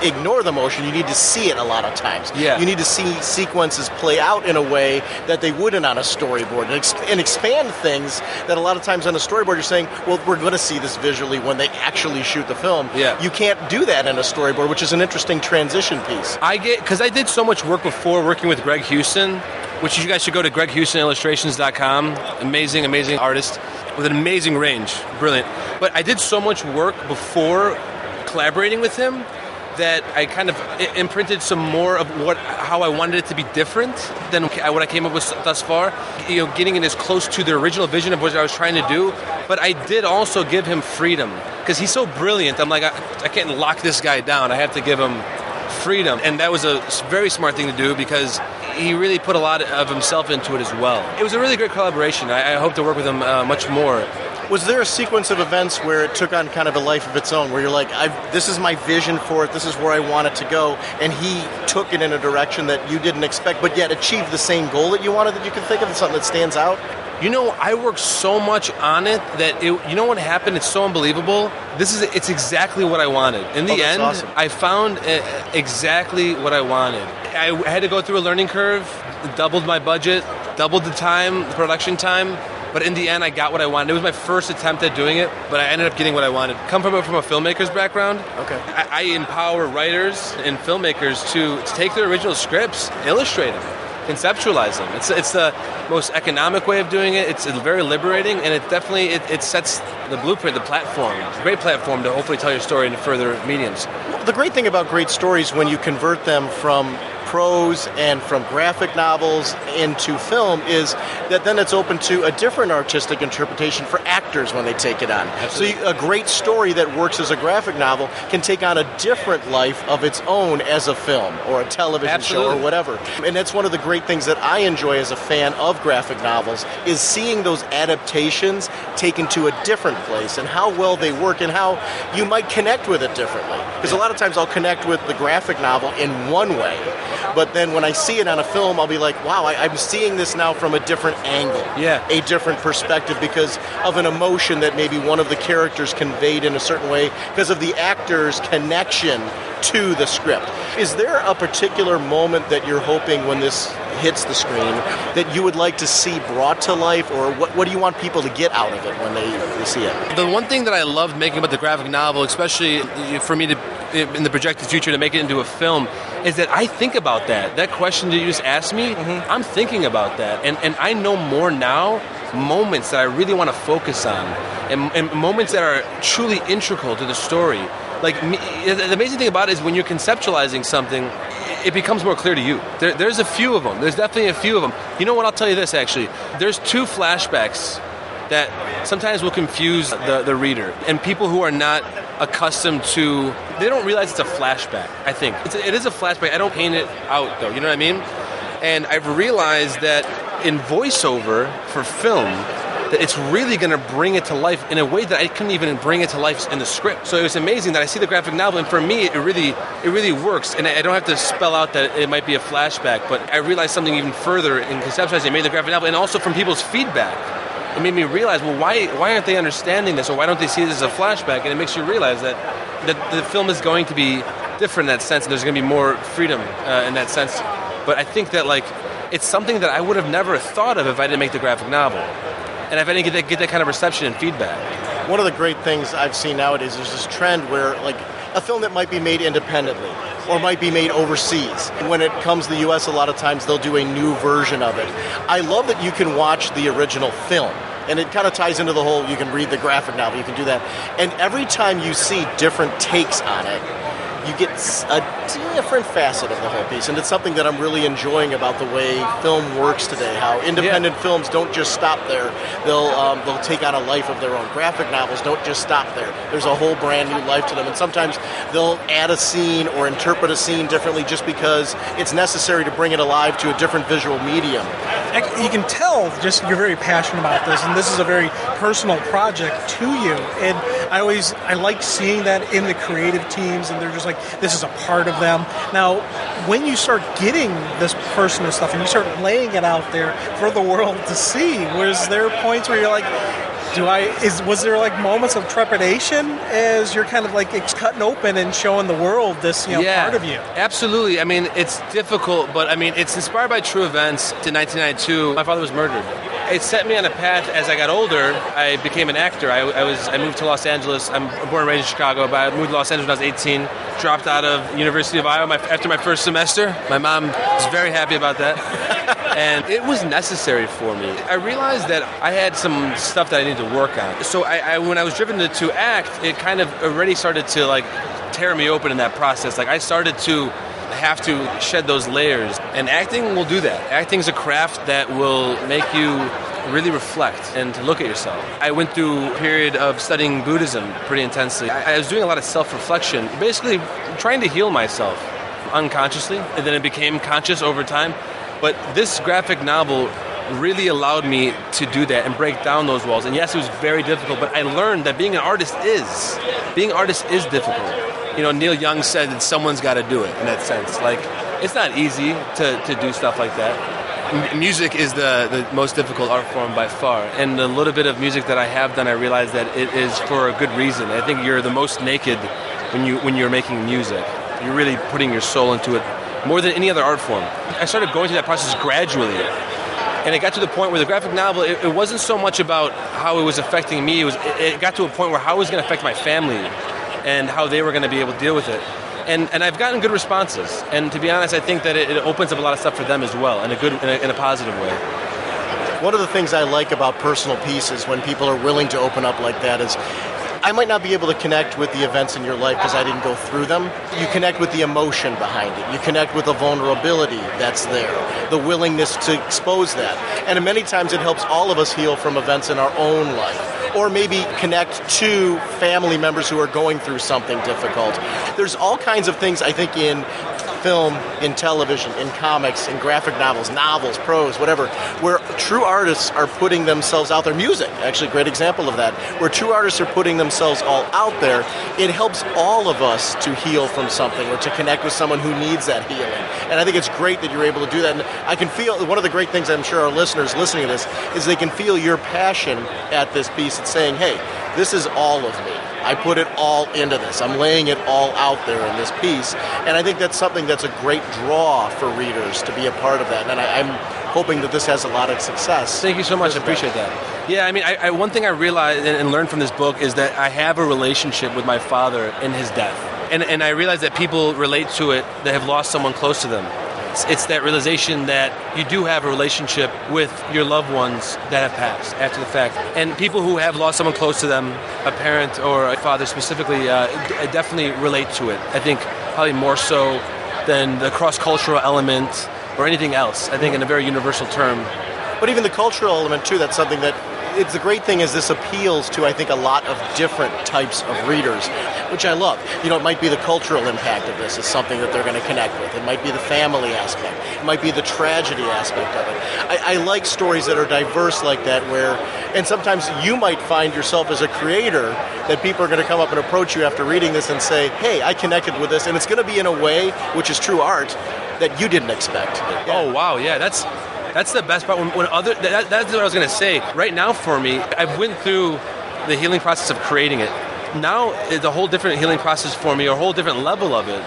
ignore the motion. You need to see it a lot of times. Yeah. You need to see sequences play out in a way that they wouldn't on a storyboard, and expand things that a lot of times on a storyboard you're saying, well, we're going to see this visually when they actually shoot the film. Yeah. You can't do that in a storyboard, which is an interesting transition piece. Because I did so much work before working with Greg Houston, which you guys should go to GregHoustonIllustrations.com. Amazing artist with an amazing range. Brilliant. But I did so much work before collaborating with him that I kind of imprinted some more of how I wanted it to be different than what I came up with thus far. Getting it as close to the original vision of what I was trying to do. But I did also give him freedom because he's so brilliant. I'm like, I can't lock this guy down. I have to give him freedom. And that was a very smart thing to do because he really put a lot of himself into it as well. It was a really great collaboration. I hope to work with him much more. Was there a sequence of events where it took on kind of a life of its own, where you're like, this is my vision for it, this is where I want it to go, and he took it in a direction that you didn't expect, but yet achieved the same goal that you wanted, that you could think of, something that stands out? I worked so much on it that what happened? It's so unbelievable. It's exactly what I wanted. In the end, awesome. I found exactly what I wanted. I had to go through a learning curve, doubled my budget, doubled the production time, but in the end, I got what I wanted. It was my first attempt at doing it, but I ended up getting what I wanted. Come from a filmmaker's background. Okay. I empower writers and filmmakers to take their original scripts, illustrate them, conceptualize them. It's the most economic way of doing it. It's very liberating, and it definitely it sets the blueprint, the platform. It's a great platform to hopefully tell your story into further mediums. Well, the great thing about great stories when you convert them from prose and from graphic novels into film is that then it's open to a different artistic interpretation for actors when they take it on. Absolutely. So a great story that works as a graphic novel can take on a different life of its own as a film or a television show or whatever. And that's one of the great things that I enjoy as a fan of graphic novels is seeing those adaptations taken to a different place and how well they work and how you might connect with it differently. Because a lot of times I'll connect with the graphic novel in one way, but then when I see it on a film, I'll be like, wow, I'm seeing this now from a different angle, a different perspective because of an emotion that maybe one of the characters conveyed in a certain way because of the actor's connection to the script. Is there a particular moment that you're hoping when this hits the screen that you would like to see brought to life, or what do you want people to get out of it when they see it? The one thing that I loved making about the graphic novel, especially for me to in the projected future to make it into a film, is that I think about that. That question that you just asked me, I'm thinking about that. And I know more now, moments that I really want to focus on, and moments that are truly integral to the story. The amazing thing about it is when you're conceptualizing something, it becomes more clear to you. There's a few of them. There's definitely a few of them. You know what? I'll tell you this, actually. There's 2 flashbacks that sometimes will confuse the reader. And people who are not accustomed to... They don't realize it's a flashback, I think. It is a flashback. I don't paint it out, though. You know what I mean? And I've realized that in voiceover for film, that it's really going to bring it to life in a way that I couldn't even bring it to life in the script. So it was amazing that I see the graphic novel, and for me, it really works. And I don't have to spell out that it might be a flashback, but I realized something even further in conceptualizing. I made the graphic novel, and also from people's feedback. It made me realize, well, why aren't they understanding this, or why don't they see this as a flashback? And it makes you realize that the film is going to be different in that sense, and there's going to be more freedom in that sense. But I think that it's something that I would have never thought of if I didn't make the graphic novel. And if I didn't get that kind of reception and feedback. One of the great things I've seen nowadays is this trend where, a film that might be made independently or might be made overseas. When it comes to the U.S., a lot of times they'll do a new version of it. I love that you can watch the original film. And it kind of ties into the whole, you can read the graphic novel, you can do that. And every time you see different takes on it, you get a different facet of the whole piece, and it's something that I'm really enjoying about the way film works today. How independent films don't just stop there; they'll take on a life of their own. Graphic novels don't just stop there. There's a whole brand new life to them, and sometimes they'll add a scene or interpret a scene differently just because it's necessary to bring it alive to a different visual medium. You can tell just you're very passionate about this, and this is a very personal project to you. And I like seeing that in the creative teams, and they're just like, this is a part of them. Now, when you start getting this personal stuff and you start laying it out there for the world to see, was there points where you're like, was there like moments of trepidation as you're kind of like it's cutting open and showing the world this part of you? Absolutely. I mean, it's difficult, but I mean, it's inspired by true events. In 1992, my father was murdered. It set me on a path. As I got older, I became an actor. I moved to Los Angeles. I'm born and raised in Chicago, but I moved to Los Angeles when I was 18. Dropped out of University of Iowa after my first semester. My mom was very happy about that. And it was necessary for me. I realized that I had some stuff that I needed to work on. So when I was driven to act, it kind of already started to like tear me open in that process. Like I started to have to shed those layers, and acting will do that. Acting is a craft that will make you really reflect and to look at yourself. I went through a period of studying Buddhism pretty intensely. I was doing a lot of self-reflection, basically trying to heal myself unconsciously, and then it became conscious over time. But this graphic novel really allowed me to do that and break down those walls. And yes, it was very difficult, but I learned that being an artist is difficult. You know, Neil Young said that someone's got to do it in that sense. Like, it's not easy to do stuff like that. Music is the most difficult art form by far. And the little bit of music that I have done, I realize that it is for a good reason. I think you're the most naked when you're making music. You're really putting your soul into it more than any other art form. I started going through that process gradually. And it got to the point where the graphic novel, it wasn't so much about how it was affecting me. It got to a point where how it was going to affect my family and how they were going to be able to deal with it. And I've gotten good responses. And to be honest, I think that it opens up a lot of stuff for them as well in a positive way. One of the things I like about personal pieces when people are willing to open up like that is I might not be able to connect with the events in your life because I didn't go through them. You connect with the emotion behind it. You connect with the vulnerability that's there, the willingness to expose that. And many times it helps all of us heal from events in our own life, or maybe connect to family members who are going through something difficult. There's all kinds of things, I think, in film, in television, in comics, in graphic novels, prose, whatever, where true artists are putting themselves out there. Music, actually a great example of that, where true artists are putting themselves all out there. It helps all of us to heal from something or to connect with someone who needs that healing. And I think it's great that you're able to do that. And I can feel, one of the great things I'm sure our listeners listening to this is they can feel your passion at this piece. It's saying, hey, this is all of me. I put it all into this. I'm laying it all out there in this piece. And I think that's something that's a great draw for readers to be a part of that. And I'm hoping that this has a lot of success. Thank you so much. I appreciate that. Yeah, I mean, one thing I realized and learned from this book is that I have a relationship with my father in his death. And I realize that people relate to it that have lost someone close to them. It's that realization that you do have a relationship with your loved ones that have passed after the fact. And people who have lost someone close to them, a parent or a father specifically, definitely relate to it. I think probably more so than the cross-cultural element or anything else. I think in a very universal term. But even the cultural element, too, that's something that it's the great thing is this appeals to, I think, a lot of different types of readers, which I love. You know, it might be the cultural impact of this is something that they're going to connect with. It might be the family aspect. It might be the tragedy aspect of it. I like stories that are diverse like that where, and sometimes you might find yourself as a creator that people are going to come up and approach you after reading this and say, hey, I connected with this, and it's going to be in a way, which is true art, that you didn't expect. Yeah. Oh, wow, yeah, that's the best part. That's what I was going to say. Right now for me, I went through the healing process of creating it. Now it's a whole different healing process for me, or a whole different level of it,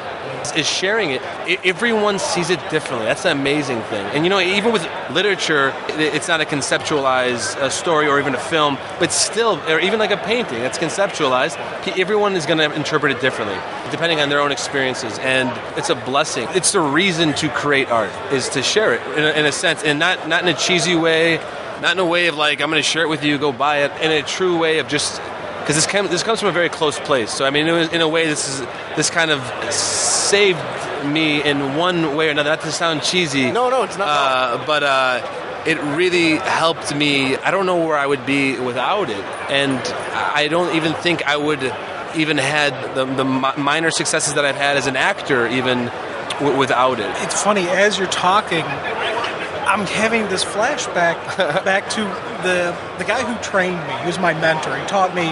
is sharing it. Everyone sees it differently. That's the amazing thing. And you know, even with literature, it's not a conceptualized story or even a film, but still, or even like a painting that's conceptualized, everyone is going to interpret it differently, depending on their own experiences. And it's a blessing. It's the reason to create art, is to share it in a sense, and not in a cheesy way, not in a way of like, I'm going to share it with you, go buy it, in a true way of just because this comes from a very close place. So I mean, in a way, this kind of saved me in one way or another. Not to sound cheesy. No, it's not. But it really helped me. I don't know where I would be without it, and I don't even think I would even had the minor successes that I've had as an actor even without it. It's funny, as you're talking, I'm having this flashback back to the guy who trained me. He was my mentor. He taught me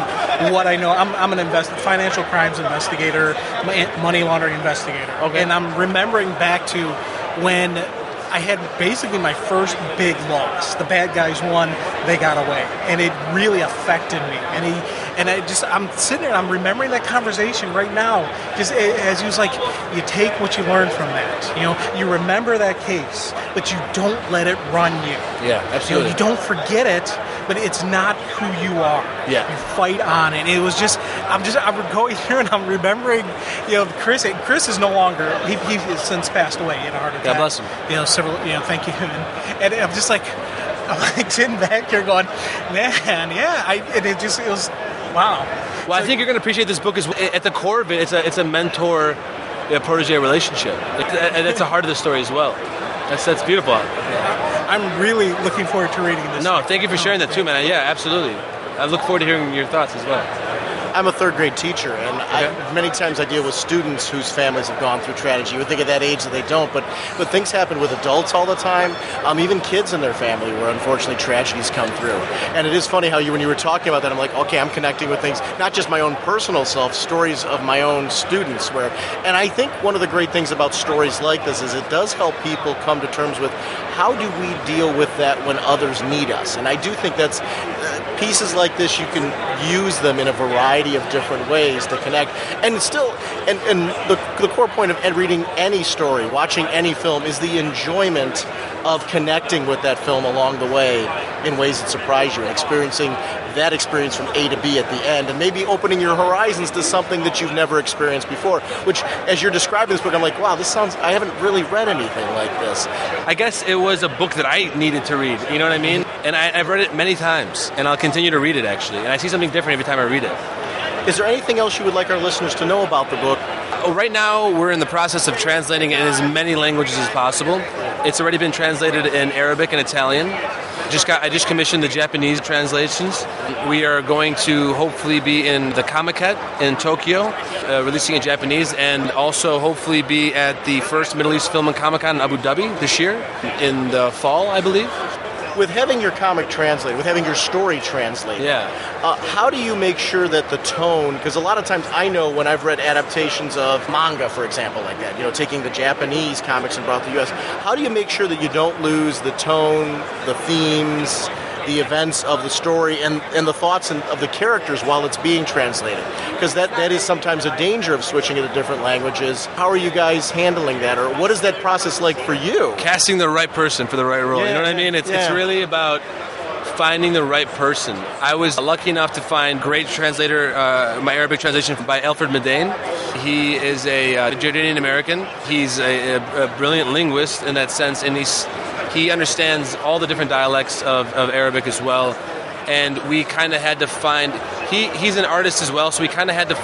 what I know. I'm an financial crimes investigator, money laundering investigator. Okay. And I'm remembering back to when I had basically my first big loss. The bad guys won, they got away. And it really affected me. I'm sitting there and I'm remembering that conversation right now. Just as he was like, you take what you learn from that. You know, you remember that case, but you don't let it run you. Yeah, absolutely. You don't forget it, but it's not who you are. Yeah. You fight on it. It was I'm going here and I'm remembering, Chris is no longer, he has since passed away in a heart attack. God bless him. Thank you. And I'm just like, sitting back here going, man, yeah. It was, wow. Well, I think you're going to appreciate this book. At the core of it, it's a mentor-protege relationship. And that's the heart of the story as well. That's beautiful. I'm really looking forward to reading this. No, thank you for sharing that too, man. Yeah, absolutely. I look forward to hearing your thoughts as well. I'm a third grade teacher, and many times I deal with students whose families have gone through tragedy. You would think at that age that they don't, but things happen with adults all the time, even kids in their family where unfortunately tragedies come through. And it is funny how when you were talking about that, I'm like, okay, I'm connecting with things, not just my own personal self, stories of my own students. And I think one of the great things about stories like this is it does help people come to terms with how do we deal with that when others need us. And I do think that's pieces like this, you can use them in a variety of different ways to connect. And still, and the core point of reading any story, watching any film, is the enjoyment of connecting with that film along the way in ways that surprise you and experiencing that experience from A to B at the end, and maybe opening your horizons to something that you've never experienced before, which, as you're describing this book, I'm like, wow, I haven't really read anything like this. I guess it was a book that I needed to read, you know what I mean? And I've read it many times, and I'll continue to read it, actually, and I see something different every time I read it. Is there anything else you would like our listeners to know about the book? Right now, we're in the process of translating it in as many languages as possible. It's already been translated in Arabic and Italian. I just commissioned the Japanese translations. We are going to hopefully be in the Comiket in Tokyo, releasing in Japanese, and also hopefully be at the first Middle East Film and Comic-Con in Abu Dhabi this year, in the fall, I believe. With having your comic translated, with having your story translated, how do you make sure that the tone, because a lot of times I know when I've read adaptations of manga, for example, like that, taking the Japanese comics and brought to the U.S., how do you make sure that you don't lose the tone, the themes, the events of the story, and the thoughts of the characters while it's being translated? Because that is sometimes a danger of switching into different languages. How are you guys handling that, or what is that process like for you? Casting the right person for the right role, you know what I mean? It's really about finding the right person. I was lucky enough to find great translator, my Arabic translation by Alfred Medain. He is a Jordanian American. He's a brilliant linguist in that sense, and he understands all the different dialects of Arabic as well. And we kind of had to find, he's an artist as well, so we kind of had to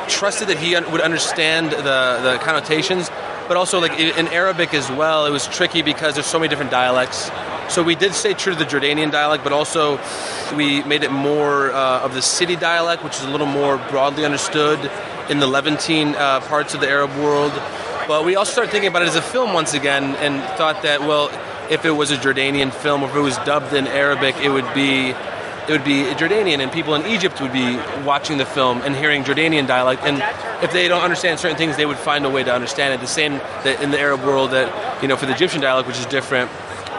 trusted that he would understand the connotations, but also like in Arabic as well, it was tricky because there's so many different dialects. So we did stay true to the Jordanian dialect, but also we made it more of the city dialect, which is a little more broadly understood in the Levantine parts of the Arab world. But we also started thinking about it as a film once again and thought that, well, if it was a Jordanian film or if it was dubbed in Arabic, it would be Jordanian, and people in Egypt would be watching the film and hearing Jordanian dialect, and if they don't understand certain things, they would find a way to understand it. The same that in the Arab world, that for the Egyptian dialect, which is different,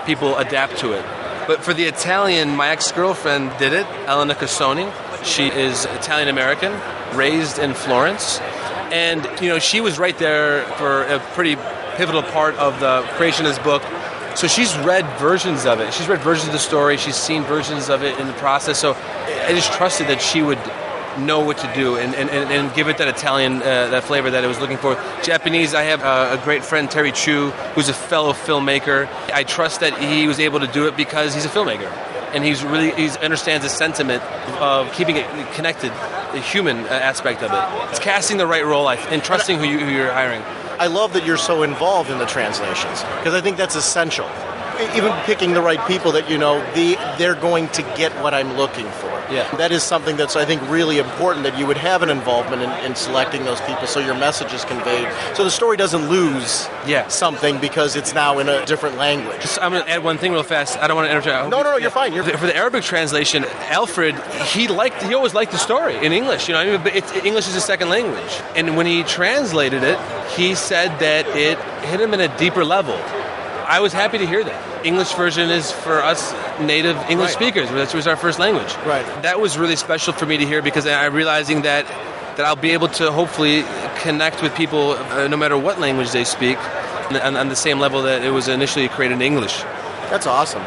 people adapt to it. But for the Italian, my ex-girlfriend did it, Elena Cassoni. She is Italian-American, raised in Florence, and she was right there for a pretty pivotal part of the creation of this book. So she's read versions of it. She's read versions of the story. She's seen versions of it in the process. So I just trusted that she would know what to do and give it that Italian, that flavor that it was looking for. Japanese, I have a great friend, Terry Chu, who's a fellow filmmaker. I trust that he was able to do it because he's a filmmaker. and he understands the sentiment of keeping it connected, the human aspect of it. It's casting the right role and trusting who you're hiring. I love that you're so involved in the translations, because I think that's essential. Even picking the right people that they're going to get what I'm looking for. Yeah. That is something that's, I think, really important, that you would have an involvement in selecting those people so your message is conveyed. So the story doesn't lose something because it's now in a different language. I'm going to add one thing real fast. I don't want to interrupt. No, you're fine. For the Arabic translation, Alfred, he always liked the story in English. But English is his second language. And when he translated it, he said that it hit him in a deeper level. I was happy to hear that. English version is for us native English speakers. That was our first language. Right. That was really special for me to hear, because I'm realizing that I'll be able to hopefully connect with people no matter what language they speak on the same level that it was initially created in English. That's awesome.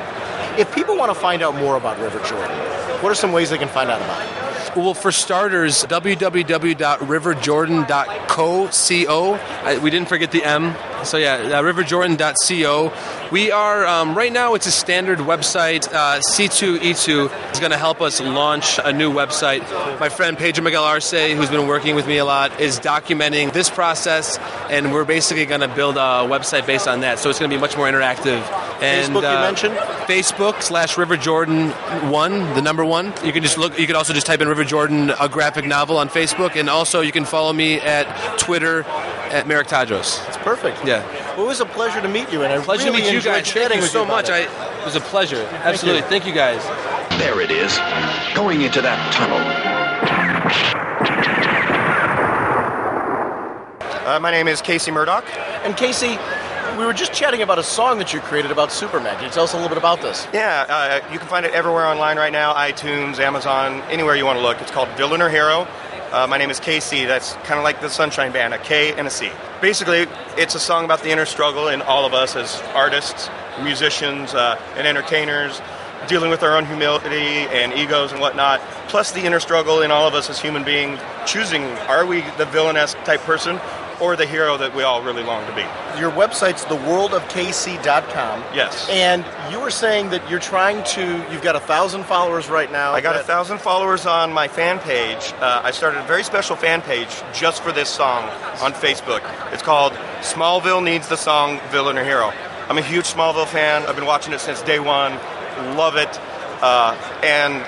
If people want to find out more about River Jordan, what are some ways they can find out about it? Well, for starters, www.riverjordan.co. We didn't forget the M. So riverjordan.co. We are, right now it's a standard website. C2E2 is going to help us launch a new website. My friend Pedro Miguel Arce, who's been working with me a lot, is documenting this process, and we're basically going to build a website based on that. So it's going to be much more interactive. And, Facebook, you mentioned? Facebook/RiverJordan1, the number 1. You can just look. You can also just type in River Jordan, a graphic novel, on Facebook, and also you can follow me at Twitter at Merik Tadros. That's perfect. Yeah. Well, it was a pleasure to meet you, and I pleasure really to meet you enjoyed guys. chatting Thank you with so you about much. it. It was a pleasure. Absolutely. Thank you guys. There it is, going into that tunnel. My name is Casey Murdock. And Casey, we were just chatting about a song that you created about Superman. Can you tell us a little bit about this? Yeah, you can find it everywhere online right now, iTunes, Amazon, anywhere you want to look. It's called Villain or Hero. My name is KC. That's kind of like the Sunshine Band, a K and a C. Basically, it's a song about the inner struggle in all of us as artists, musicians, and entertainers, dealing with our own humility and egos and whatnot, plus the inner struggle in all of us as human beings, choosing, are we the villainous type person or the hero that we all really long to be? Your website's theworldofkc.com. Yes. And you were saying that you've got 1,000 followers right now. I got 1,000 followers on my fan page. I started a very special fan page just for this song on Facebook. It's called Smallville Needs the Song, Villain or Hero. I'm a huge Smallville fan. I've been watching it since day one. Love it. And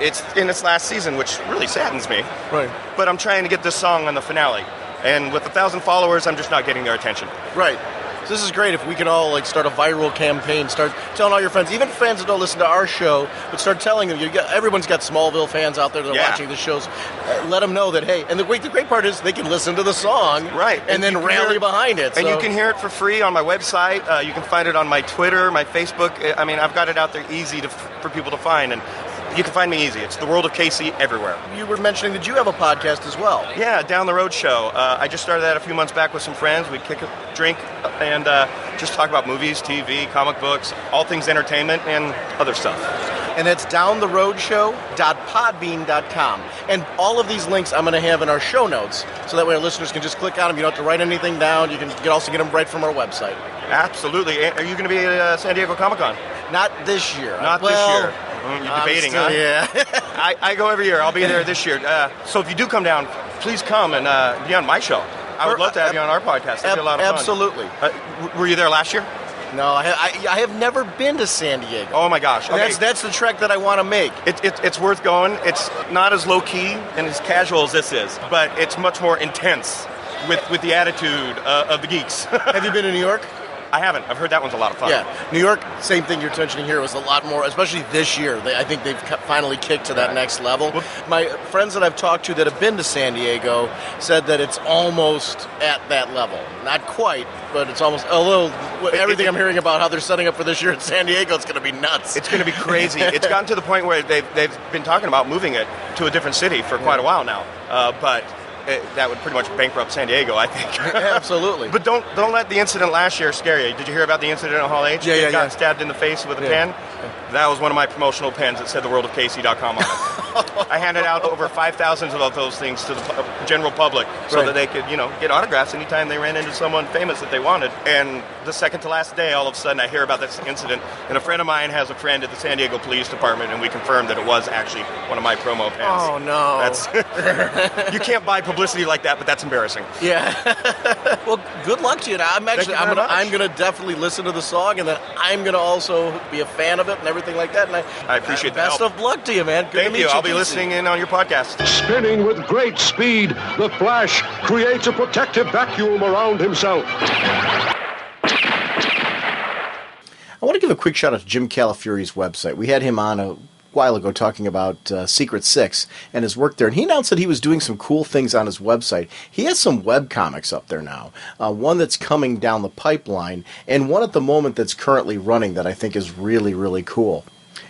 it's in its last season, which really saddens me. Right. But I'm trying to get this song on the finale. And with 1,000 followers, I'm just not getting their attention. Right. So this is great if we can all start a viral campaign, start telling all your friends, even fans that don't listen to our show, but start telling them. Everyone's got Smallville fans out there that are watching the shows. Let them know that, hey, and the great part is they can listen to the song, right, and then rally behind it. And you can hear it for free on my website. You can find it on my Twitter, my Facebook. I mean, I've got it out there easy for people to find, and you can find me easy. It's The World of KC everywhere. You were mentioning that you have a podcast as well. Yeah, Down the Road Show. I just started that a few months back with some friends. We kick a drink and just talk about movies, TV, comic books, all things entertainment, and other stuff. And that's downtheroadshow.podbean.com. And all of these links I'm going to have in our show notes, so that way our listeners can just click on them. You don't have to write anything down. You can also get them right from our website. Absolutely. Are you going to be at San Diego Comic-Con? Not this year. This year. You're debating, huh? Yeah. I go every year. I'll be there this year. So if you do come down, please come and be on my show. I would love to have you on our podcast. That'd be a lot of fun. Absolutely. Were you there last year? No, I have never been to San Diego. Oh my gosh! Okay. That's the trek that I want to make. It's worth going. It's not as low key and as casual as this is, but it's much more intense with the attitude of the geeks. Have you been to New York? I haven't. I've heard that one's a lot of fun. Yeah, New York, same thing you're mentioning here, was a lot more, especially this year. I think they've finally kicked to that next level. My friends that I've talked to that have been to San Diego said that it's almost at that level. Not quite, but it's almost, although everything I'm hearing about how they're setting up for this year in San Diego, it's going to be nuts. It's going to be crazy. It's gotten to the point where they've been talking about moving it to a different city for quite a while now. But that would pretty much bankrupt San Diego, I think. Absolutely. But don't let the incident last year scare you. Did you hear about the incident at Hall H? Yeah. Got stabbed in the face with a pen? That was one of my promotional pens that said theworldofcasey.com on it. I handed out over 5,000 of those things to the general public so that they could, get autographs anytime they ran into someone famous that they wanted. And the second to last day, all of a sudden, I hear about this incident. And a friend of mine has a friend at the San Diego Police Department, and we confirmed that it was actually one of my promo pens. Oh, no. You can't buy publicity like that, but that's embarrassing. Yeah. Well, good luck to you. I'm going to definitely listen to the song, and then I'm going to also be a fan of it and everything like that. And I appreciate the best help. of luck to you, man. Good Thank to meet you. you. I'll be listening in on your podcast. Spinning with great speed, the Flash creates a protective vacuum around himself. I want to give a quick shout out to Jim Califiore's website. We had him on a while ago talking about Secret Six and his work there, and he announced that he was doing some cool things on his website. He has some web comics up there now, one that's coming down the pipeline, and one at the moment that's currently running that I think is really, really cool.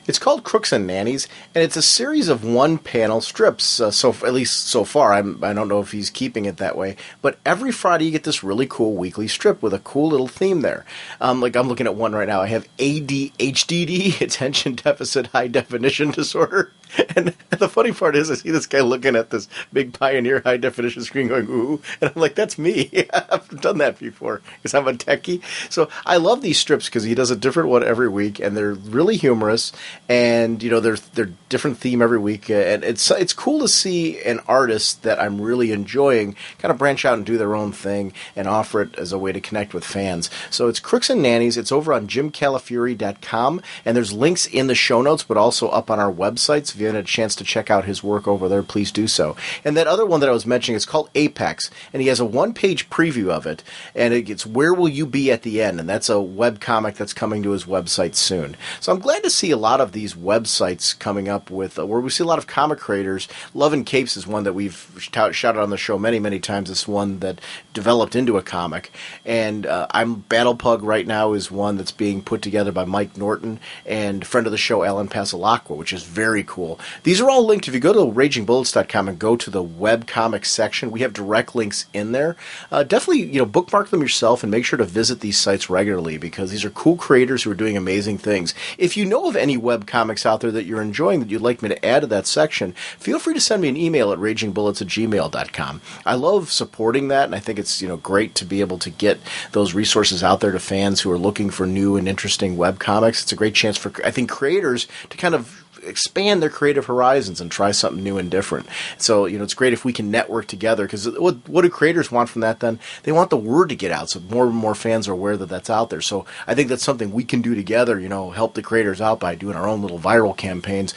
It's called Crooks and Nannies, and it's a series of one-panel strips, so at least so far. I don't know if he's keeping it that way, but every Friday you get this really cool weekly strip with a cool little theme there. Like I'm looking at one right now. I have ADHD, Attention Deficit High Definition Disorder. And the funny part is I see this guy looking at this big Pioneer high-definition screen going, ooh, and I'm like, that's me. I've done that before because I'm a techie. So I love these strips because he does a different one every week, and they're really humorous, and, they're different theme every week, and it's cool to see an artist that I'm really enjoying kind of branch out and do their own thing and offer it as a way to connect with fans. So it's Crooks and Nannies. It's over on jimcalifiore.com, and there's links in the show notes, but also up on our websites. If you had a chance to check out his work over there, please do so. And that other one that I was mentioning is called Apex, and he has a one-page preview of it, and it's Where Will You Be at the End, and that's a webcomic that's coming to his website soon. So I'm glad to see a lot of these websites coming up with where we see a lot of comic creators. Love and Capes is one that we've shouted on the show many, many times. It's one that developed into a comic, and I'm Battle Pug right now is one that's being put together by Mike Norton and friend of the show Alan Pasalacqua, which is very cool. These are all linked. If you go to ragingbullets.com and go to the webcomics section, we have direct links in there. Definitely, bookmark them yourself and make sure to visit these sites regularly because these are cool creators who are doing amazing things. If you know of any webcomics out there that you're enjoying that you'd like me to add to that section, feel free to send me an email at ragingbullets@gmail.com. I love supporting that, and I think it's great to be able to get those resources out there to fans who are looking for new and interesting webcomics. It's a great chance for, I think, creators to kind of expand their creative horizons and try something new and different. So, it's great if we can network together because what do creators want from that then? They want the word to get out so more and more fans are aware that that's out there. So I think that's something we can do together, help the creators out by doing our own little viral campaigns.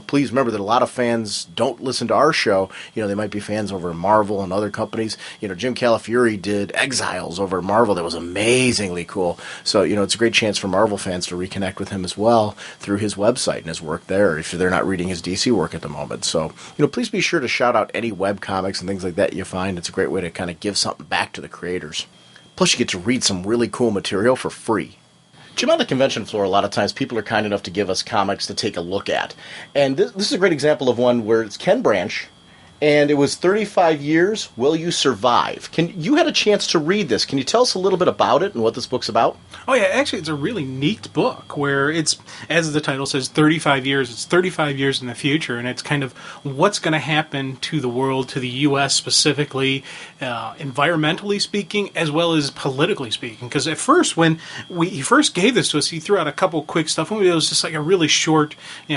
Please remember that a lot of fans don't listen to our show. They might be fans over Marvel and other companies. Jim Califiore did Exiles over at Marvel. That was amazingly cool. So, it's a great chance for Marvel fans to reconnect with him as well through his website and his work there if they're not reading his DC work at the moment. So, please be sure to shout out any web comics and things like that you find. It's a great way to kind of give something back to the creators. Plus, you get to read some really cool material for free. Jim, on the convention floor, a lot of times people are kind enough to give us comics to take a look at. And this is a great example of one where it's Ken Branch, and it was 35 Years, Will You Survive? You had a chance to read this. Can you tell us a little bit about it and what this book's about? Oh, yeah, actually, it's a really neat book where it's, as the title says, 35 years. It's 35 years in the future, and it's kind of what's going to happen to the world, to the U.S. specifically, environmentally speaking, as well as politically speaking. Because at first, when he first gave this to us, he threw out a couple quick stuff, and it was just like a really short,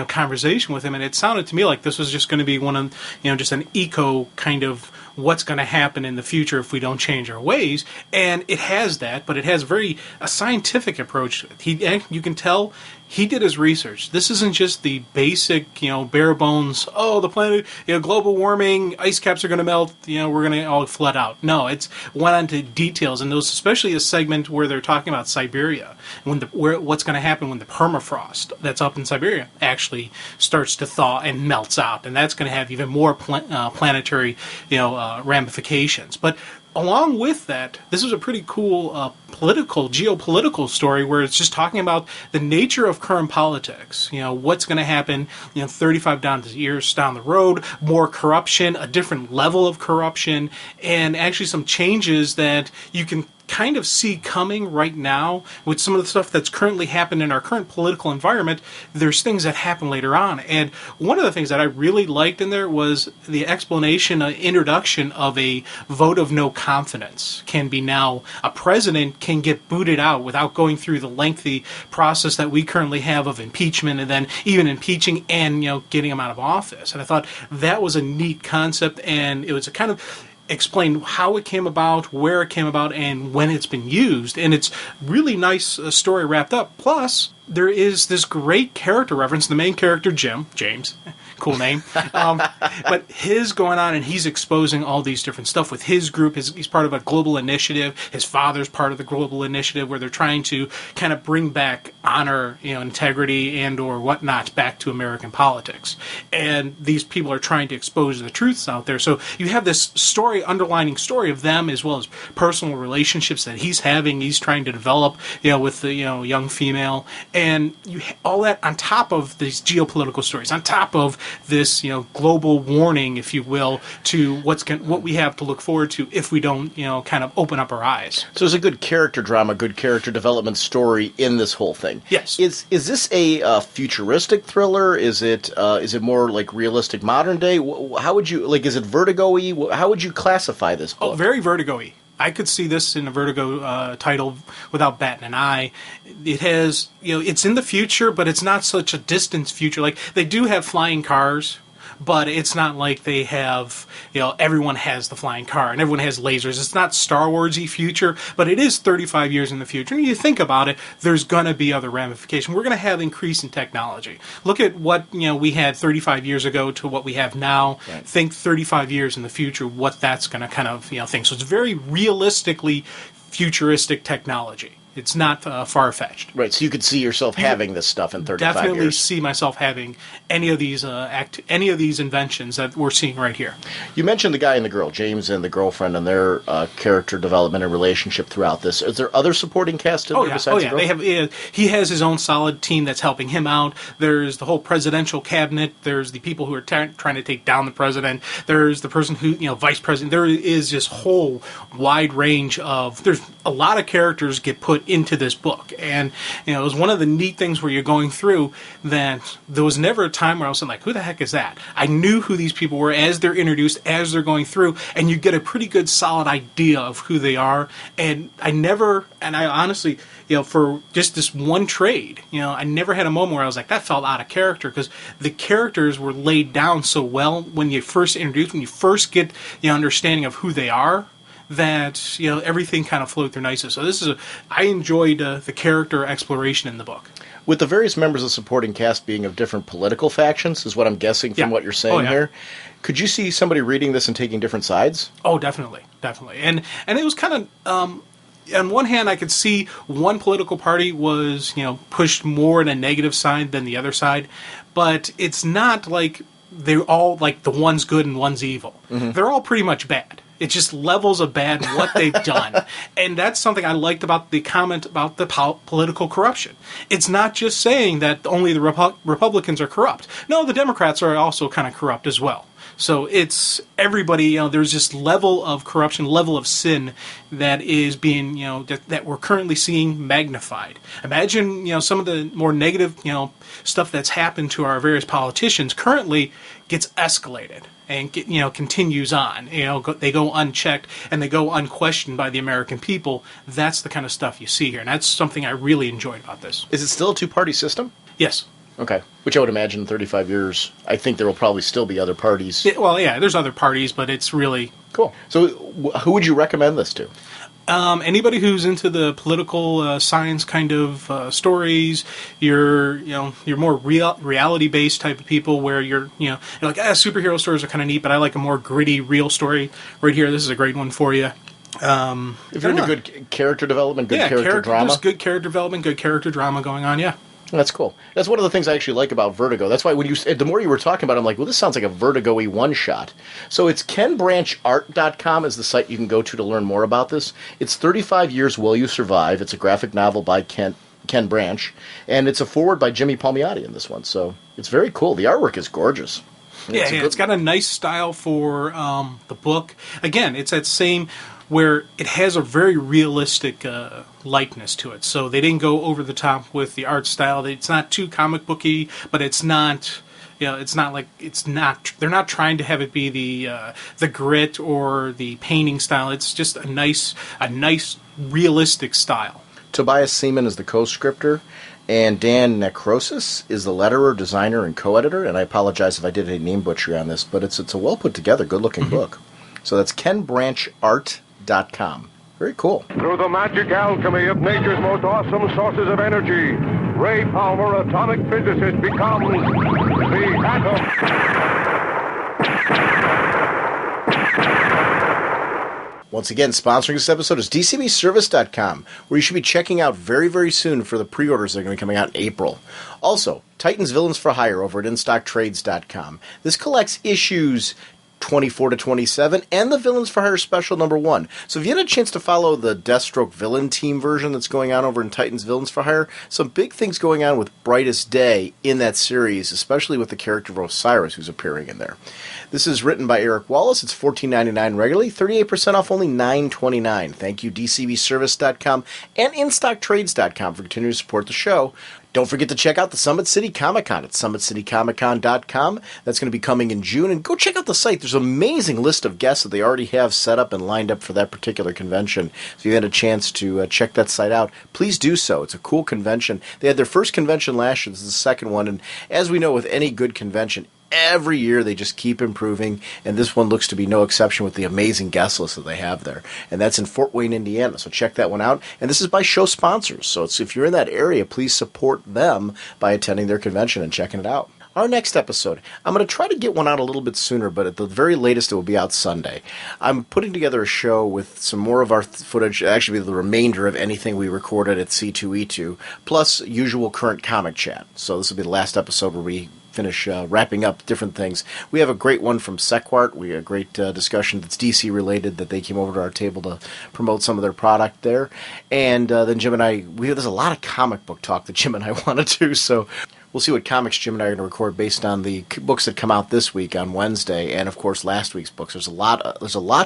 conversation with him, and it sounded to me like this was just going to be one of, just an eco kind of what's going to happen in the future if we don't change our ways. And it has that, but it has a scientific approach. You can tell he did his research. This isn't just the basic, bare bones, the planet, global warming, ice caps are going to melt, we're going to all flood out. No, it's went into details, and those, especially a segment where they're talking about Siberia, what's going to happen when the permafrost that's up in Siberia actually starts to thaw and melts out, and that's going to have even more planetary, ramifications. But along with that, this is a pretty cool geopolitical story where it's just talking about the nature of current politics. What's going to happen, 35 years down the road, more corruption, a different level of corruption, and actually some changes that you can kind of see coming right now with some of the stuff that's currently happened in our current political environment. There's things that happen later on. And one of the things that I really liked in there was the explanation, introduction of a vote of no confidence can be now, a president can get booted out without going through the lengthy process that we currently have of impeachment and then even impeaching and, getting him out of office. And I thought that was a neat concept, and it was a kind of explain how it came about, where it came about, and when it's been used. And it's really nice story wrapped up. Plus, there is this great character reference. The main character, James, cool name, but his going on and he's exposing all these different stuff with his group. He's part of a global initiative. His father's part of the global initiative where they're trying to kind of bring back honor, integrity and or whatnot back to American politics. And these people are trying to expose the truths out there. So you have this underlining story of them as well as personal relationships that he's having. He's trying to develop, with the, young female. And all that on top of these geopolitical stories, on top of this, global warning, if you will, to what we have to look forward to if we don't, kind of open up our eyes. So there's a good character drama, good character development story in this whole thing. Yes. Is this a futuristic thriller? Is it more like realistic modern day? How would you is it Vertigo-y? How would you classify this book? Oh, very Vertigo-y. I could see this in a Vertigo title without batting an eye. It has, it's in the future, but it's not such a distant future. Like, they do have flying cars, but it's not like they have, everyone has the flying car and everyone has lasers. It's not Star Wars-y future, but it is 35 years in the future. And you think about it, there's going to be other ramifications. We're going to have increase in technology. Look at what, we had 35 years ago to what we have now. Right. Think 35 years in the future, what that's going to kind of, think. So it's very realistically futuristic technology. It's not far-fetched. Right, so you could see yourself having this stuff in 35 years. Definitely see myself having any of these inventions that we're seeing right here. You mentioned the guy and the girl, James and the girlfriend, and their character development and relationship throughout this. Is there other supporting cast in there besides the girl? They have. He has his own solid team that's helping him out. There's the whole presidential cabinet. There's the people who are trying to take down the president. There's the person who, vice president. There is this whole wide range of. There's a lot of characters get put into this book, and it was one of the neat things where you're going through that there was never a time where I was like, who the heck is that? I knew who these people were as they're introduced, as they're going through, and you get a pretty good solid idea of who they are. And I honestly, for just this one trade, I never had a moment where I was like, that felt out of character, because the characters were laid down so well when you first introduce, when you first get the understanding of who they are, that everything kind of flowed through nicely. So I enjoyed the character exploration in the book. With the various members of the supporting cast being of different political factions, is what I'm guessing from what you're saying here. Could you see somebody reading this and taking different sides? Oh, definitely. And it was kind of. On one hand, I could see one political party was pushed more in a negative side than the other side, but it's not like they're all like the one's good and one's evil. Mm-hmm. They're all pretty much bad. It's just levels of bad in what they've done. And that's something I liked about the comment about the political corruption. It's not just saying that only the Republicans are corrupt. No, the Democrats are also kind of corrupt as well. So it's everybody, there's this level of corruption, level of sin that is being, that we're currently seeing magnified. Imagine, some of the more negative, stuff that's happened to our various politicians currently gets escalated and continues on. They go unchecked and they go unquestioned by the American people. That's the kind of stuff you see here, and that's something I really enjoyed about this. Is it still a two-party system? Yes. Okay. Which I would imagine in 35 years, I think there will probably still be other parties. There's other parties, but it's really... Cool. So who would you recommend this to? Anybody who's into the political science kind of stories, you're more reality-based type of people where you're like, superhero stories are kind of neat, but I like a more gritty, real story. Right here, this is a great one for you. If you're into good character development, good character drama. There's good character development, good character drama going on, yeah. That's cool. That's one of the things I actually like about Vertigo. That's why when the more you were talking about it, I'm like, well, this sounds like a Vertigo-y one-shot. So it's kenbranchart.com is the site you can go to learn more about this. It's 35 Years Will You Survive. It's a graphic novel by Ken Branch, and it's a foreword by Jimmy Palmiotti in this one. So it's very cool. The artwork is gorgeous. It's got a nice style for the book. Again, it's that same where it has a very realistic likeness to it. So they didn't go over the top with the art style. It's not too comic booky, but it's not. It's not like they're not trying to have it be the grit or the painting style. It's just a nice realistic style. Tobias Seaman is the co-scripter, and Dan Necrosis is the letterer, designer, and co-editor. And I apologize if I did a name butchery on this, but it's a well put together, good looking book. So that's KenBranchArt.com. Very cool. Through the magic alchemy of nature's most awesome sources of energy, Ray Palmer, atomic physicist, becomes the atom. Once again, sponsoring this episode is DCBService.com, where you should be checking out very, very soon for the pre-orders that are going to be coming out in April. Also, Titans Villains for Hire over at InStockTrades.com. This collects issues 24 to 27, and the Villains for Hire special #1. So if you had a chance to follow the Deathstroke villain team version that's going on over in Titans Villains for Hire, some big things going on with Brightest Day in that series, especially with the character of Osiris who's appearing in there. This is written by Eric Wallace. It's $14.99 regularly, 38% off, only $9.29. Thank you, DCBService.com and InStockTrades.com for continuing to support the show. Don't forget to check out the Summit City Comic Con at SummitCityComicCon.com. That's going to be coming in June. And go check out the site. There's an amazing list of guests that they already have set up and lined up for that particular convention. So if you had a chance to check that site out, please do so. It's a cool convention. They had their first convention last year. This is the second one. And as we know with any good convention, every year they just keep improving, and this one looks to be no exception with the amazing guest list that they have there. And that's in Fort Wayne, Indiana, so check that one out. And this is by show sponsors, so if you're in that area, please support them by attending their convention and checking it out. Our next episode, I'm going to try to get one out a little bit sooner, but at the very latest it will be out Sunday. I'm putting together a show with some more of our footage, actually the remainder of anything we recorded at C2E2, plus usual current comic chat. So this will be the last episode where we finish wrapping up different things. We have a great one from Sequart. We had a great discussion that's DC related that they came over to our table to promote some of their product there. And then Jim and I, there's a lot of comic book talk that Jim and I want to do, so we'll see what comics Jim and I are going to record based on the books that come out this week on Wednesday, and of course last week's books. There's a lot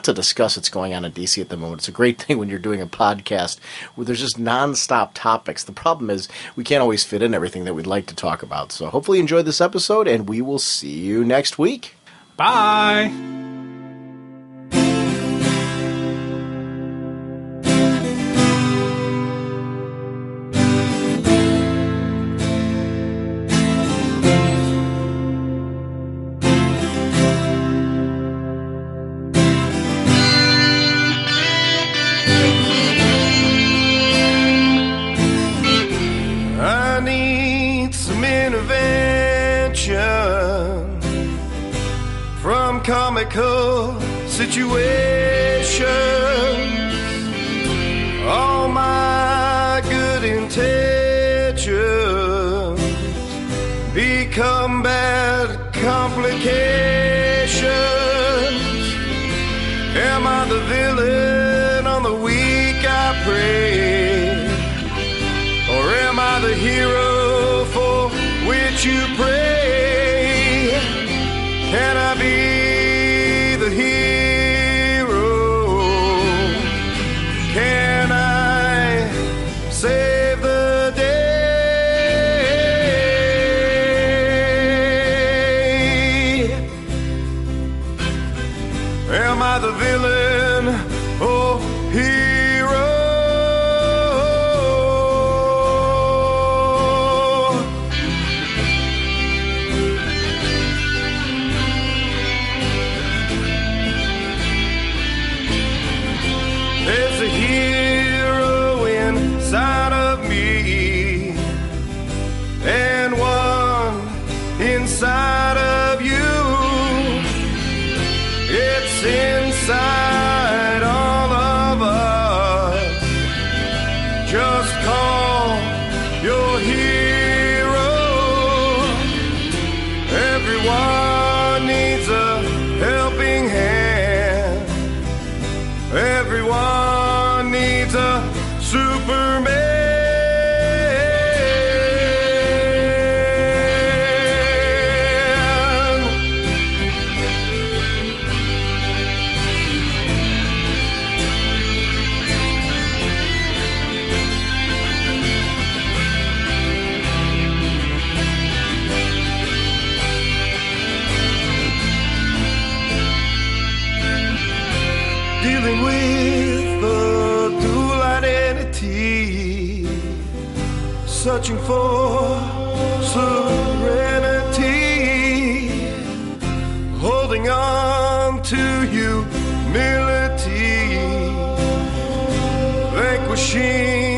to discuss that's going on in DC at the moment. It's a great thing when you're doing a podcast where there's just non-stop topics. The problem is we can't always fit in everything that we'd like to talk about. So hopefully you enjoyed this episode, and we will see you next week. Bye! Comical situations, all my good intentions become bad complications. Am I the villain on the week I pray, or am I the hero for which you pray? Can I be the hero? Can I save the day? Am I the villain or hero? There's a hero inside of me, and one inside of you. It's inside all of us. Just call your hero. Everyone needs a helping hand. Everyone needs a Superman. with a dual identity, searching for serenity, holding on to humility, vanquishing